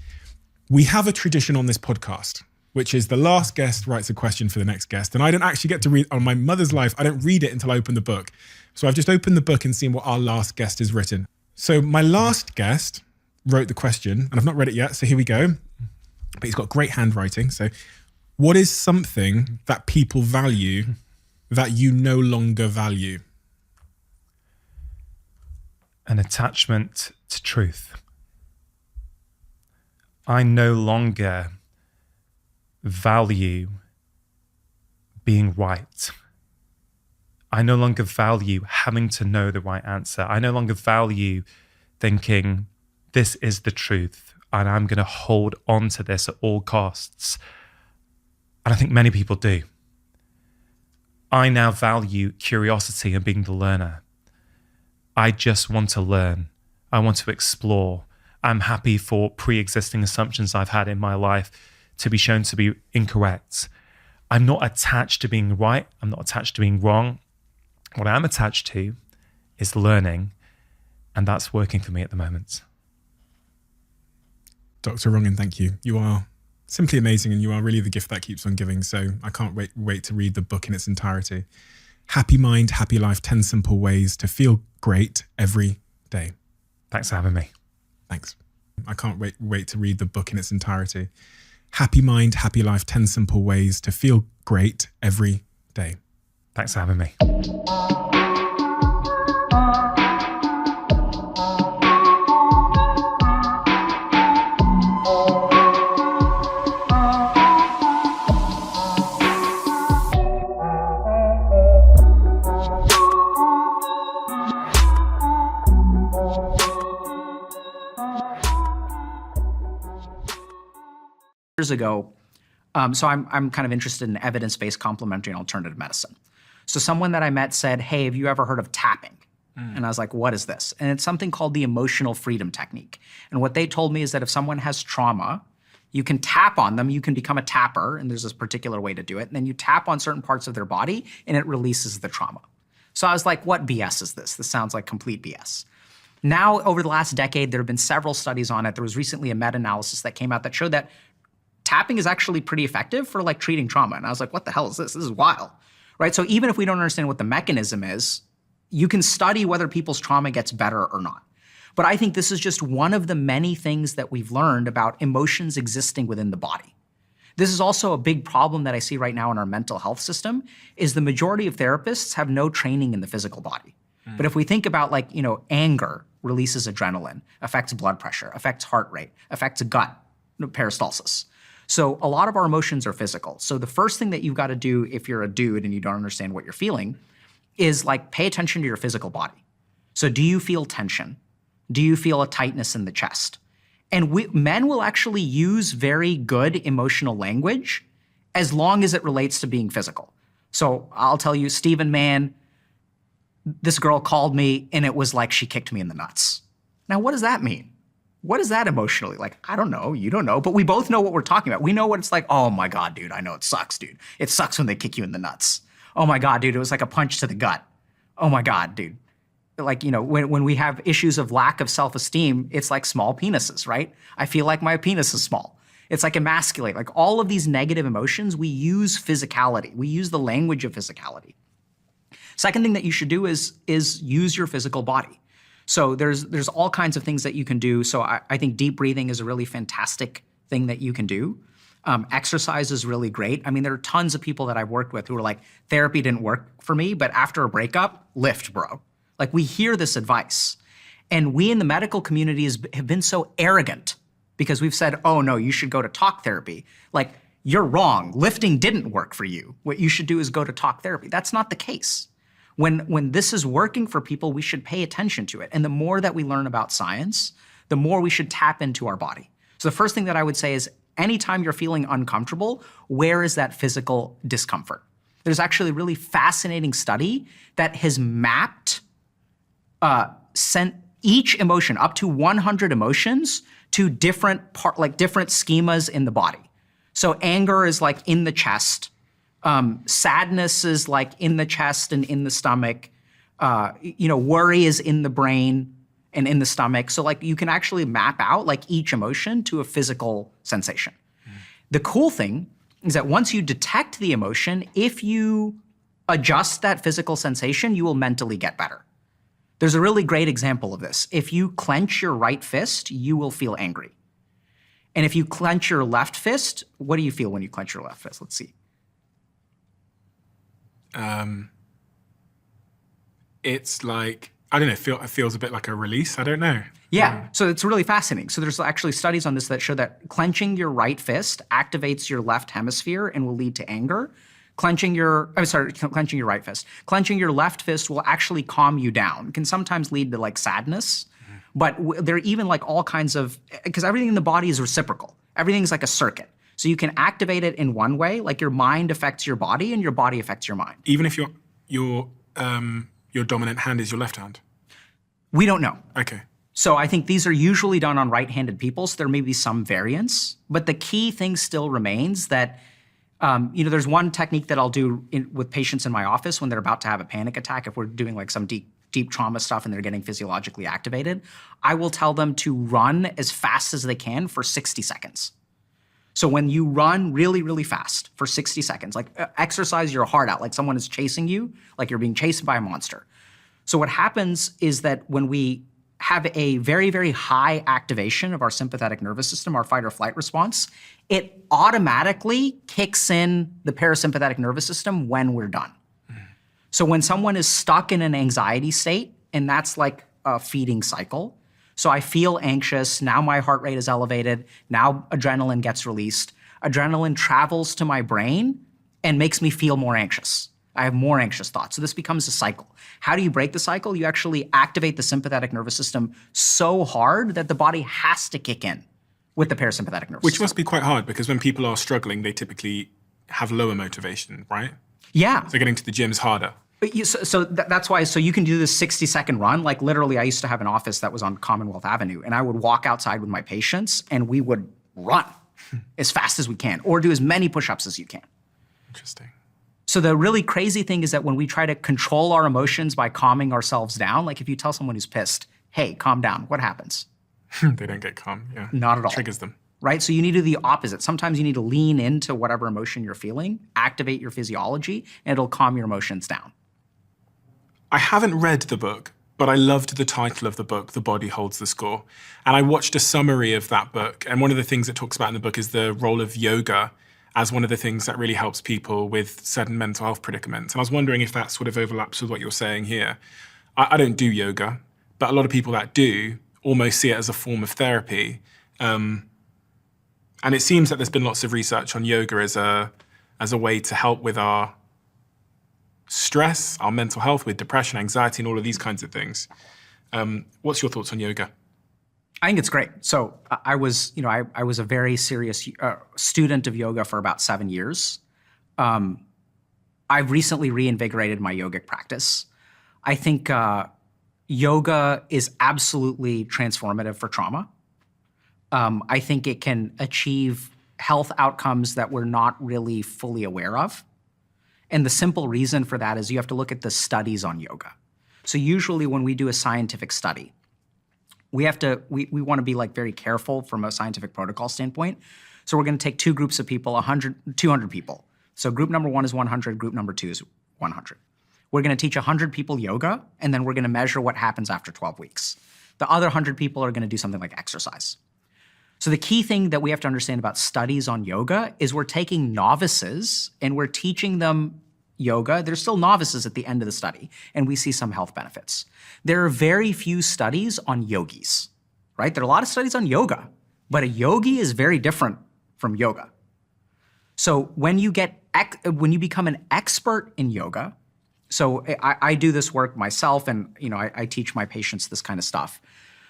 We have a tradition on this podcast, which is the last guest writes a question for the next guest. And I don't actually get to read, on my mother's life, I don't read it until I open the book. So I've just opened the book and seen what our last guest has written. So my last guest wrote the question, and I've not read it yet, so here we go. But he's got great handwriting. So what is something that people value that you no longer value? An attachment to truth. I no longer value being right. I no longer value having to know the right answer. I no longer value thinking this is the truth and I'm going to hold on to this at all costs. And I think many people do. I now value curiosity and being the learner. I just want to learn. I want to explore. I'm happy for pre-existing assumptions I've had in my life to be shown to be incorrect. I'm not attached to being right. I'm not attached to being wrong. What I'm attached to is learning, and that's working for me at the moment. Dr. Rungin, thank you. You are simply amazing, and you are really the gift that keeps on giving. So I can't wait to read the book in its entirety. Happy Mind, Happy Life, 10 Simple Ways to Feel Great Every Day. Thanks for having me. Thanks. I can't wait to read the book in its entirety. Happy Mind, Happy Life, 10 Simple Ways to Feel Great Every Day. Thanks for having me. Years ago, so I'm kind of interested in evidence-based complementary and alternative medicine. So someone that I met said, hey, have you ever heard of tapping? And I was like, what is this? And it's something called the emotional freedom technique. And what they told me is that if someone has trauma, you can tap on them, you can become a tapper, and there's this particular way to do it. And then you tap on certain parts of their body and it releases the trauma. So I was like, what BS is this? This sounds like complete BS. Now, over the last decade, there have been several studies on it. There was recently a meta-analysis that came out that showed that tapping is actually pretty effective for like treating trauma. And I was like, what the hell is this? This is wild, right? So even if we don't understand what the mechanism is, you can study whether people's trauma gets better or not. But I think this is just one of the many things that we've learned about emotions existing within the body. This is also a big problem that I see right now in our mental health system, is the majority of therapists have no training in the physical body. But if we think about like, anger releases adrenaline, affects blood pressure, affects heart rate, affects gut, peristalsis. So a lot of our emotions are physical. So the first thing that you've got to do if you're a dude and you don't understand what you're feeling is like pay attention to your physical body. So do you feel tension? Do you feel a tightness in the chest? And men will actually use very good emotional language as long as it relates to being physical. So I'll tell you, Stephen, man, this girl called me and it was like she kicked me in the nuts. Now, what does that mean? What is that emotionally? Like, I don't know, you don't know, but we both know what we're talking about. We know what it's like. Oh my God, dude, I know it sucks, dude. It sucks when they kick you in the nuts. Oh my God, dude, it was like a punch to the gut. Oh my God, dude. Like, when we have issues of lack of self-esteem, it's like small penises, right? I feel like my penis is small. It's like emasculate. Like all of these negative emotions, we use physicality. We use the language of physicality. Second thing that you should do is use your physical body. So there's all kinds of things that you can do. So I think deep breathing is a really fantastic thing that you can do. Exercise is really great. I mean, there are tons of people that I've worked with who are like, therapy didn't work for me, but after a breakup, lift, bro. Like we hear this advice. And we in the medical community have been so arrogant because we've said, oh no, you should go to talk therapy. Like, you're wrong. Lifting didn't work for you. What you should do is go to talk therapy. That's not the case. When this is working for people, we should pay attention to it. And the more that we learn about science, the more we should tap into our body. So the first thing that I would say is anytime you're feeling uncomfortable, where is that physical discomfort? There's actually a really fascinating study that has mapped sent each emotion, up to 100 emotions, to different schemas in the body. So anger is like in the chest. Sadness is like in the chest and in the stomach. Worry is in the brain and in the stomach. So like you can actually map out like each emotion to a physical sensation. The cool thing is that once you detect the emotion, if you adjust that physical sensation, you will mentally get better. There's a really great example of this. If you clench your right fist, you will feel angry. And if you clench your left fist, what do you feel when you clench your left fist? Let's see. It's like, I don't know, it feels a bit like a release. I don't know. Yeah, so it's really fascinating. So there's actually studies on this that show that clenching your right fist activates your left hemisphere and will lead to anger. Clenching your right fist. Clenching your left fist will actually calm you down. It can sometimes lead to like sadness, but there are even like all kinds of, because everything in the body is reciprocal. Everything's like a circuit. So you can activate it in one way, like your mind affects your body and your body affects your mind. Even if your dominant hand is your left hand? We don't know. Okay. So I think these are usually done on right-handed people, so there may be some variance, but the key thing still remains that there's one technique that I'll do with patients in my office when they're about to have a panic attack. If we're doing like some deep trauma stuff and they're getting physiologically activated, I will tell them to run as fast as they can for 60 seconds. So when you run really, really fast for 60 seconds, like exercise your heart out, like someone is chasing you, like you're being chased by a monster. So what happens is that when we have a very, very high activation of our sympathetic nervous system, our fight or flight response, it automatically kicks in the parasympathetic nervous system when we're done. So when someone is stuck in an anxiety state, and that's like a feeding cycle, so I feel anxious, now my heart rate is elevated, now adrenaline gets released. Adrenaline travels to my brain and makes me feel more anxious. I have more anxious thoughts. So this becomes a cycle. How do you break the cycle? You actually activate the sympathetic nervous system so hard that the body has to kick in with the parasympathetic nervous system. Which must be quite hard because when people are struggling, they typically have lower motivation, right? Yeah. So getting to the gym is harder. That's why, so you can do this 60-second run. Like literally, I used to have an office that was on Commonwealth Avenue, and I would walk outside with my patients, and we would run as fast as we can, or do as many push-ups as you can. Interesting. So the really crazy thing is that when we try to control our emotions by calming ourselves down, like if you tell someone who's pissed, hey, calm down, what happens? They don't get calm, yeah. Not at all. Triggers them. Right? So you need to do the opposite. Sometimes you need to lean into whatever emotion you're feeling, activate your physiology, and it'll calm your emotions down. I haven't read the book, but I loved the title of the book, The Body Holds the Score. And I watched a summary of that book. And one of the things it talks about in the book is the role of yoga as one of the things that really helps people with certain mental health predicaments. And I was wondering if that sort of overlaps with what you're saying here. I don't do yoga, but a lot of people that do almost see it as a form of therapy. And it seems that there's been lots of research on yoga as a way to help with our stress, our mental health, with depression, anxiety, and all of these kinds of things. What's your thoughts on yoga? I think it's great. So I was a very serious student of yoga for about 7 years. I've recently reinvigorated my yogic practice. I think yoga is absolutely transformative for trauma. I think it can achieve health outcomes that we're not really fully aware of. And the simple reason for that is you have to look at the studies on yoga. So usually when we do a scientific study, we want to be like very careful from a scientific protocol standpoint. So we're going to take two groups of people, 200 people. So group number 1 is 100, group number 2 is 100. We're going to teach 100 people yoga, and then we're going to measure what happens after 12 weeks. The other 100 people are going to do something like exercise. So the key thing that we have to understand about studies on yoga is we're taking novices and we're teaching them yoga. They're still novices at the end of the study, and we see some health benefits. There are very few studies on yogis, right? There are a lot of studies on yoga, but a yogi is very different from yoga. So when you become an expert in yoga, so I do this work myself, and I teach my patients this kind of stuff.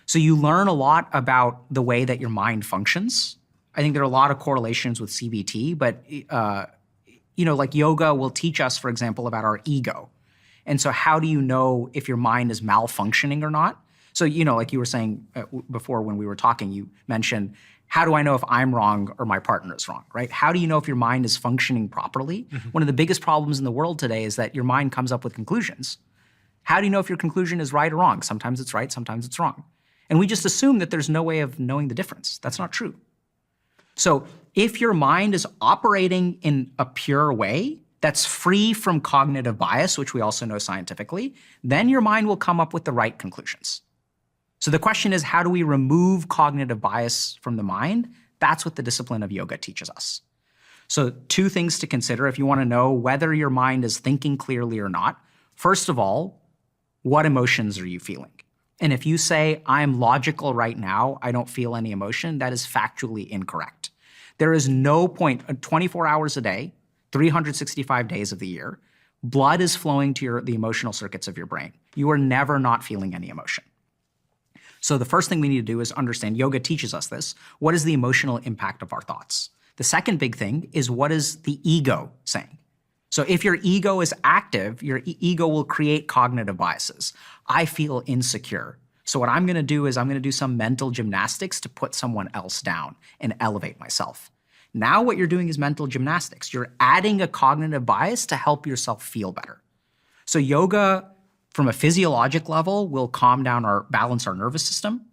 So you learn a lot about the way that your mind functions. I think there are a lot of correlations with CBT, but like yoga will teach us, for example, about our ego. And so how do you know if your mind is malfunctioning or not? So, like you were saying before when we were talking, you mentioned, how do I know if I'm wrong or my partner is wrong, right? How do you know if your mind is functioning properly? Mm-hmm. One of the biggest problems in the world today is that your mind comes up with conclusions. How do you know if your conclusion is right or wrong? Sometimes it's right, sometimes it's wrong. And we just assume that there's no way of knowing the difference. That's not true. So if your mind is operating in a pure way that's free from cognitive bias, which we also know scientifically, then your mind will come up with the right conclusions. So the question is, how do we remove cognitive bias from the mind? That's what the discipline of yoga teaches us. So 2 things to consider if you want to know whether your mind is thinking clearly or not. First of all, what emotions are you feeling? And if you say, I'm logical right now, I don't feel any emotion, that is factually incorrect. There is no point, 24 hours a day, 365 days of the year, blood is flowing to the emotional circuits of your brain. You are never not feeling any emotion. So the first thing we need to do is understand, yoga teaches us this, what is the emotional impact of our thoughts? The second big thing is, what is the ego saying? So if your ego is active, your ego will create cognitive biases. I feel insecure. So what I'm going to do is I'm going to do some mental gymnastics to put someone else down and elevate myself. Now what you're doing is mental gymnastics. You're adding a cognitive bias to help yourself feel better. So yoga, from a physiologic level, will balance our nervous system.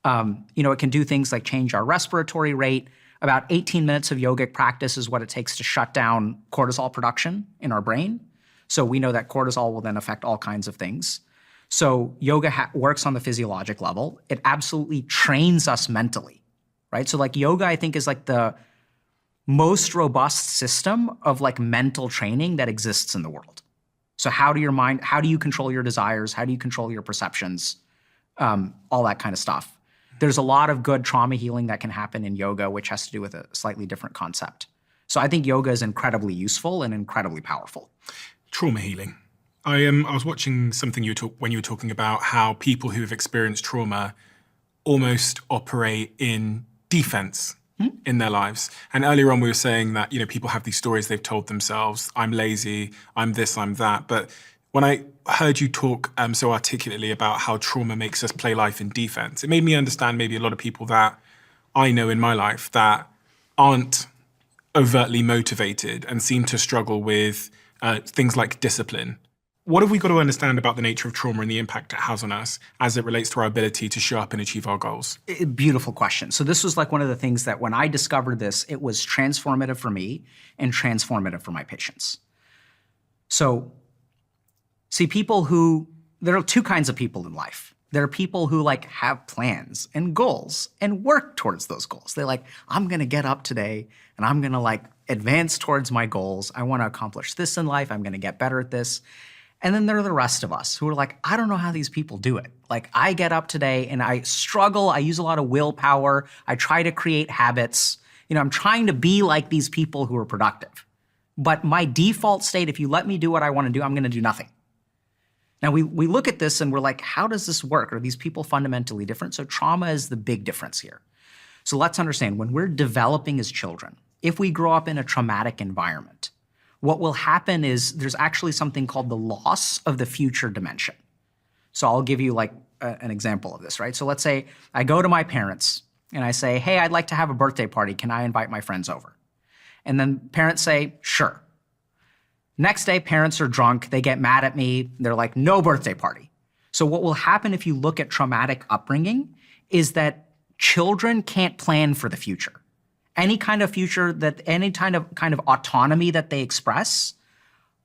It can do things like change our respiratory rate. About 18 minutes of yogic practice is what it takes to shut down cortisol production in our brain. So we know that cortisol will then affect all kinds of things. So yoga works on the physiologic level. It absolutely trains us mentally, right? So like yoga, I think, is like the most robust system of like mental training that exists in the world. So how do you control your desires? How do you control your perceptions? All that kind of stuff. There's a lot of good trauma healing that can happen in yoga, which has to do with a slightly different concept. So I think yoga is incredibly useful and incredibly powerful. Trauma healing. I was watching something when you were talking about how people who have experienced trauma almost operate in defense in their lives. And earlier on, we were saying that people have these stories they've told themselves. I'm lazy. I'm this. I'm that. But when I heard you talk so articulately about how trauma makes us play life in defense, it made me understand maybe a lot of people that I know in my life that aren't overtly motivated and seem to struggle with things like discipline. What have we got to understand about the nature of trauma and the impact it has on us as it relates to our ability to show up and achieve our goals? Beautiful question. So this was like one of the things that when I discovered this, it was transformative for me and transformative for my patients. So See, there are two kinds of people in life. There are people who like have plans and goals and work towards those goals. They're like, I'm gonna get up today and I'm gonna like advance towards my goals. I wanna accomplish this in life. I'm gonna get better at this. And then there are the rest of us who are like, I don't know how these people do it. Like I get up today and I struggle. I use a lot of willpower. I try to create habits. I'm trying to be like these people who are productive. But my default state, if you let me do what I wanna do, I'm gonna do nothing. Now, we look at this and we're like, how does this work? Are these people fundamentally different? So trauma is the big difference here. So let's understand, when we're developing as children, if we grow up in a traumatic environment, what will happen is there's actually something called the loss of the future dimension. So I'll give you like an example of this, right? So let's say I go to my parents and I say, hey, I'd like to have a birthday party. Can I invite my friends over? And then parents say, sure. Next day, parents are drunk, they get mad at me, they're like, no birthday party. So what will happen if you look at traumatic upbringing is that children can't plan for the future. Any kind of future any kind of autonomy that they express,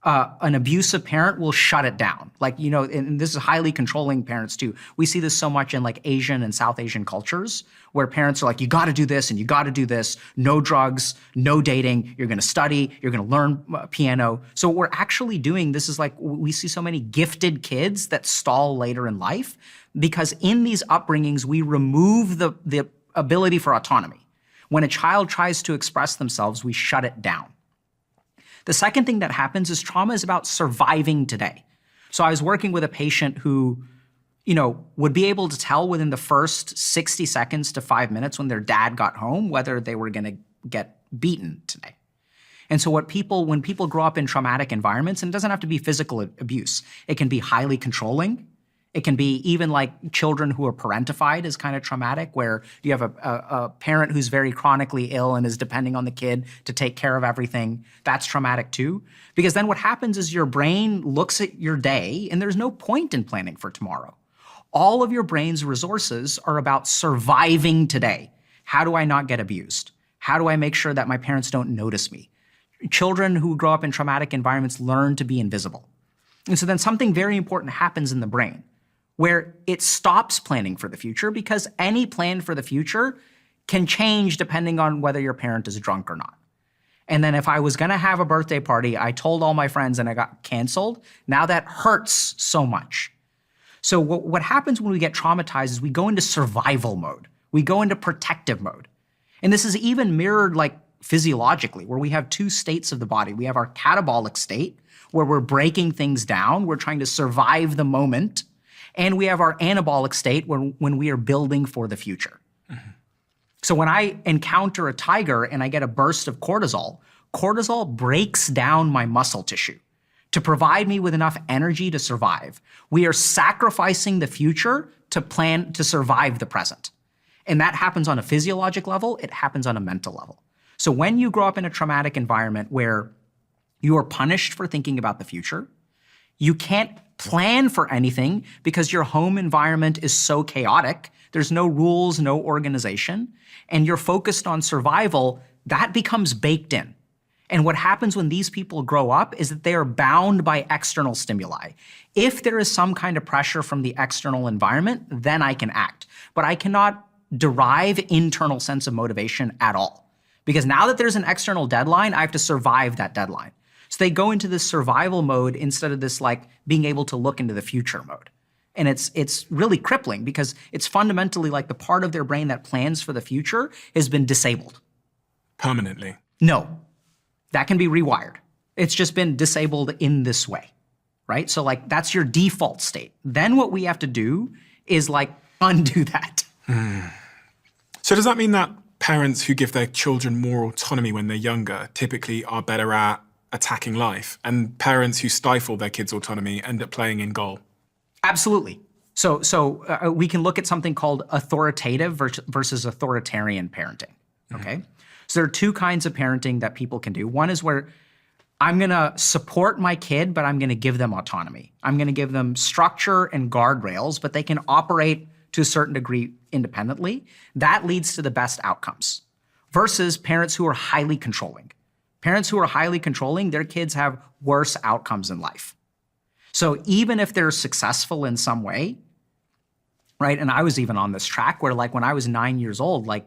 an abusive parent will shut it down. Like, and this is highly controlling parents too. We see this so much in like Asian and South Asian cultures where parents are like, you gotta do this and you gotta do this, no drugs, no dating, you're gonna study, you're gonna learn piano. So what we're actually doing, this is like, we see so many gifted kids that stall later in life because in these upbringings, we remove the ability for autonomy. When a child tries to express themselves, we shut it down. The second thing that happens is trauma is about surviving today. So I was working with a patient who, would be able to tell within the first 60 seconds to 5 minutes when their dad got home whether they were gonna get beaten today. And so when people grow up in traumatic environments, and it doesn't have to be physical abuse, it can be highly controlling. It can be even like children who are parentified is kind of traumatic, where you have a parent who's very chronically ill and is depending on the kid to take care of everything. That's traumatic too. Because then what happens is your brain looks at your day and there's no point in planning for tomorrow. All of your brain's resources are about surviving today. How do I not get abused? How do I make sure that my parents don't notice me? Children who grow up in traumatic environments learn to be invisible. And so then something very important happens in the brain, where it stops planning for the future because any plan for the future can change depending on whether your parent is drunk or not. And then if I was gonna have a birthday party, I told all my friends and I got canceled, now that hurts so much. So what happens when we get traumatized is we go into survival mode. We go into protective mode. And this is even mirrored like physiologically, where we have two states of the body. We have our catabolic state, where we're breaking things down, we're trying to survive the moment. And we have our anabolic state when we are building for the future. Mm-hmm. So when I encounter a tiger and I get a burst of cortisol, cortisol breaks down my muscle tissue to provide me with enough energy to survive. We are sacrificing the future to plan to survive the present. And that happens on a physiologic level, it happens on a mental level. So when you grow up in a traumatic environment where you are punished for thinking about the future, you can't plan for anything because your home environment is so chaotic. There's no rules, no organization, and you're focused on survival. That becomes baked in. And what happens when these people grow up is that they are bound by external stimuli. If there is some kind of pressure from the external environment, then I can act. But I cannot derive internal sense of motivation at all. Because now that there's an external deadline, I have to survive that deadline. So they go into this survival mode instead of this like being able to look into the future mode. And it's really crippling because it's fundamentally like the part of their brain that plans for the future has been disabled. Permanently? No, that can be rewired. It's just been disabled in this way, right? So like that's your default state. Then what we have to do is like undo that. So does that mean that parents who give their children more autonomy when they're younger typically are better at attacking life, and parents who stifle their kids' autonomy end up playing in goal? Absolutely. So we can look at something called authoritative versus authoritarian parenting, okay? Mm-hmm. So there are two kinds of parenting that people can do. One is where I'm gonna support my kid, but I'm gonna give them autonomy. I'm gonna give them structure and guardrails, but they can operate to a certain degree independently. That leads to the best outcomes. Versus parents who are highly controlling. Parents who are highly controlling, their kids have worse outcomes in life. So even if they're successful in some way, right? And I was even on this track where like when I was 9 years old, like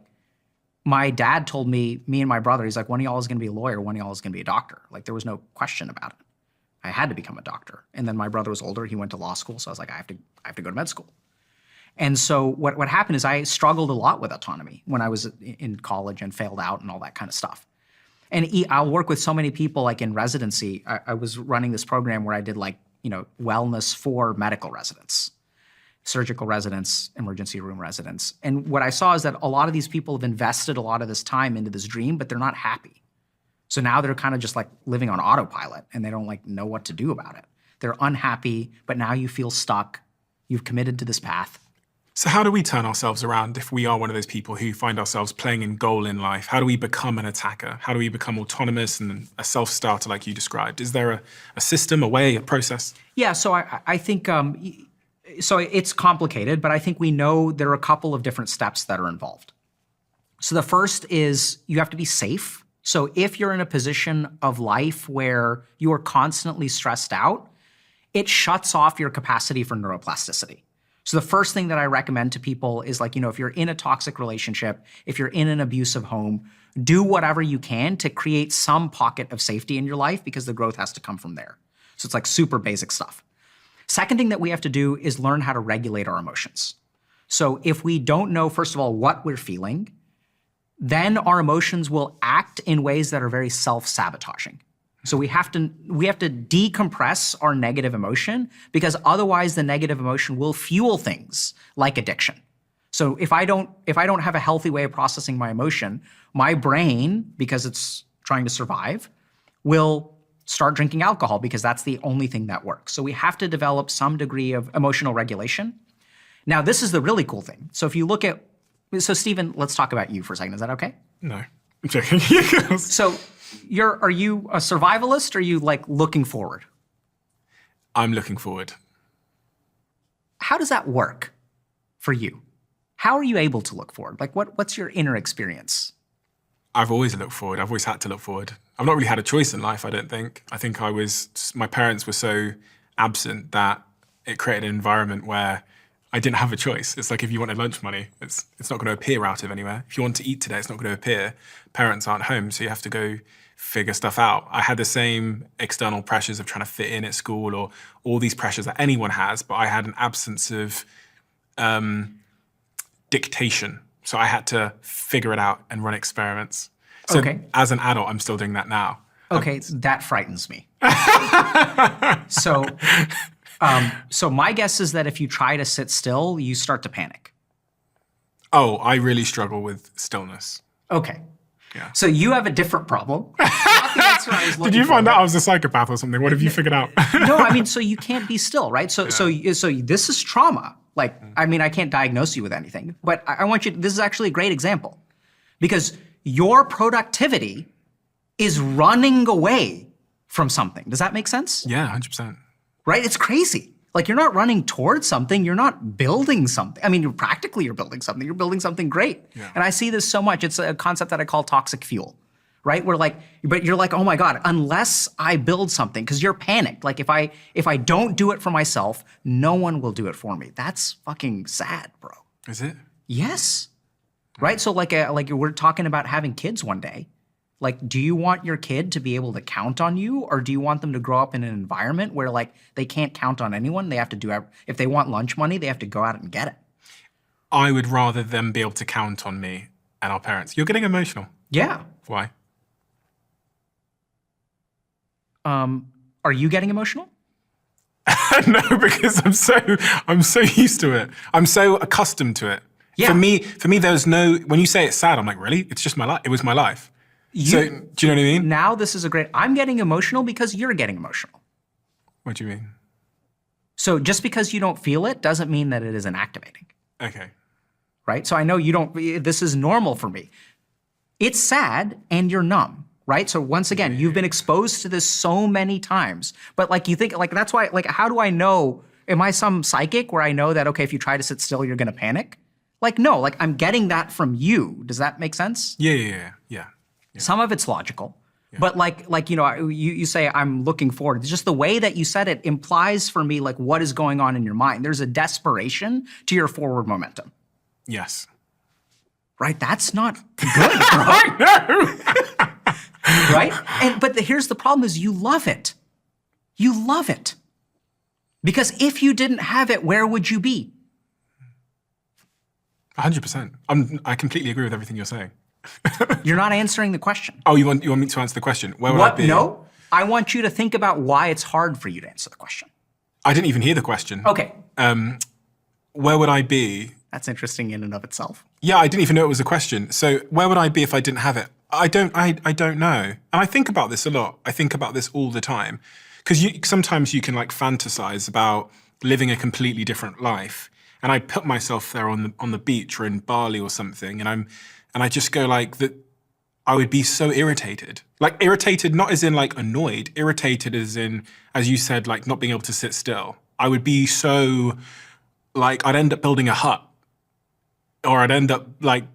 my dad told me and my brother, he's like, one of y'all is going to be a lawyer, one of y'all is going to be a doctor. Like there was no question about it. I had to become a doctor. And then my brother was older, he went to law school. So I was like, I have to go to med school. And so what happened is I struggled a lot with autonomy when I was in college and failed out and all that kind of stuff. And I'll work with so many people like in residency. I was running this program where I did like, wellness for medical residents, surgical residents, emergency room residents. And what I saw is that a lot of these people have invested a lot of this time into this dream, but they're not happy. So now they're kind of just like living on autopilot and they don't like know what to do about it. They're unhappy, but now you feel stuck. You've committed to this path. So how do we turn ourselves around if we are one of those people who find ourselves playing in goal in life? How do we become an attacker? How do we become autonomous and a self-starter like you described? Is there a system, a way, a process? Yeah, so I think, so it's complicated, but I think we know there are a couple of different steps that are involved. So the first is you have to be safe. So if you're in a position of life where you are constantly stressed out, it shuts off your capacity for neuroplasticity. So the first thing that I recommend to people is like, if you're in a toxic relationship, if you're in an abusive home, do whatever you can to create some pocket of safety in your life because the growth has to come from there. So it's like super basic stuff. Second thing that we have to do is learn how to regulate our emotions. So if we don't know, first of all, what we're feeling, then our emotions will act in ways that are very self-sabotaging. So we have to decompress our negative emotion because otherwise the negative emotion will fuel things like addiction. So if I don't have a healthy way of processing my emotion, my brain, because it's trying to survive, will start drinking alcohol because that's the only thing that works. So we have to develop some degree of emotional regulation. Now, this is the really cool thing. So if you look at, so Stephen, let's talk about you for a second. Is that okay? No, I'm joking. So are you a survivalist or are you like looking forward? I'm looking forward. How does that work for you? How are you able to look forward? Like what's your inner experience? I've always looked forward. I've always had to look forward. I've not really had a choice in life, I don't think. I think my parents were so absent that it created an environment where I didn't have a choice. It's like if you wanted lunch money, it's not going to appear out of anywhere. If you want to eat today, it's not going to appear. Parents aren't home, so you have to go figure stuff out. I had the same external pressures of trying to fit in at school or all these pressures that anyone has, but I had an absence of dictation. So I had to figure it out and run experiments. So as an adult, I'm still doing that now. Okay, that frightens me. So my guess is that if you try to sit still, you start to panic. Oh, I really struggle with stillness. Okay. Yeah. So you have a different problem. Not the answer I was looking Did you for, find out right? I was a psychopath or something? What have you figured out? No, I mean, so you can't be still, right? So this is trauma. Like, I mean, I can't diagnose you with anything, but I want you, this is actually a great example because your productivity is running away from something. Does that make sense? Yeah, 100%. Right? It's crazy. Like you're not running towards something, you're not building something. I mean, you're building something. You're building something great. Yeah. And I see this so much. It's a concept that I call toxic fuel, right? But you're like, oh my God, unless I build something, because you're panicked. Like if I don't do it for myself, no one will do it for me. That's fucking sad, bro. Is it? Yes. Right? So like we're talking about having kids one day. Like, do you want your kid to be able to count on you, or do you want them to grow up in an environment where like they can't count on anyone? They have to do, if they want lunch money, they have to go out and get it. I would rather them be able to count on me and our parents. You're getting emotional. Yeah. Why? Are you getting emotional? No, because I'm so used to it. I'm so accustomed to it. Yeah. For me, there's no, when you say it's sad, I'm like, really? It's just my life. It was my life. So, do you know what I mean? Now this is I'm getting emotional because you're getting emotional. What do you mean? So just because you don't feel it doesn't mean that it isn't activating. Okay. Right? So I know you don't, this is normal for me. It's sad and you're numb, right? So once again, you've been exposed to this so many times, but like you think, like that's why, like how do I know, am I some psychic where I know that, okay, if you try to sit still, you're gonna panic? Like, no, like I'm getting that from you. Does that make sense? Yeah. Some of it's logical, But like you say I'm looking forward. Just the way that you said it implies for me like what is going on in your mind. There's a desperation to your forward momentum. Yes. Right? That's not good, bro. Right? But here's the problem is you love it. You love it. Because if you didn't have it, where would you be? 100%. I completely agree with everything you're saying. You're not answering the question. Oh, you want me to answer the question? Where would I be? No. I want you to think about why it's hard for you to answer the question. I didn't even hear the question. Okay. Where would I be? That's interesting in and of itself. Yeah, I didn't even know it was a question. So where would I be if I didn't have it? I don't know. And I think about this a lot. I think about this all the time. Because sometimes you can like fantasize about living a completely different life. And I put myself there on the beach or in Bali or something, and I just go like that. I would be so irritated. Like irritated, not as in like annoyed, irritated as in, as you said, like not being able to sit still. I would be so like, I'd end up building a hut, or I'd end up like,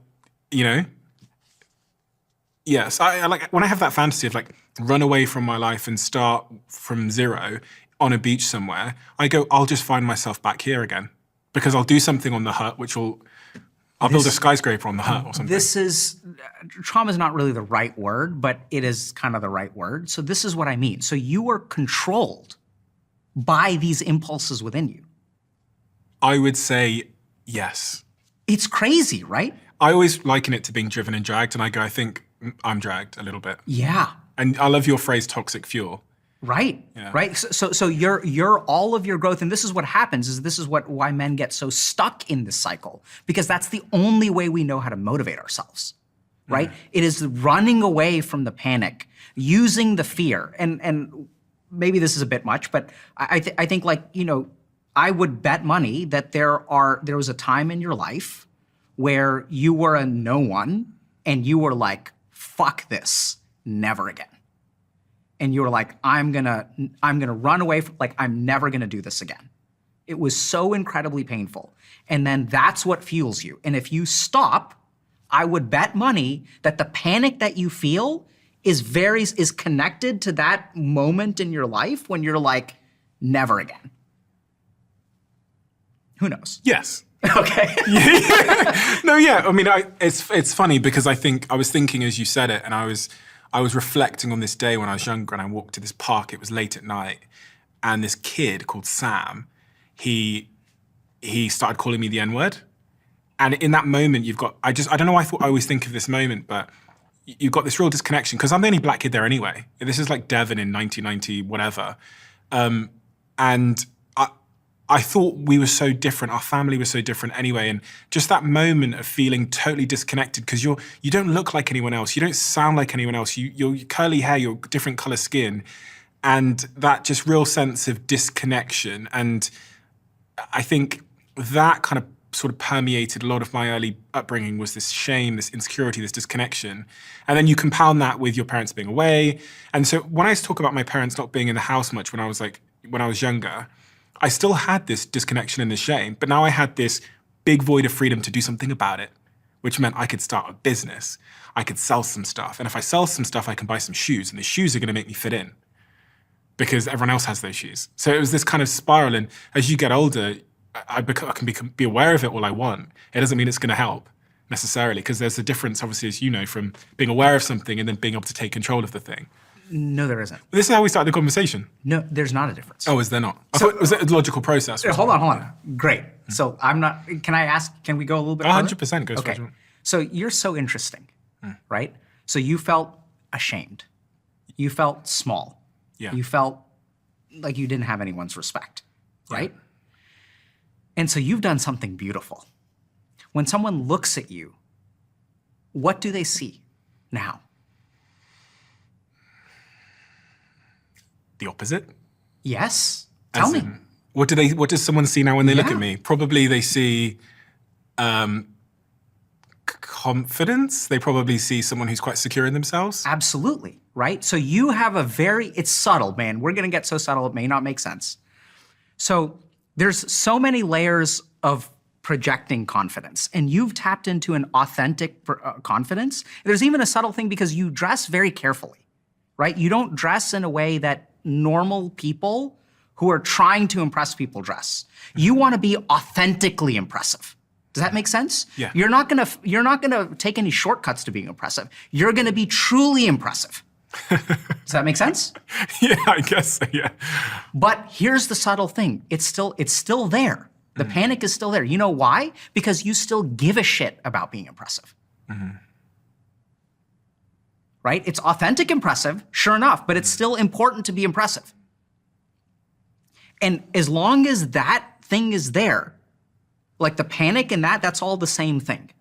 yes. I like when I have that fantasy of like run away from my life and start from zero on a beach somewhere, I go, I'll just find myself back here again because I'll do something on the hut, I'll build a skyscraper on the hut or something. Trauma is not really the right word, but it is kind of the right word. So this is what I mean. So you are controlled by these impulses within you. I would say yes. It's crazy, right? I always liken it to being driven and dragged, and I go, I think I'm dragged a little bit. Yeah. And I love your phrase, toxic fuel. Right. Yeah. Right. So you're all of your growth, and this is what happens. This is why men get so stuck in this cycle, because that's the only way we know how to motivate ourselves. Right. It is running away from the panic, using the fear, and maybe this is a bit much, but I think like I would bet money that there was a time in your life where you were a no one, and you were like, fuck this, never again. And you were like, I'm gonna run away from, like, I'm never gonna do this again. It was so incredibly painful. And then that's what fuels you. And if you stop, I would bet money that the panic that you feel is connected to that moment in your life when you're like, never again. Who knows? Yes. Okay. No, yeah. I mean, it's funny because I was thinking as you said it, and I was reflecting on this day when I was younger, and I walked to this park. It was late at night, and this kid called Sam, he started calling me the N-word. And in that moment, I don't know why I always think of this moment, but you've got this real disconnection, because I'm the only black kid there anyway. This is like Devon in 1990, whatever. And I thought we were so different. Our family was so different anyway. And just that moment of feeling totally disconnected, because you don't look like anyone else. You don't sound like anyone else. Your curly hair, your different color skin, and that just real sense of disconnection. And I think that kind of sort of permeated a lot of my early upbringing, was this shame, this insecurity, this disconnection. And then you compound that with your parents being away. And so when I talk about my parents not being in the house much when I was younger, I still had this disconnection and this shame, but now I had this big void of freedom to do something about it, which meant I could start a business. I could sell some stuff. And if I sell some stuff, I can buy some shoes, and the shoes are going to make me fit in because everyone else has those shoes. So it was this kind of spiral. And as you get older, I can be aware of it all I want. It doesn't mean it's going to help necessarily, because there's a difference, obviously, as you know, from being aware of something and then being able to take control of the thing. No, there isn't. This is how we started the conversation. No, there's not a difference. Oh, is there not? I thought it was a logical process. Hold on. Great. So can we go a little bit further? 100% goes Okay. further. So you're so interesting, right? So you felt ashamed. You felt small. Yeah. You felt like you didn't have anyone's respect, right? And so you've done something beautiful. When someone looks at you, what do they see now? The opposite? Yes. Tell me. What does someone see now when they look Yeah. at me? Probably they see confidence. They probably see someone who's quite secure in themselves. Absolutely, right? So you have it's subtle, man. We're gonna get so subtle, it may not make sense. So there's so many layers of projecting confidence, and you've tapped into an authentic confidence. There's even a subtle thing because you dress very carefully, right? You don't dress in a way that normal people who are trying to impress people dress. You want to be authentically impressive. Does that make sense? Yeah. You're not gonna take any shortcuts to being impressive. You're gonna be truly impressive. Does that make sense? Yeah, I guess so, yeah. But here's the subtle thing. It's still there. The panic is still there. You know why? Because you still give a shit about being impressive. Right? It's authentic impressive, sure enough, but it's still important to be impressive. And as long as that thing is there, like the panic and that's all the same thing.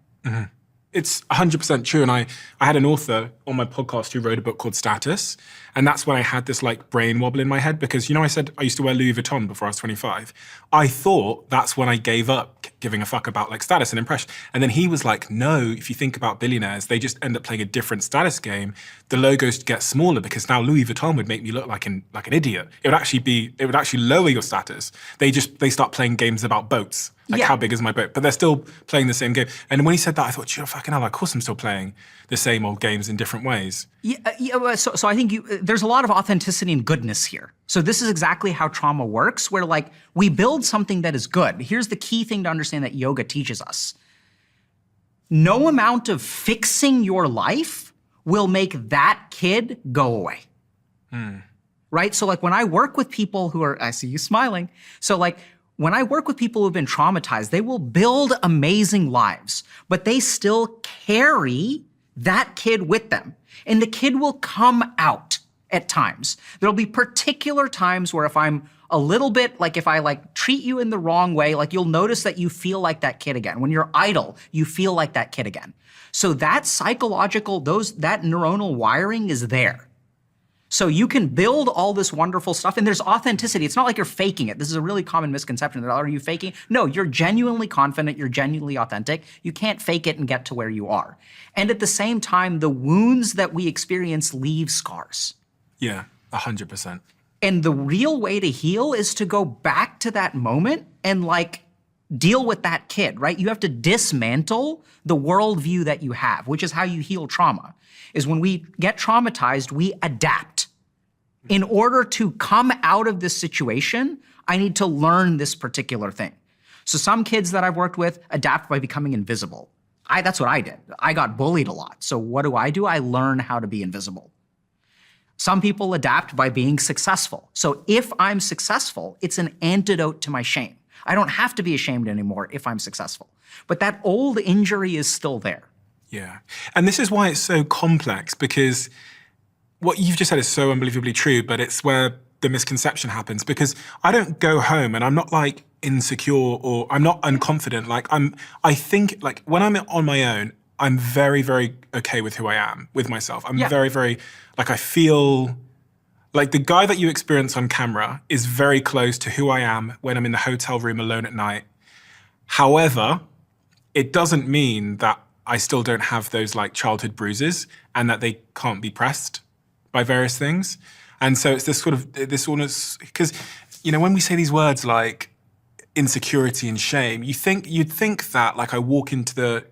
It's 100% true. And I had an author on my podcast who wrote a book called Status. And that's when I had this like brain wobble in my head because, I said I used to wear Louis Vuitton before I was 25. I thought that's when I gave up giving a fuck about like status and impression. And then he was like, no, if you think about billionaires, they just end up playing a different status game. The logos get smaller because now Louis Vuitton would make me look like an idiot. It would actually lower your status. They start playing games about boats. Like, how big is my boat? But they're still playing the same game. And when he said that, I thought, fucking hell, of course I'm still playing the same old games in different ways. So I think there's a lot of authenticity and goodness here. So this is exactly how trauma works, where like we build something that is good. Here's the key thing to understand that yoga teaches us. No amount of fixing your life will make that kid go away. Right? So like when I work with people I see you smiling. So like, when I work with people who've been traumatized, they will build amazing lives, but they still carry that kid with them. And the kid will come out at times. There'll be particular times where if I'm a little bit, like if I like treat you in the wrong way, like you'll notice that you feel like that kid again. When you're idle, you feel like that kid again. So that psychological, that neuronal wiring is there. So you can build all this wonderful stuff, and there's authenticity. It's not like you're faking it. This is a really common misconception. Are you faking? No, you're genuinely confident. You're genuinely authentic. You can't fake it and get to where you are. And at the same time, the wounds that we experience leave scars. Yeah, 100%. And the real way to heal is to go back to that moment and like deal with that kid, right? You have to dismantle the worldview that you have, which is how you heal trauma, is when we get traumatized, we adapt. In order to come out of this situation, I need to learn this particular thing. So some kids that I've worked with adapt by becoming invisible. That's what I did. I got bullied a lot. So what do? I learn how to be invisible. Some people adapt by being successful. So if I'm successful, it's an antidote to my shame. I don't have to be ashamed anymore if I'm successful. But that old injury is still there. Yeah. And this is why it's so complex, because what you've just said is so unbelievably true, but it's where the misconception happens, because I don't go home and I'm not like insecure or I'm not unconfident. Like I think like when I'm on my own, I'm very, very okay with who I am, with myself. I'm very, very, like I feel like the guy that you experience on camera is very close to who I am when I'm in the hotel room alone at night. However, it doesn't mean that I still don't have those like childhood bruises and that they can't be pressed by various things. And so it's this almost, because, when we say these words like insecurity and shame, you'd think that like I walk into the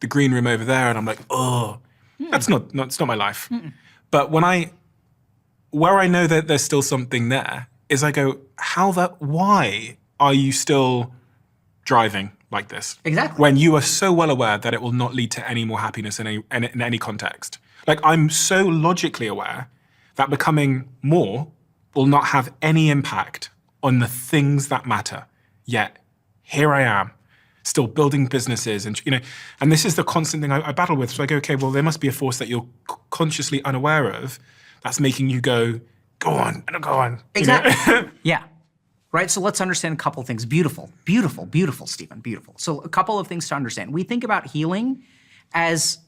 green room over there and I'm like, oh, it's not my life. But where I know that there's still something there is I go, why are you still driving like this? Exactly. When you are so well aware that it will not lead to any more happiness in any context. Like I'm so logically aware that becoming more will not have any impact on the things that matter. Yet here I am, still building businesses, and and this is the constant thing I battle with. So I go, okay, well, there must be a force that you're consciously unaware of that's making you go on. Exactly. Yeah. Right. So let's understand a couple of things. Beautiful, Stephen, beautiful. So a couple of things to understand. We think about healing as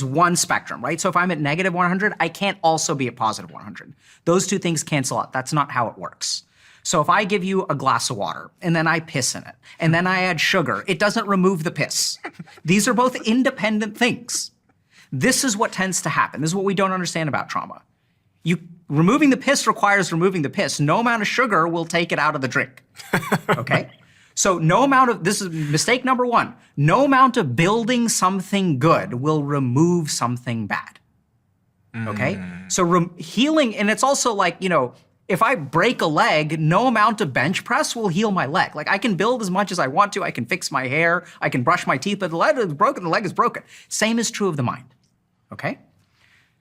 one spectrum, right? So if I'm at negative 100, I can't also be at positive 100. Those two things cancel out. That's not how it works. So if I give you a glass of water and then I piss in it and then I add sugar, it doesn't remove the piss. These are both independent things. This is what tends to happen. This is what we don't understand about trauma. Removing the piss requires removing the piss. No amount of sugar will take it out of the drink, okay? So this is mistake number one. No amount of building something good will remove something bad. Okay? So healing, and it's also like, if I break a leg, no amount of bench press will heal my leg. Like I can build as much as I want to, I can fix my hair, I can brush my teeth, but the leg is broken, the leg is broken. Same is true of the mind, okay?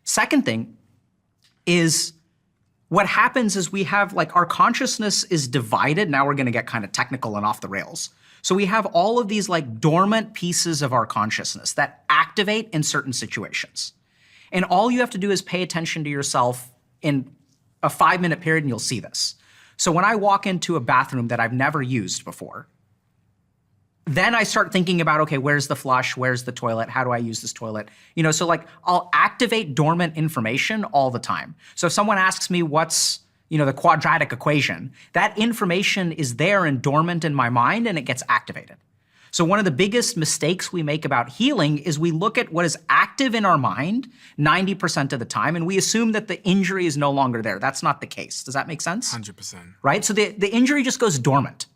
Second thing is what happens is we have like our consciousness is divided. Now we're gonna get kind of technical and off the rails. So we have all of these like dormant pieces of our consciousness that activate in certain situations. And all you have to do is pay attention to yourself in a 5-minute period and you'll see this. So when I walk into a bathroom that I've never used before, then I start thinking about, okay, where's the flush? Where's the toilet? How do I use this toilet? So like I'll activate dormant information all the time. So if someone asks me what's, the quadratic equation, that information is there and dormant in my mind and it gets activated. So one of the biggest mistakes we make about healing is we look at what is active in our mind 90% of the time and we assume that the injury is no longer there. That's not the case. Does that make sense? 100%. Right? So the injury just goes dormant.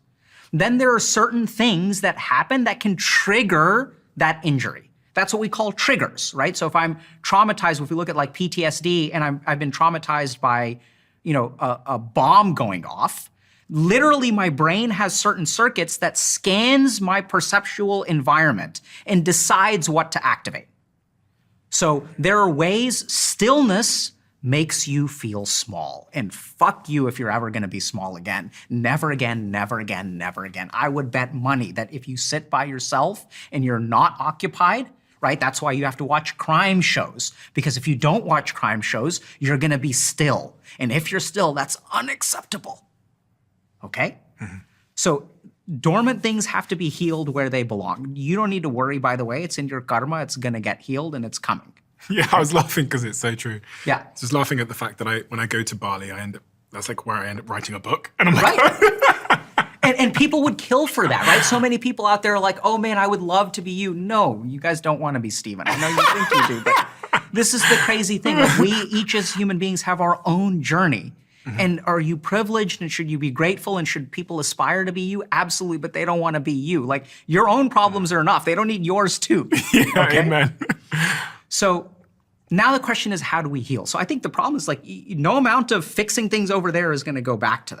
Then there are certain things that happen that can trigger that injury. That's what we call triggers, right? So if I'm traumatized, if we look at like PTSD and I've been traumatized by, a bomb going off, literally my brain has certain circuits that scans my perceptual environment and decides what to activate. So there are ways stillness makes you feel small. And fuck you if you're ever gonna be small again. Never again, never again, never again. I would bet money that if you sit by yourself and you're not occupied, right? That's why you have to watch crime shows. Because if you don't watch crime shows, you're gonna be still. And if you're still, that's unacceptable. Okay? So dormant things have to be healed where they belong. You don't need to worry, by the way, it's in your karma, it's gonna get healed and it's coming. Yeah, I was laughing because it's so true. Yeah. Just laughing at the fact that when I go to Bali, that's like where I end up writing a book. And I'm like, Right. and people would kill for that, right? So many people out there are like, oh man, I would love to be you. No, you guys don't want to be Steven. I know you think you do, but this is the crazy thing. Like we each as human beings have our own journey. And are you privileged and should you be grateful and should people aspire to be you? Absolutely, but they don't want to be you. Like your own problems are enough. They don't need yours too. yeah, okay? Amen. So now the question is, how do we heal? So I think the problem is like no amount of fixing things over there is going to go back to them.